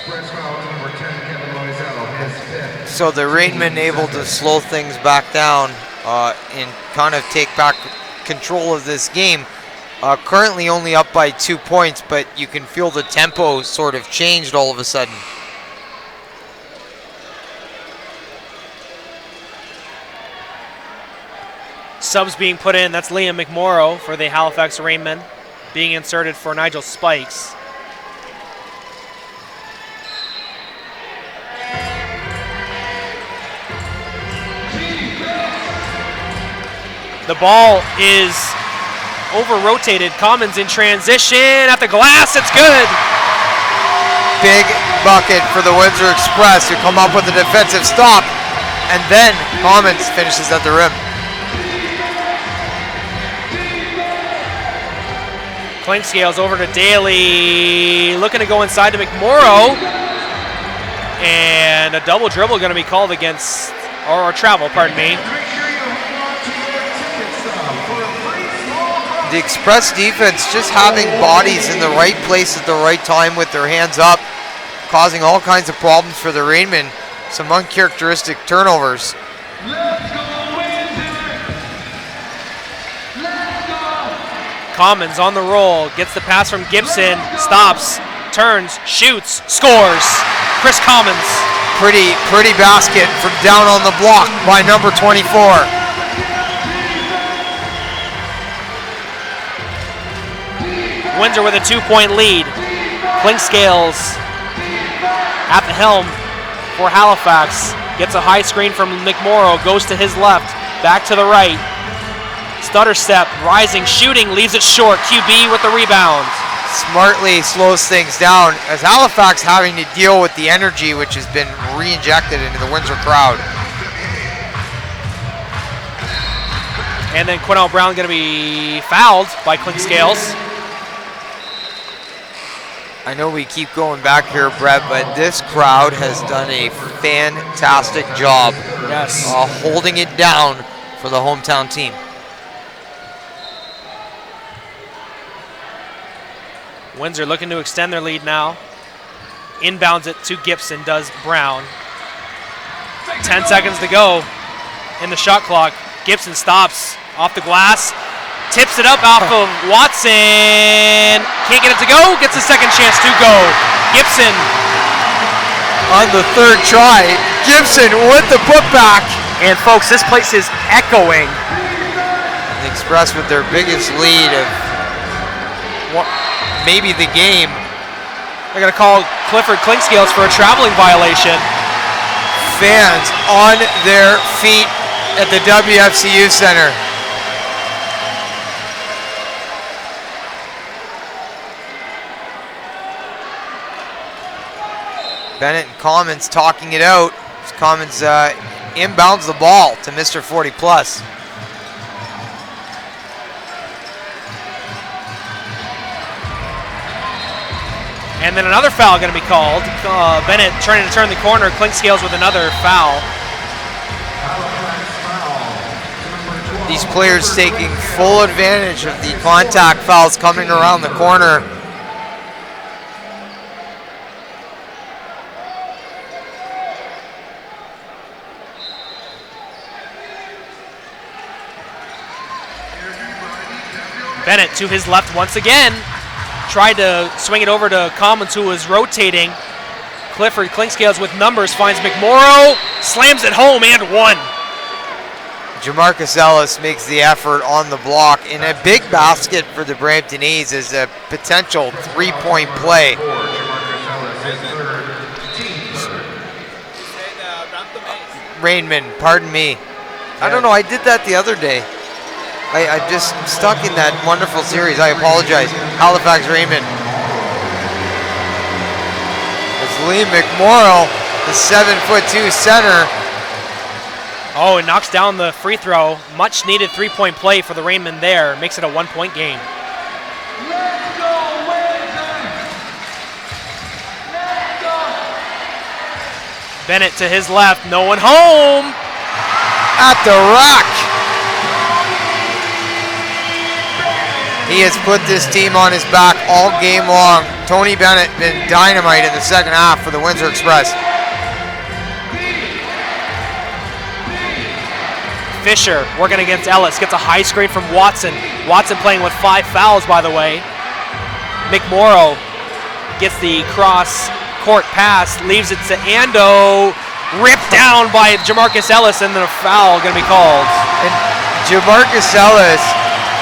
Press foul to number 10, Kevin Loisel, his fifth. So the Rainmen able to slow things back down and kind of take back control of this game. Currently only up by 2 points, but you can feel the tempo sort of changed all of a sudden. Subs being put in. That's Liam McMorrow for the Halifax Rainmen, being inserted for Nigel Spikes. The ball is over-rotated. Commons in transition at the glass. It's good. Big bucket for the Windsor Express, who come up with a defensive stop, and then Commons finishes at the rim. Klingscales over to Daly, looking to go inside to McMorrow, and a double dribble going to be called against, or travel, pardon me. The Express defense just having bodies in the right place at the right time with their hands up, causing all kinds of problems for the Rainmen. Some uncharacteristic turnovers. Commons on the roll, gets the pass from Gibson, stops, turns, shoots, scores. Chris Commons. Pretty basket from down on the block by number 24. Windsor with a 2-point lead. Klingscales at the helm for Halifax. Gets a high screen from McMorrow, goes to his left, back to the right. Stutter step, rising, shooting, leaves it short. QB with the rebound. Smartly slows things down as Halifax having to deal with the energy which has been re-injected into the Windsor crowd. And then Quinnell Brown going to be fouled by Klingscales. I know we keep going back here, Brett, but this crowd has done a fantastic job holding it down for the hometown team. Windsor looking to extend their lead now. Inbounds it to Gibson, does Brown. 10 seconds to go in the shot clock. Gibson stops off the glass, tips it up off of Watson. Can't get it to go, gets a second chance to go. Gibson. On the third try, Gibson with the putback. And folks, this place is echoing. The Express with their biggest lead of maybe the game. They're going to call Clifford Klingscales for a traveling violation. Fans on their feet at the WFCU Center. Bennett and Commons talking it out. Commons inbounds the ball to Mr. 40 Plus. And then another foul going to be called. Bennett trying to turn the corner. Clinkscales with another foul. These players taking full advantage of the contact fouls coming around the corner. Bennett to his left once again. Tried to swing it over to Commons, who was rotating. Clifford Clinkscales with numbers finds McMorrow, slams it home and one. Jamarcus Ellis makes the effort on the block, and a big basket for the Brampton A's is a potential three-point play. Rainmen, pardon me. I don't know, I did that the other day. I just stuck in that wonderful series. I apologize. Halifax Rainmen. It's Liam McMorrow, the 7'2" center. Oh, it knocks down the free throw. Much needed three-point play for the Rainmen there. Makes it a one-point game. Bennett to his left, no one home. At the rack. He has put this team on his back all game long. Tony Bennett been dynamite in the second half for the Windsor Express. Fisher working against Ellis, gets a high screen from Watson. Watson playing with 5 fouls, by the way. McMorrow gets the cross-court pass, leaves it to Ando. Ripped down by Jamarcus Ellis, and then a foul going to be called. And Jamarcus Ellis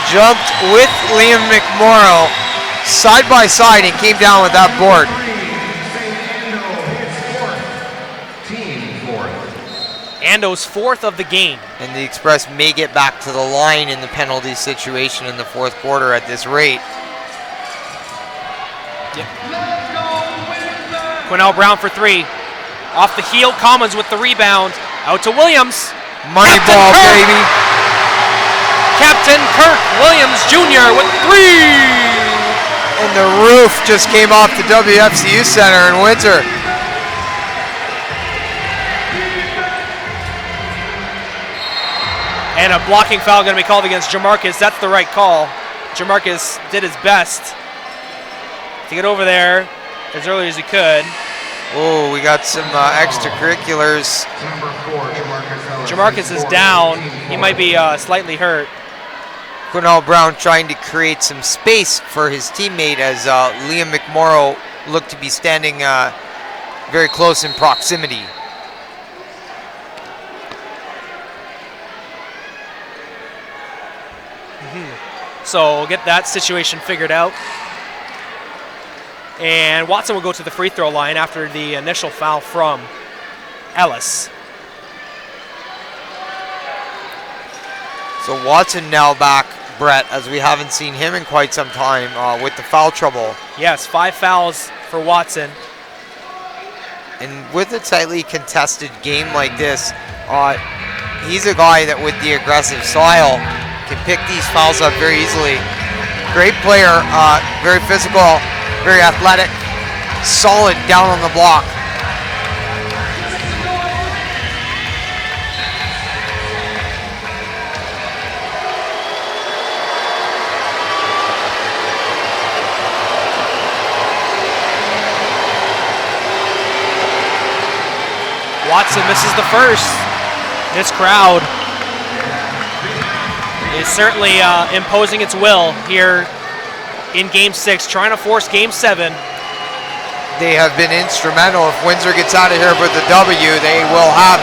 jumped with Liam McMorrow side by side and came down with that board. Ando's 4th of the game. And the Express may get back to the line in the penalty situation in the fourth quarter at this rate. Yep. Quinnell Brown for 3. Off the heel, Commons with the rebound. Out to Williams. Money ball, baby. Captain Kirk Williams Jr. with 3. And the roof just came off the WFCU Center in Windsor. And a blocking foul going to be called against Jamarcus. That's the right call. Jamarcus did his best to get over there as early as he could. Oh, we got some extracurriculars. Jamarcus is down. He might be slightly hurt. Quinnell Brown trying to create some space for his teammate as Liam McMorrow looked to be standing very close in proximity. So we'll get that situation figured out. And Watson will go to the free throw line after the initial foul from Ellis. So Watson now back, Brett, as we haven't seen him in quite some time with the foul trouble. Yes, 5 fouls for Watson. And with a tightly contested game like this, he's a guy that with the aggressive style can pick these fouls up very easily. Great player, very physical, very athletic, solid down on the block. Watson misses the first. This crowd is certainly imposing its will here in Game 6, trying to force Game 7. They have been instrumental. If Windsor gets out of here with the W, they will have,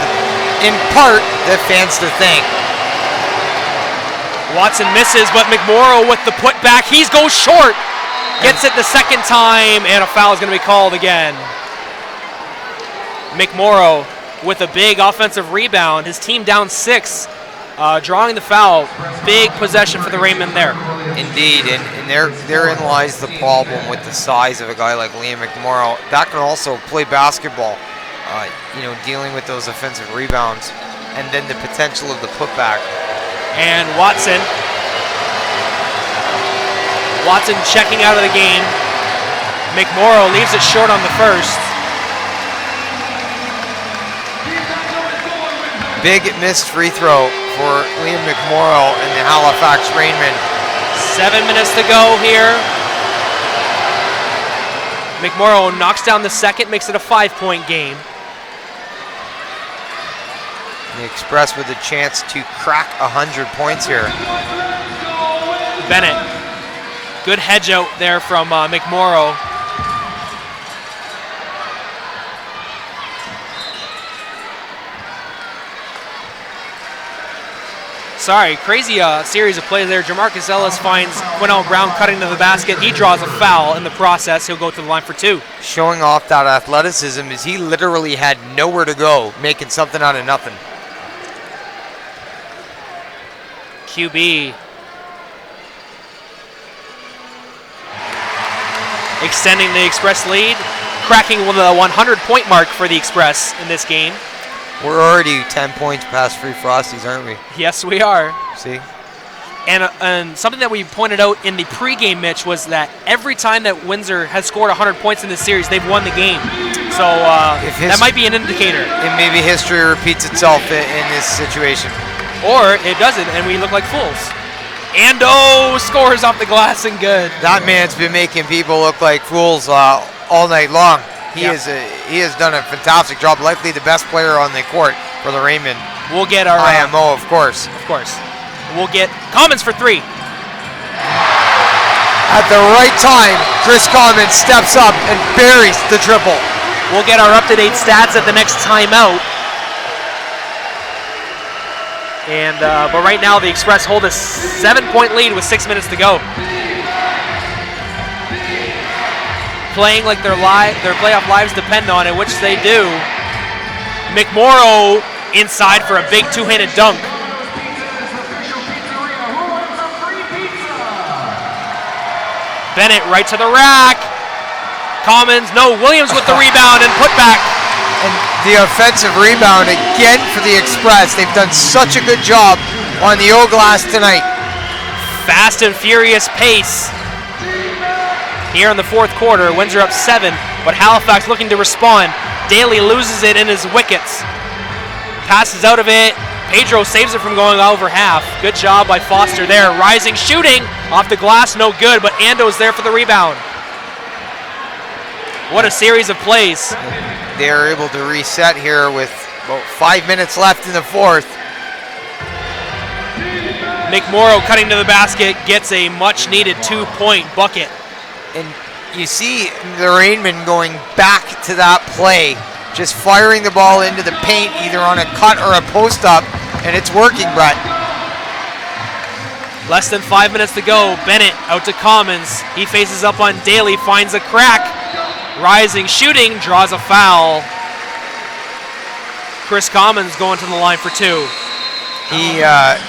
in part, the fans to thank. Watson misses, but McMorrow with the putback. He goes short. Gets it the second time, and a foul is going to be called again. McMorrow with a big offensive rebound. His team down 6, drawing the foul. Big possession for the Rainmen there. Indeed, and therein lies the problem with the size of a guy like Liam McMorrow. That can also play basketball, dealing with those offensive rebounds, and then the potential of the putback. And Watson checking out of the game. McMorrow leaves it short on the first. Big missed free throw for Liam McMorrow and the Halifax Rainmen. 7 minutes to go here. McMorrow knocks down the second, makes it a 5-point game. The Express with a chance to crack 100 points here. Bennett, good hedge out there from McMorrow. Sorry, crazy series of plays there. Jamarcus Ellis finds Quinnell Brown cutting to the basket. He draws a foul in the process. He'll go to the line for 2. Showing off that athleticism as he literally had nowhere to go, making something out of nothing. QB extending the Express lead, cracking the 100-point mark for the Express in this game. We're already 10 points past Free Frosties, aren't we? Yes, we are. See? And something that we pointed out in the pregame, Mitch, was that every time that Windsor has scored 100 points in this series, they've won the game. So that might be an indicator. And maybe history repeats itself in this situation. Or it doesn't, and we look like fools. Ando scores off the glass and good. That man's been making people look like fools all night long. He has done a fantastic job, likely the best player on the court for the Rainmen. We'll get our IMO, of course. Of course. We'll get Commons for 3. At the right time, Chris Commons steps up and buries the triple. We'll get our up-to-date stats at the next timeout. And but right now the Express hold a 7-point lead with 6 minutes to go. Playing like their playoff lives depend on it, which they do. McMorrow inside for a big two-handed dunk. Bennett right to the rack. Commons, no, Williams with the rebound and put back. And the offensive rebound again for the Express. They've done such a good job on the O-Glass tonight. Fast and furious pace. Here in the fourth quarter, Windsor up 7, but Halifax looking to respond. Daly loses it in his wickets. Passes out of it. Pedro saves it from going over half. Good job by Foster there. Rising, shooting off the glass, no good, but Ando's there for the rebound. What a series of plays. They are able to reset here with about 5 minutes left in the fourth. McMorrow cutting to the basket, gets a much-needed 2-point bucket. And you see the Rainmen going back to that play, just firing the ball into the paint, either on a cut or a post-up, and it's working, Brett. Less than 5 minutes to go. Bennett out to Commons. He faces up on Daly, finds a crack. Rising, shooting, draws a foul. Chris Commons going to the line for 2.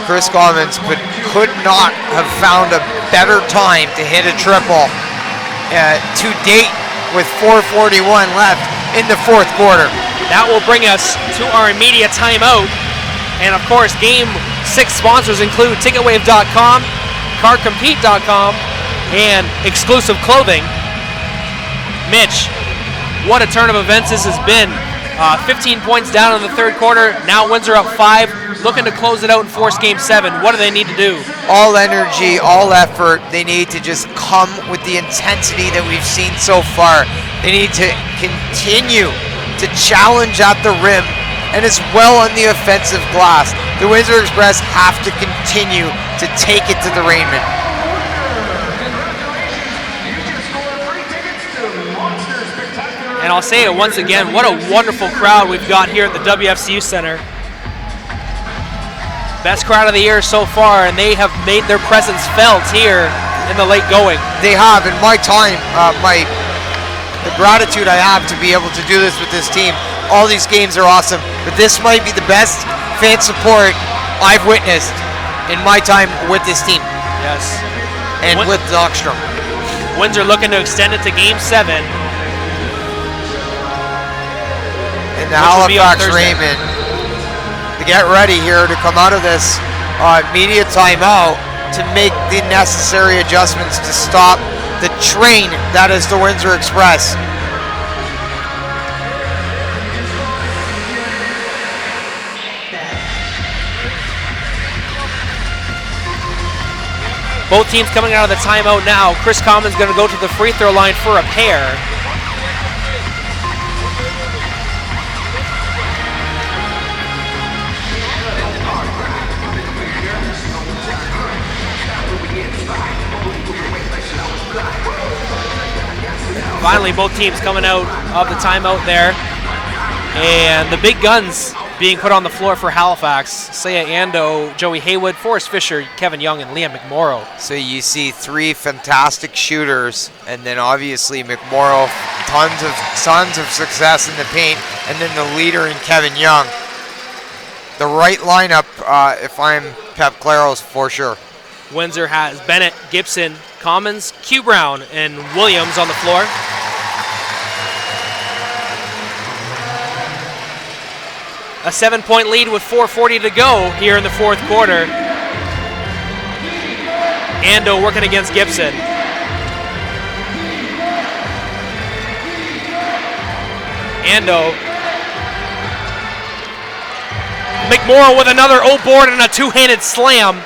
Chris Commons could not have found a better time to hit a triple to date with 4:41 left in the fourth quarter. That will bring us to our immediate timeout. And of course, Game 6 sponsors include TicketWave.com, CarCompete.com, and Exclusive Clothing. Mitch, what a turn of events this has been. 15 points down in the third quarter. Now Windsor up 5, looking to close it out and force Game 7. What do they need to do? All energy, all effort. They need to just come with the intensity that we've seen so far. They need to continue to challenge at the rim and as well on the offensive glass. The Windsor Express have to continue to take it to the Rainmen. And I'll say it once again, what a wonderful crowd we've got here at the WFCU Center. Best crowd of the year so far, and they have made their presence felt here in the late going. They have. In my time, the gratitude I have to be able to do this with this team. All these games are awesome, but this might be the best fan support I've witnessed in my time with this team. Yes. And with Dockstrom. Windsor looking to extend it to Game 7. And the Halifax Rainmen to get ready here to come out of this media timeout to make the necessary adjustments to stop the train that is the Windsor Express. Both teams coming out of the timeout now. Chris Common's going to go to the free throw line for a pair. Finally, both teams coming out of the timeout there. And the big guns being put on the floor for Halifax. Saya Ando, Joey Haywood, Forrest Fisher, Kevin Young, and Liam McMorrow. So you see 3 fantastic shooters, and then obviously McMorrow, tons of success in the paint, and then the leader in Kevin Young. The right lineup, if I'm Pep Claros, for sure. Windsor has Bennett, Gibson, Commons, Q Brown, and Williams on the floor. A 7-point lead with 4:40 to go here in the fourth quarter. Ando working against Gibson. Ando. McMorrow with another O-board and a two-handed slam.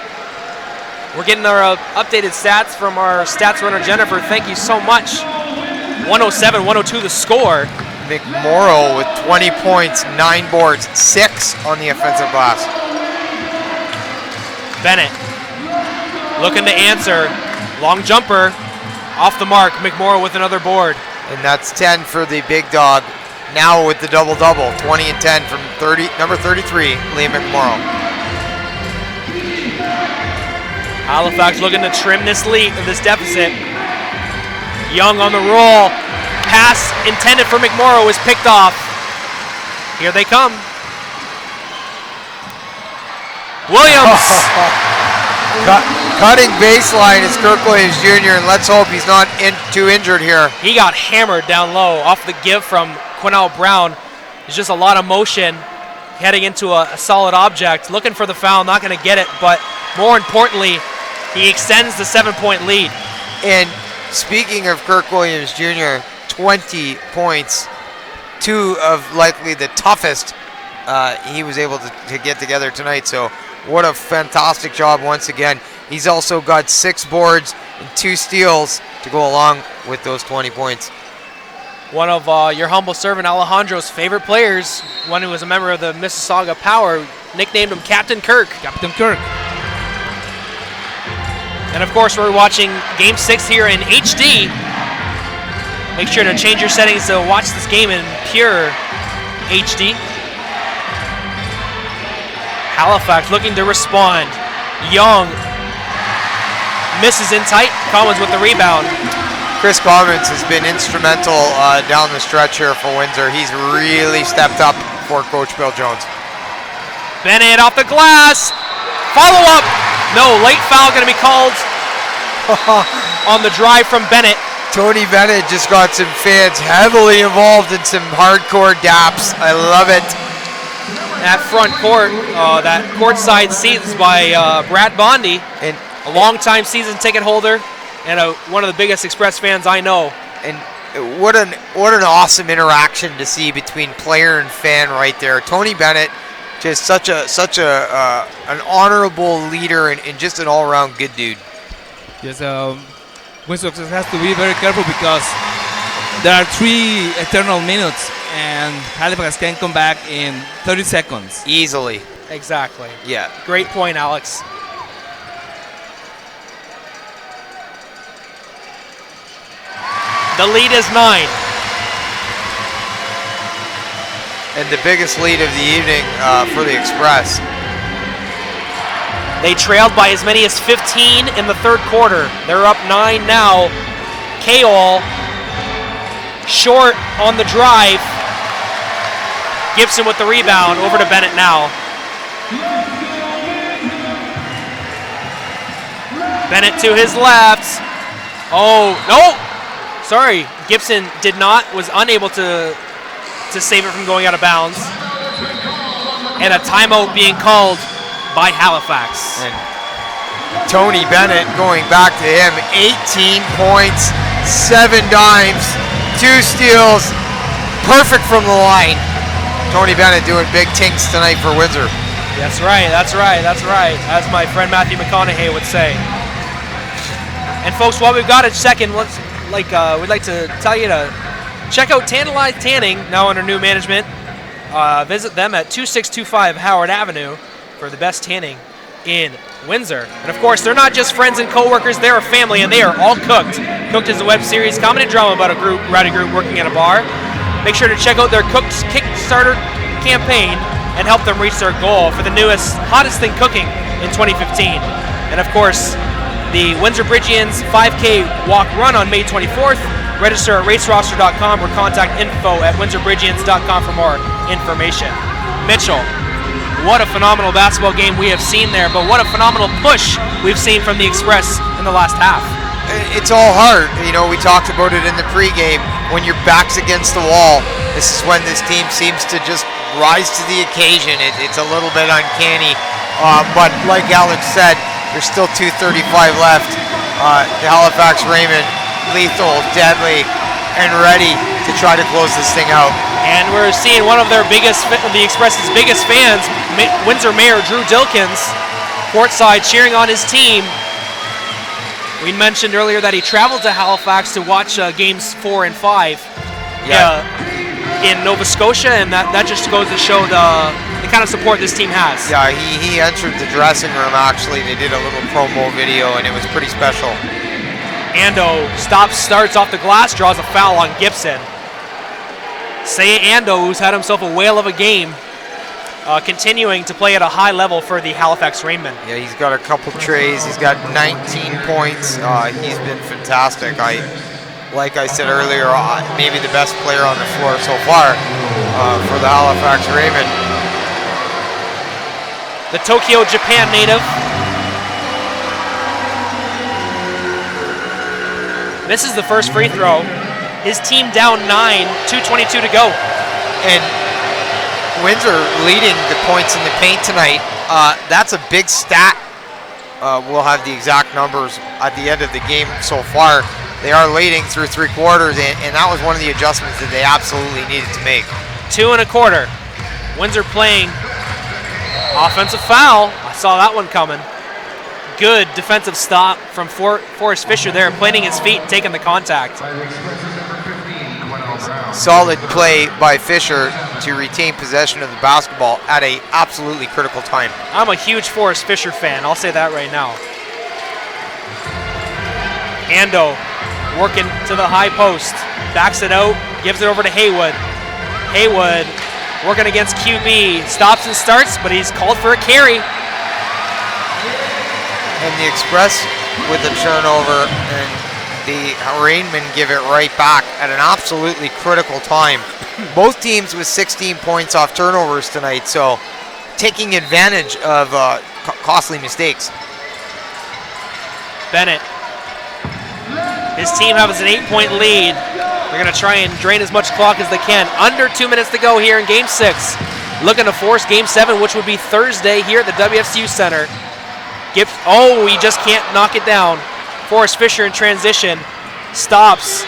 We're getting our updated stats from our stats runner, Jennifer. Thank you so much. 107-102 the score. McMorrow with 20 points, 9 boards, 6 on the offensive glass. Bennett looking to answer. Long jumper off the mark. McMorrow with another board. And that's 10 for the big dog. Now with the double-double, 20 and 10 from number 33, Liam McMorrow. Halifax looking to trim this lead, this deficit. Young on the roll. Pass intended for McMorrow is picked off. Here they come. Williams. Cutting baseline is Kirk Williams Jr., and let's hope he's not too injured here. He got hammered down low off the give from Quinnell Brown. There's just a lot of motion heading into a solid object. Looking for the foul, not going to get it, but more importantly, he extends the 7-point lead. And speaking of Kirk Williams Jr., 20 points, 2 of likely the toughest he was able to get together tonight. So what a fantastic job once again. He's also got 6 boards and 2 steals to go along with those 20 points. One of your humble servant Alejandro's favorite players, one who was a member of the Mississauga Power, nicknamed him Captain Kirk. Captain Kirk. And of course, we're watching Game 6 here in HD. Make sure to change your settings to watch this game in pure HD. Halifax looking to respond. Young misses in tight. Commons with the rebound. Chris Commons has been instrumental down the stretch here for Windsor. He's really stepped up for Coach Bill Jones. Bennett off the glass. Follow up. No, late foul going to be called on the drive from Bennett. Tony Bennett just got some fans heavily involved in some hardcore daps. I love it. That front court, that courtside seats by Brad Bondi, and a longtime season ticket holder, and one of the biggest Express fans I know. And what an awesome interaction to see between player and fan right there. Tony Bennett, just such an honorable leader and just an all-around good dude. Yes, Windsor has to be very careful because there are 3 eternal minutes and Halifax can come back in 30 seconds. Easily. Exactly. Yeah. Great point, Alex. The lead is 9. And the biggest lead of the evening for the Express. They trailed by as many as 15 in the third quarter. They're up 9 now. Kayol short on the drive. Gibson with the rebound. Over to Bennett now. Bennett to his left. Oh, no. Sorry. Gibson was unable to save it from going out of bounds. And a timeout being called by Halifax. And Tony Bennett going back to him. 18 points, 7 dimes, 2 steals. Perfect from the line. Tony Bennett doing big tinks tonight for Windsor. That's right, that's right, that's right, as my friend Matthew McConaughey would say. And folks, while we've got a second, we'd like to tell you to check out Tantalize Tanning, now under new management. Visit them at 2625 Howard Avenue for the best tanning in Windsor. And of course, they're not just friends and co-workers, they're a family, and they are all cooked. Cooked is a web series, comedy drama about a rowdy group working at a bar. Make sure to check out their Cooked Kickstarter campaign and help them reach their goal for the newest, hottest thing cooking in 2015. And of course, the Windsor Bridgians 5K walk run on May 24th. Register at raceroster.com or contact info@windsorbridgians.com for more information. Mitchell, what a phenomenal basketball game we have seen there, but what a phenomenal push we've seen from the Express in the last half. It's all hard. You know, we talked about it in the pregame. When your back's against the wall, this is when this team seems to just rise to the occasion. It's a little bit uncanny. But like Alex said, there's still 2:35 left. The Halifax Rainmen, lethal, deadly, and ready to try to close this thing out. And we're seeing one of their biggest, the Express's biggest fans, Windsor Mayor Drew Dilkins, courtside cheering on his team. We mentioned earlier that he traveled to Halifax to watch games 4 and 5 in Nova Scotia, and that just goes to show the kind of support this team has. Yeah, he entered the dressing room, actually. They did a little promo video, and it was pretty special. Ando starts off the glass, draws a foul on Gibson. Say Ando, who's had himself a whale of a game, continuing to play at a high level for the Halifax Rainmen. Yeah, he's got a couple trays. He's got 19 points. He's been fantastic. Like I said earlier, maybe the best player on the floor so far for the Halifax Rainmen. The Tokyo, Japan native misses the first free throw. His team down 9, 2:22 to go. And Windsor leading the points in the paint tonight. That's a big stat. We'll have the exact numbers at the end of the game so far. They are leading through 3 quarters, and that was one of the adjustments that they absolutely needed to make. 2 1/4. Windsor playing offensive foul. I saw that one coming. Good defensive stop from Forrest Fisher there, planting his feet and taking the contact. Solid play by Fisher to retain possession of the basketball at a absolutely critical time. I'm a huge Forrest Fisher fan. I'll say that right now. Ando working to the high post. Backs it out. Gives it over to Haywood. Haywood working against QB. Stops and starts, but he's called for a carry. And the Express with a turnover, and the Rainmen give it right back at an absolutely critical time. Both teams with 16 points off turnovers tonight, so taking advantage of costly mistakes. Bennett. His team has an 8-point lead. They're going to try and drain as much clock as they can. Under 2 minutes to go here in Game 6. Looking to force Game 7, which would be Thursday here at the WFCU Center. He just can't knock it down. Forrest Fisher in transition. Stops.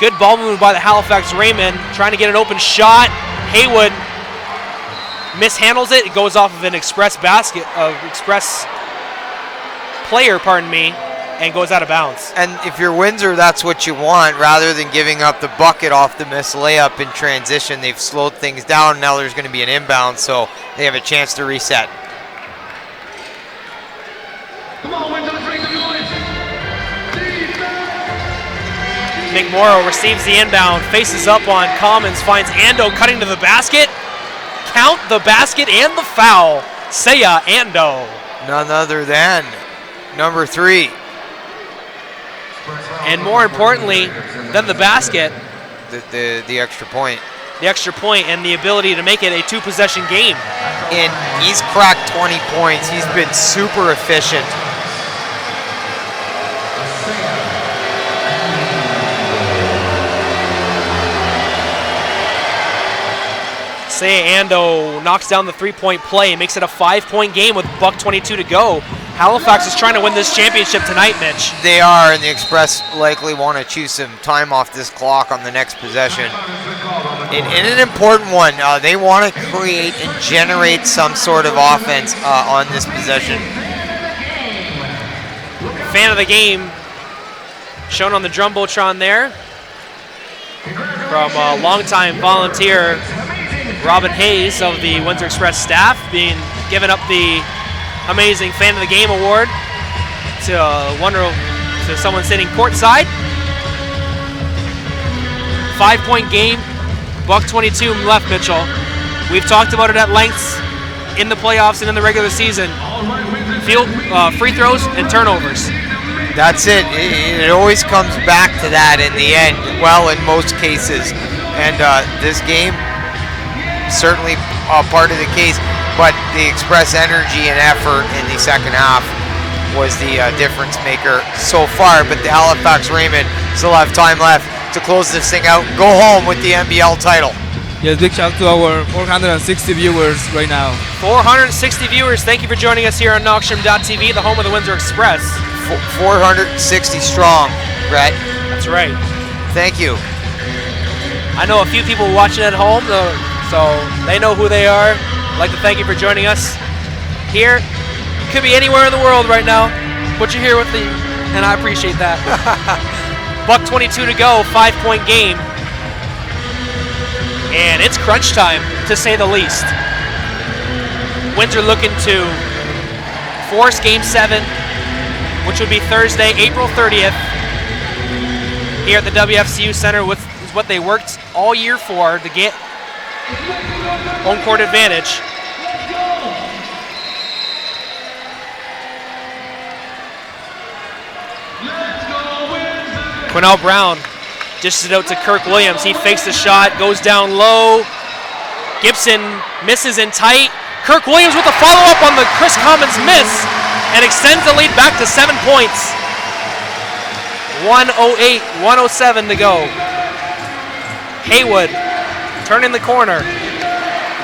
Good ball movement by the Halifax Rainmen. Trying to get an open shot. Haywood mishandles it. It goes off of an Express player, and goes out of bounds. And if you're Windsor, that's what you want. Rather than giving up the bucket off the missed layup in transition, they've slowed things down. Now there's going to be an inbound, so they have a chance to reset. McMorrow receives the inbound, faces up on Commons, finds Ando cutting to the basket. Count the basket and the foul. Seiya Ando. None other than number 3. And more importantly than the basket, the extra point. The extra point and the ability to make it a 2-possession game. And he's cracked 20 points. He's been super efficient. Say Ando knocks down the three-point play and makes it a 5-point game with $1:22 to go. Halifax is trying to win this championship tonight, Mitch. They are, and the Express likely want to choose some time off this clock on the next possession. In an important one, they want to create and generate some sort of offense on this possession. Fan of the game shown on the Jumbotron there from a longtime volunteer Robin Hayes of the Windsor Express staff, being given up the amazing Fan of the Game award to someone sitting courtside. 5-point game, $1:22 left, Mitchell. We've talked about it at length in the playoffs and in the regular season. Free throws and turnovers. That's it. It always comes back to that in the end. Well, in most cases, and this game certainly part of the case. But the Express energy and effort in the second half was the difference maker so far. But the Halifax Rainmen still have time left to close this thing out and go home with the NBL title. Yes, big shout out to our 460 viewers right now. 460 viewers, thank you for joining us here on Knockstrom.tv, the home of the Windsor Express. 460 strong, Brett. That's right. Thank you. I know a few people watching at home, so they know who they are. I'd like to thank you for joining us here. Could be anywhere in the world right now, but you're here with me, and I appreciate that. $1:22 to go, 5-point game. And it's crunch time, to say the least. Windsor looking to force Game 7, which would be Thursday, April 30th, here at the WFCU Center, which is what they worked all year for, to get home court advantage. Quinnell Brown dishes it out to Kirk Williams. He fakes the shot, goes down low. Gibson misses in tight. Kirk Williams with a follow-up on the Chris Commons miss and extends the lead back to 7 points. 1:08, 1:07 to go. Haywood turning the corner.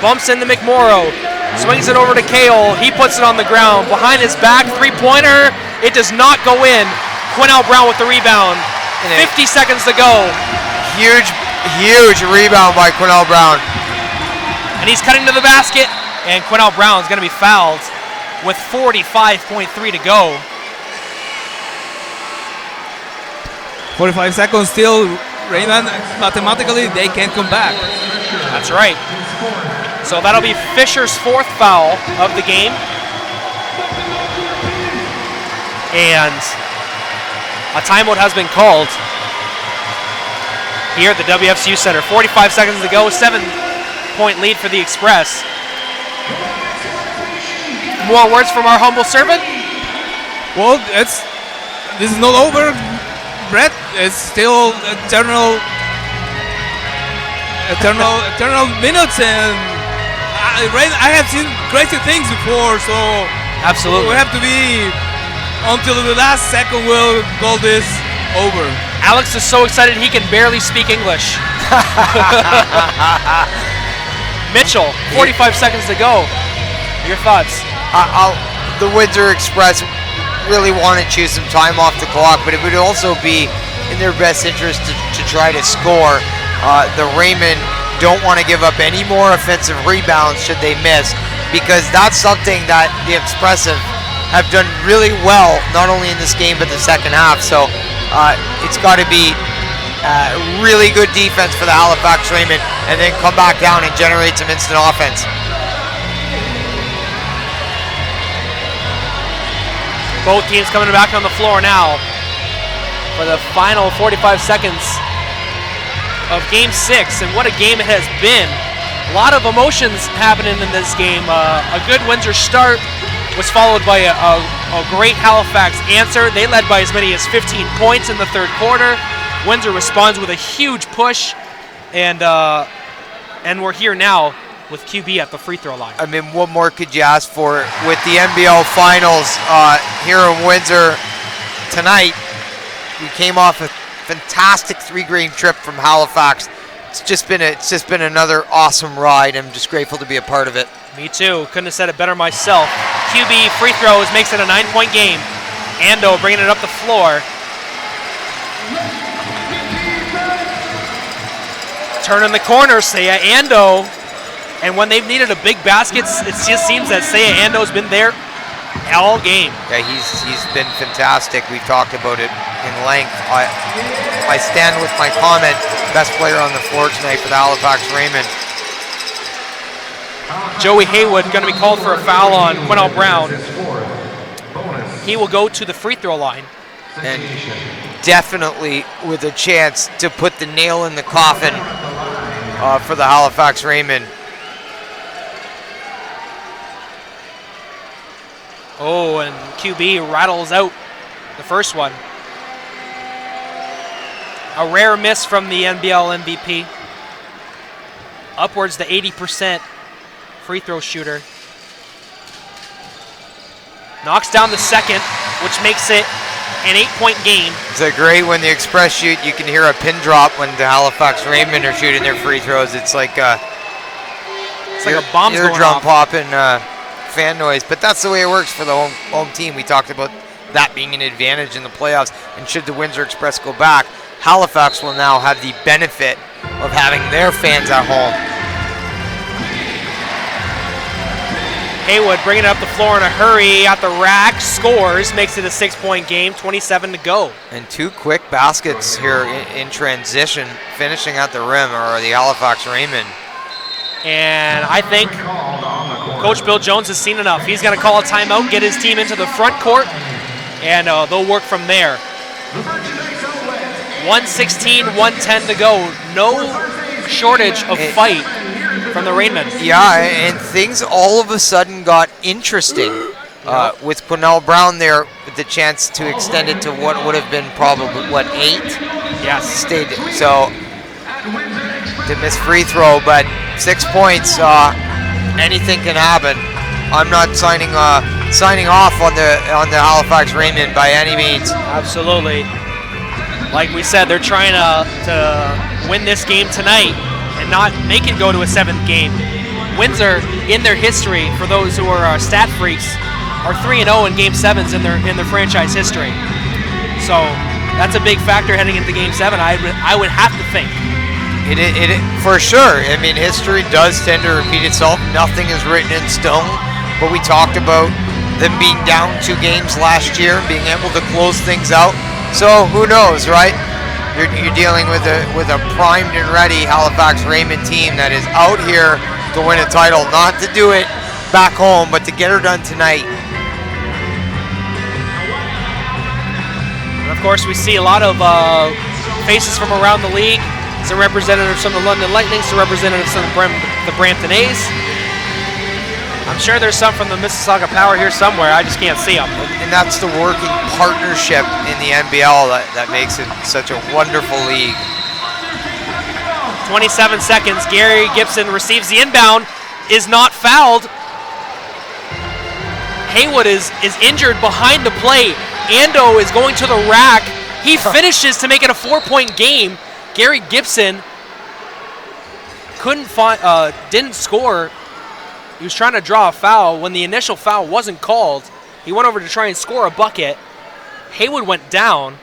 Bumps into McMorrow. Swings it over to Kale. He puts it on the ground. Behind his back, three-pointer. It does not go in. Quinnell Brown with the rebound. 50 seconds to go. Huge rebound by Quinnell Brown. And he's cutting to the basket. And Quinnell Brown is going to be fouled with 45.3 to go. 45 seconds still. Rainmen, mathematically, they can't come back. That's right. So that'll be Fisher's 4th foul of the game. And a timeout has been called here at the WFCU Center. 45 seconds to go, 7-point lead for the Express. More words from our humble servant? Well, this is not over, Brett. It's still eternal minutes, and I have seen crazy things before, so absolutely we have to be until the last second. We'll call this over. Alex is so excited he can barely speak English. Mitchell, 45 seconds to go. Your thoughts? The Windsor Express really want to choose some time off the clock, but it would also be in their best interest to try to score. The Rainmen don't want to give up any more offensive rebounds should they miss, because that's something that the Express have done really well, not only in this game but the second half. So it's got to be really good defense for the Halifax Rainmen, and then come back down and generate some instant offense. Both teams coming back on the floor now for the final 45 seconds of Game 6, and what a game it has been. A lot of emotions happening in this game. A good Windsor start was followed by a great Halifax answer. They led by as many as 15 points in the third quarter. Windsor responds with a huge push, and we're here now with QB at the free throw line. I mean, what more could you ask for with the NBL Finals here in Windsor tonight? We came off a fantastic 3-game trip from Halifax it's just been another awesome ride. I'm just grateful to be a part of it. Me too. Couldn't have said it better myself. QB free throws makes it a 9-point game. Ando bringing it up the floor. Turn in the corner, Seiya Ando. And when they've needed a big basket, it just seems that Seiya Ando's been there all game. Yeah, he's been fantastic. We've talked about it in length. I stand with my comment. Best player on the floor tonight for the Halifax Rainmen. Joey Haywood going to be called for a foul on Quinnell Brown. He will go to the free throw line. And definitely with a chance to put the nail in the coffin for the Halifax Rainmen. Oh, and QB rattles out the first one. A rare miss from the NBL MVP. Upwards to 80% free throw shooter. Knocks down the second, which makes it an 8-point game. It's great when the Express shoot, you can hear a pin drop when the Halifax Rainmen are shooting their free throws. It's like a bomb's going eardrum off. popping fan noise, but that's the way it works for the home team. We talked about that being an advantage in the playoffs, and should the Windsor Express go back, Halifax will now have the benefit of having their fans at home. Haywood bringing it up the floor in a hurry at the rack, scores, makes it a 6-point game, 27 to go. And 2 quick baskets here in transition, finishing at the rim are the Halifax Rainmen. And I think Coach Bill Jones has seen enough. He's going to call a timeout, get his team into the front court, and they'll work from there. 1:16, 1:10 to go. No shortage of fight from the Rainmen. Yeah, and things all of a sudden got interesting with Quinnell Brown there with the chance to extend it to what would have been probably, 8? Yes. Stayed, so to miss free throw, but 6 points, anything can happen. I'm not signing off on the Halifax Rainmen by any means. Absolutely. Like we said, they're trying to win this game tonight and not make it go to a 7th game. Windsor, in their history, for those who are stat freaks, are 3-0 in Game 7s in their franchise history. So that's a big factor heading into Game 7. I would have to think. It for sure. I mean, history does tend to repeat itself. Nothing is written in stone. But we talked about them being down 2 games last year, being able to close things out. So who knows, right? You're dealing with a primed and ready Halifax Rainmen team that is out here to win a title, not to do it back home, but to get her done tonight. And of course, we see a lot of faces from around the league. Some representatives from the London Lightning, some representatives from the Brampton A's. I'm sure there's some from the Mississauga Power here somewhere. I just can't see them. And that's the working partnership in the NBL that makes it such a wonderful league. 27 seconds. Gary Gibson receives the inbound, is not fouled. Haywood is injured behind the play. Ando is going to the rack. He finishes to make it a 4-point game. Gary Gibson didn't score. He was trying to draw a foul. When the initial foul wasn't called, he went over to try and score a bucket. Haywood went down,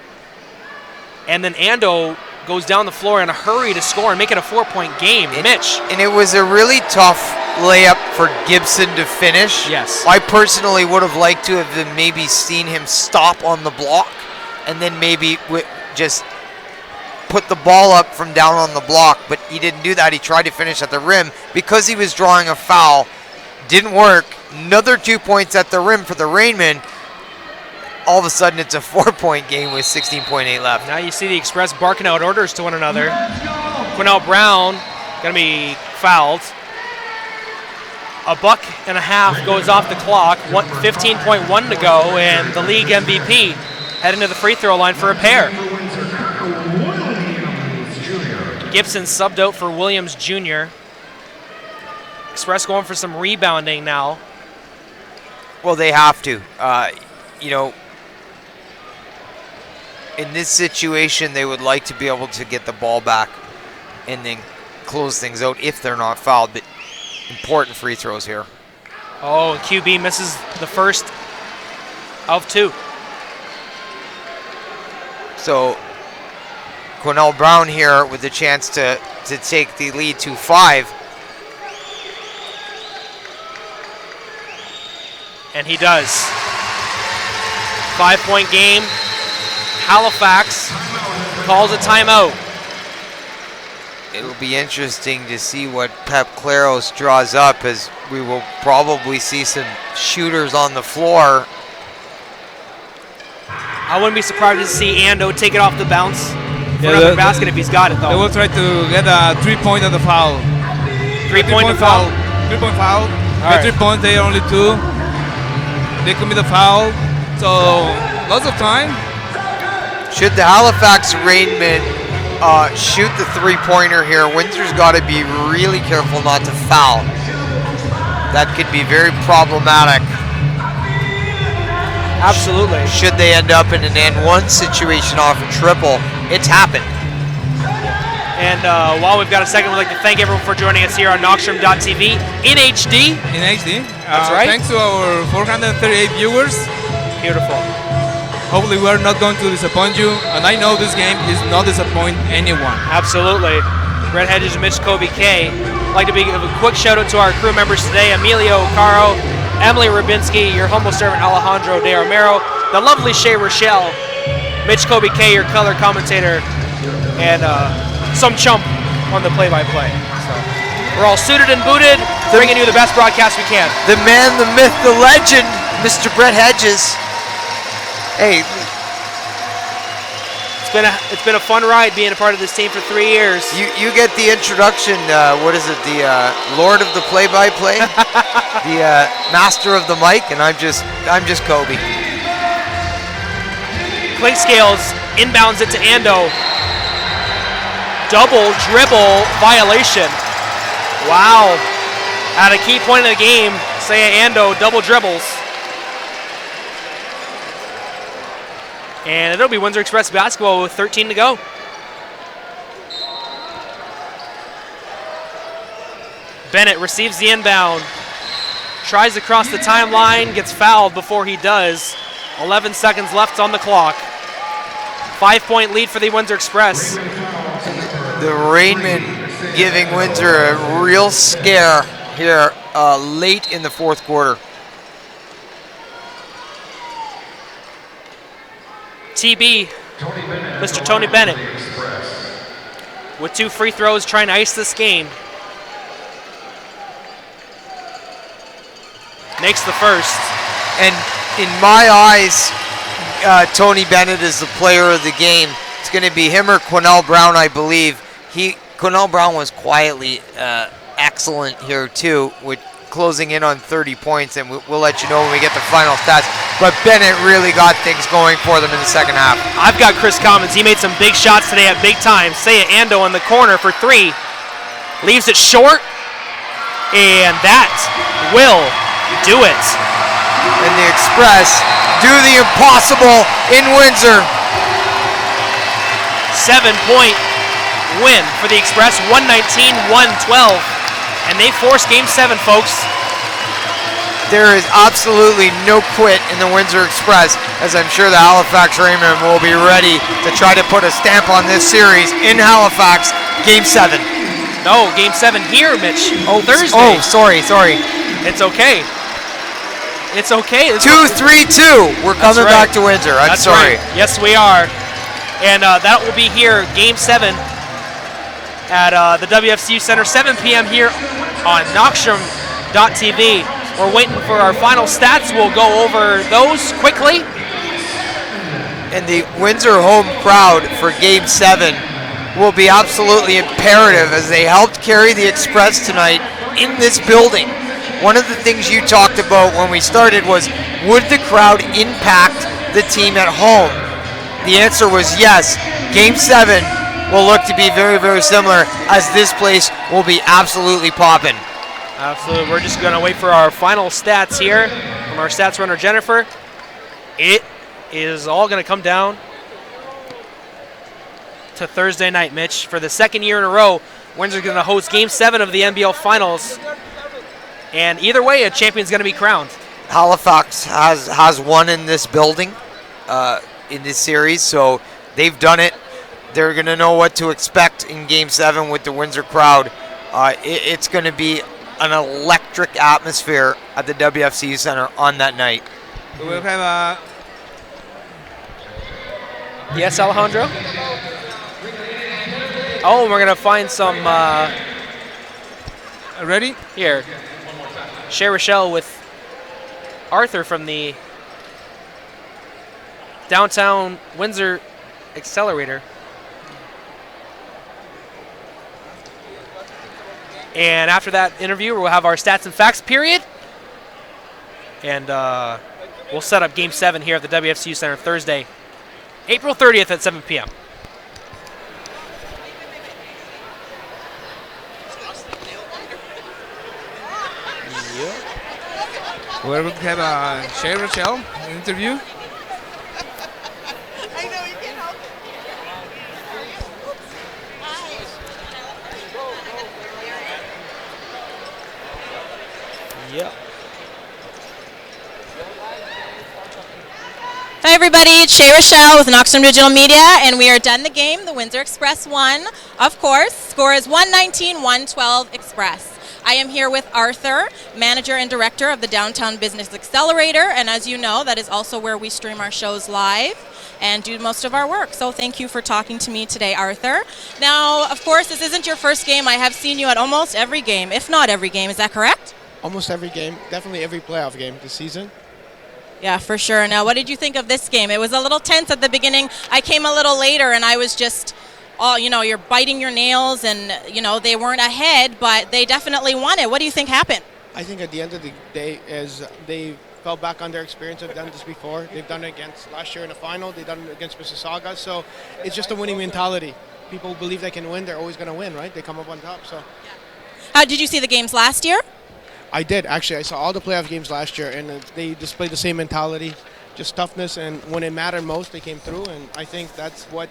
and then Ando goes down the floor in a hurry to score and make it a 4-point game. Mitch. And it was a really tough layup for Gibson to finish. Yes. I personally would have liked to have maybe seen him stop on the block and then maybe just put the ball up from down on the block, but he didn't do that. He tried to finish at the rim because he was drawing a foul. Didn't work. Another 2 points at the rim for the Rainmen. All of a sudden, it's a 4-point game with 16.8 left. Now you see the Express barking out orders to one another. Quinnell Brown going to be fouled. A buck and a half goes off the clock. 15.1 to go, and the league MVP heading to the free throw line for a pair. Gibson subbed out for Williams Jr. Express going for some rebounding now. Well, they have to. In this situation, they would like to be able to get the ball back and then close things out if they're not fouled. But important free throws here. Oh, and QB misses the first of 2. So Cornell Brown here with the chance to take the lead to 5. And he does. 5-point game. Halifax calls a timeout. It'll be interesting to see what Pep Claros draws up, as we will probably see some shooters on the floor. I wouldn't be surprised to see Ando take it off the bounce for another basket if he's got it, though. They will try to get a 3-point on the foul. 3-point foul? 3-point foul. All right. 3 points, they are only 2. They commit a foul. So, lots of time. Should the Halifax Rainmen shoot the 3-pointer here, Windsor's got to be really careful not to foul. That could be very problematic. Absolutely. Should they end up in an N1 situation off a triple, it's happened. And while we've got a second, we'd like to thank everyone for joining us here on Knoxstrom.tv in HD. In HD. That's right. Thanks to our 438 viewers. Beautiful. Hopefully we are not going to disappoint you, and I know this game is not disappoint anyone. Absolutely. Brett Hedges and Mitch Kobe K. I'd like to give a quick shout out to our crew members today: Emilio Caro, Emily Rubinski, your humble servant Alejandro De Armero, the lovely Shay Rochelle, Mitch Kobe K, your color commentator, and some chump on the play-by-play. So we're all suited and booted, bringing you the best broadcast we can. The man, the myth, the legend, Mr. Brett Hedges. Hey, it's been a fun ride being a part of this team for 3 years. You get the introduction. What is it? The Lord of the play-by-play, the master of the mic, and I'm just Kobe. Clink Scales inbounds it to Ando. Double dribble violation. Wow. At a key point of the game, Saya Ando double dribbles. And it'll be Windsor Express basketball with 13 to go. Bennett receives the inbound. Tries to cross the timeline, gets fouled before he does. 11 seconds left on the clock. 5-point lead for the Windsor Express. The Rainmen giving Windsor a real scare here late in the 4th quarter. TB, Mr. Tony Bennett, with 2 free throws trying to ice this game. Makes the first. And in my eyes, Tony Bennett is the player of the game. It's going to be him or Cornell Brown, I believe. Cornell Brown was quietly excellent here too, with closing in on 30 points, and we'll let you know when we get the final stats. But Bennett really got things going for them in the second half. I've got Chris Commons. He made some big shots today at big times. Saya Ando in the corner for 3. Leaves it short, and that will do it. And the Express do the impossible in Windsor. 7-point win for the Express, 119-112. And they force Game 7, folks. There is absolutely no quit in the Windsor Express, as I'm sure the Halifax Rainmen will be ready to try to put a stamp on this series in Halifax, Game 7. No, Game 7 here, Mitch. Thursday. Oh, sorry. It's okay. It's okay. 2-3-2. We're coming back to Windsor. I'm sorry. Right. Yes, we are. And that will be here, Game 7. At the WFCU Center, 7 p.m. here on Knoxstrom.tv. We're waiting for our final stats. We'll go over those quickly. And the Windsor home crowd for Game 7 will be absolutely imperative, as they helped carry the Express tonight in this building. One of the things you talked about when we started was, would the crowd impact the team at home? The answer was yes. Game 7 will look to be very, very similar, as this place will be absolutely popping. Absolutely. We're just going to wait for our final stats here from our stats runner, Jennifer. It is all going to come down to Thursday night, Mitch. For the second year in a row, Windsor's going to host Game 7 of the NBL Finals. And either way, a champion's going to be crowned. Halifax has won in this building in this series, so they've done it. They're going to know what to expect in Game 7 with the Windsor crowd. It's going to be an electric atmosphere at the WFCU Center on that night. We will have Yes, Alejandro? Oh, we're going to find some... ready? Here. Shea Rochelle with Arthur from the Downtown Windsor Accelerator. And after that interview, we'll have our stats and facts period. And we'll set up Game 7 here at the WFCU Center Thursday, April 30th at 7 p.m. We're going to have a Shea Rochelle interview. Yep. Hi everybody, it's Shea Rochelle with Knoxstrom Digital Media, and we are done the game. The Windsor Express won, of course. Score is 119-112 Express. I am here with Arthur, manager and director of the Downtown Business Accelerator, and as you know, that is also where we stream our shows live and do most of our work. So thank you for talking to me today, Arthur. Now, of course, this isn't your first game. I have seen you at almost every game, if not every game. Is that correct? Almost every game, definitely every playoff game this season. Yeah, for sure. Now, what did you think of this game? It was a little tense at the beginning. I came a little later, and I was just, you're biting your nails, and, they weren't ahead, but they definitely won it. What do you think happened? I think at the end of the day is they fell back on their experience. They've done this before. They've done it against last year in the final. They've done it against Mississauga. So it's just a winning mentality. People believe they can win. They're always going to win, right? They come up on top. So. How did you see the games last year? I did, actually. I saw all the playoff games last year, and they displayed the same mentality, just toughness, and when it mattered most, they came through, and I think that's what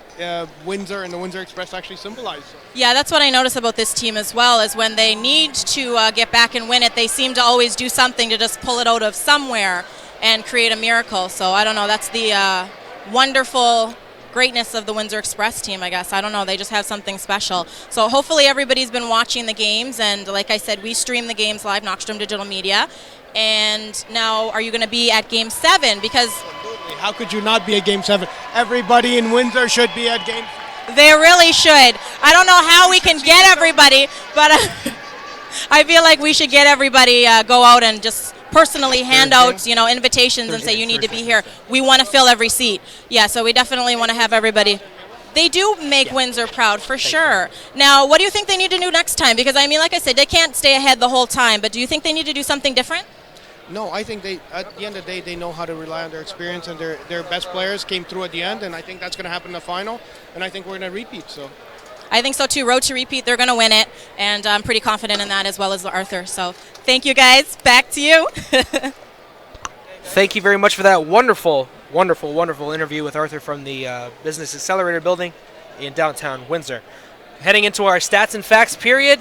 Windsor and the Windsor Express actually symbolize. So. Yeah, that's what I notice about this team as well, is when they need to get back and win it, they seem to always do something to just pull it out of somewhere and create a miracle. So I don't know, that's the wonderful greatness of the Windsor Express team, I guess. I don't know, they just have something special. So hopefully everybody's been watching the games, and like I said, we stream the games live, Knoxstrom Digital Media. And now, are you going to be at Game 7? Because absolutely. How could you not be at Game 7? Everybody in Windsor should be at Game 7. They really should. I don't know how we can get everybody, but I feel like we should get everybody go out and just personally hand out, invitations and say you need to be here. We want to fill every seat. Yeah, so we definitely want to have everybody. They do make Windsor proud, for sure. Now, what do you think they need to do next time? Because, like I said, they can't stay ahead the whole time, but do you think they need to do something different? No, I think at the end of the day, they know how to rely on their experience, and their best players came through at the end, and I think that's going to happen in the final, and I think we're going to repeat. So. I think so too. Road to repeat, they're going to win it, and I'm pretty confident in that, as well as Arthur. So thank you guys. Back to you. Thank you very much for that wonderful interview with Arthur from the Business Accelerator building in downtown Windsor. Heading into our stats and facts period,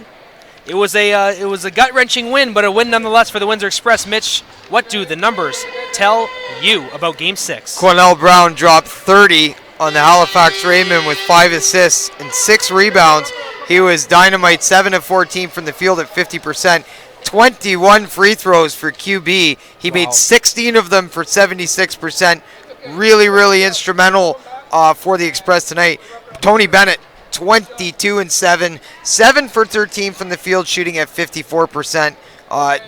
it was a gut-wrenching win, but a win nonetheless for the Windsor Express. Mitch, what do the numbers tell you about Game 6? Cornell Brown dropped 30 on the Halifax Rainmen with 5 assists and 6 rebounds. He was dynamite, 7 of 14 from the field at 50%. 21 free throws for QB. He made 16 of them for 76%. Really instrumental for the Express tonight. Tony Bennett, 22 and 7 for 13 from the field, shooting at 54%.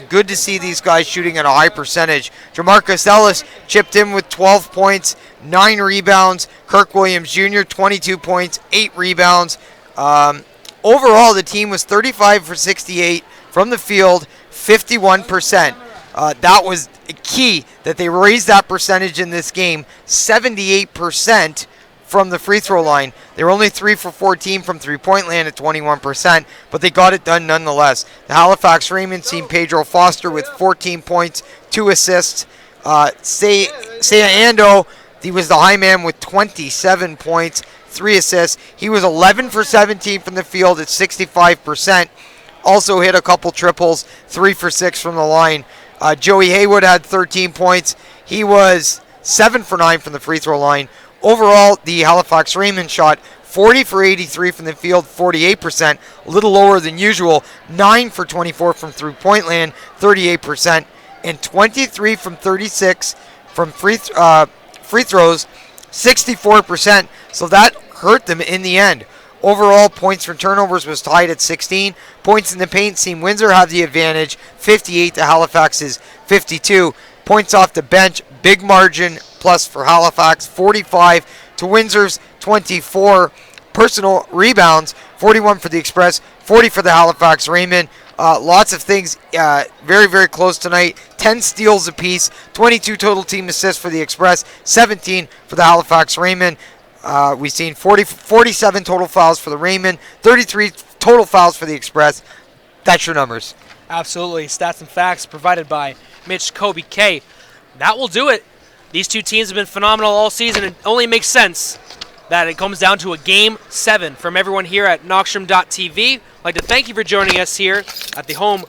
Good to see these guys shooting at a high percentage. Jamarcus Ellis chipped in with 12 points, 9 rebounds. Kirk Williams Jr., 22 points, 8 rebounds. Overall, the team was 35 for 68 from the field, 51%. That was key that they raised that percentage in this game, 78% from the free throw line. They were only 3 for 14 from three-point land at 21%, but they got it done nonetheless. The Halifax Rainmen team, Pedro Foster with 14 points, 2 assists. Seiya Ando, he was the high man with 27 points, 3 assists. He was 11 for 17 from the field at 65%. Also hit a couple triples, 3 for 6 from the line. Joey Haywood had 13 points. He was 7 for 9 from the free throw line. Overall, the Halifax Rainmen shot 40 for 83 from the field, 48%, a little lower than usual. 9 for 24 from three-point land, 38%, and 23 from 36 from free throws, 64%. So that hurt them in the end. Overall, points from turnovers was tied at 16. Points in the paint, Team Windsor have the advantage, 58 to Halifax's 52. Points off the bench, big margin plus for Halifax, 45 to Windsor's 24. Personal rebounds, 41 for the Express, 40 for the Halifax Rainmen. Lots of things very, very close tonight. 10 steals apiece, 22 total team assists for the Express, 17 for the Halifax Rainmen. We've seen 47 total fouls for the Rainmen, 33 total fouls for the Express. That's your numbers. Absolutely. Stats and facts provided by Mitch Kobe K. That will do it. These two teams have been phenomenal all season. It only makes sense that it comes down to a Game 7. From everyone here at Knockstrom.tv, I'd like to thank you for joining us here at the home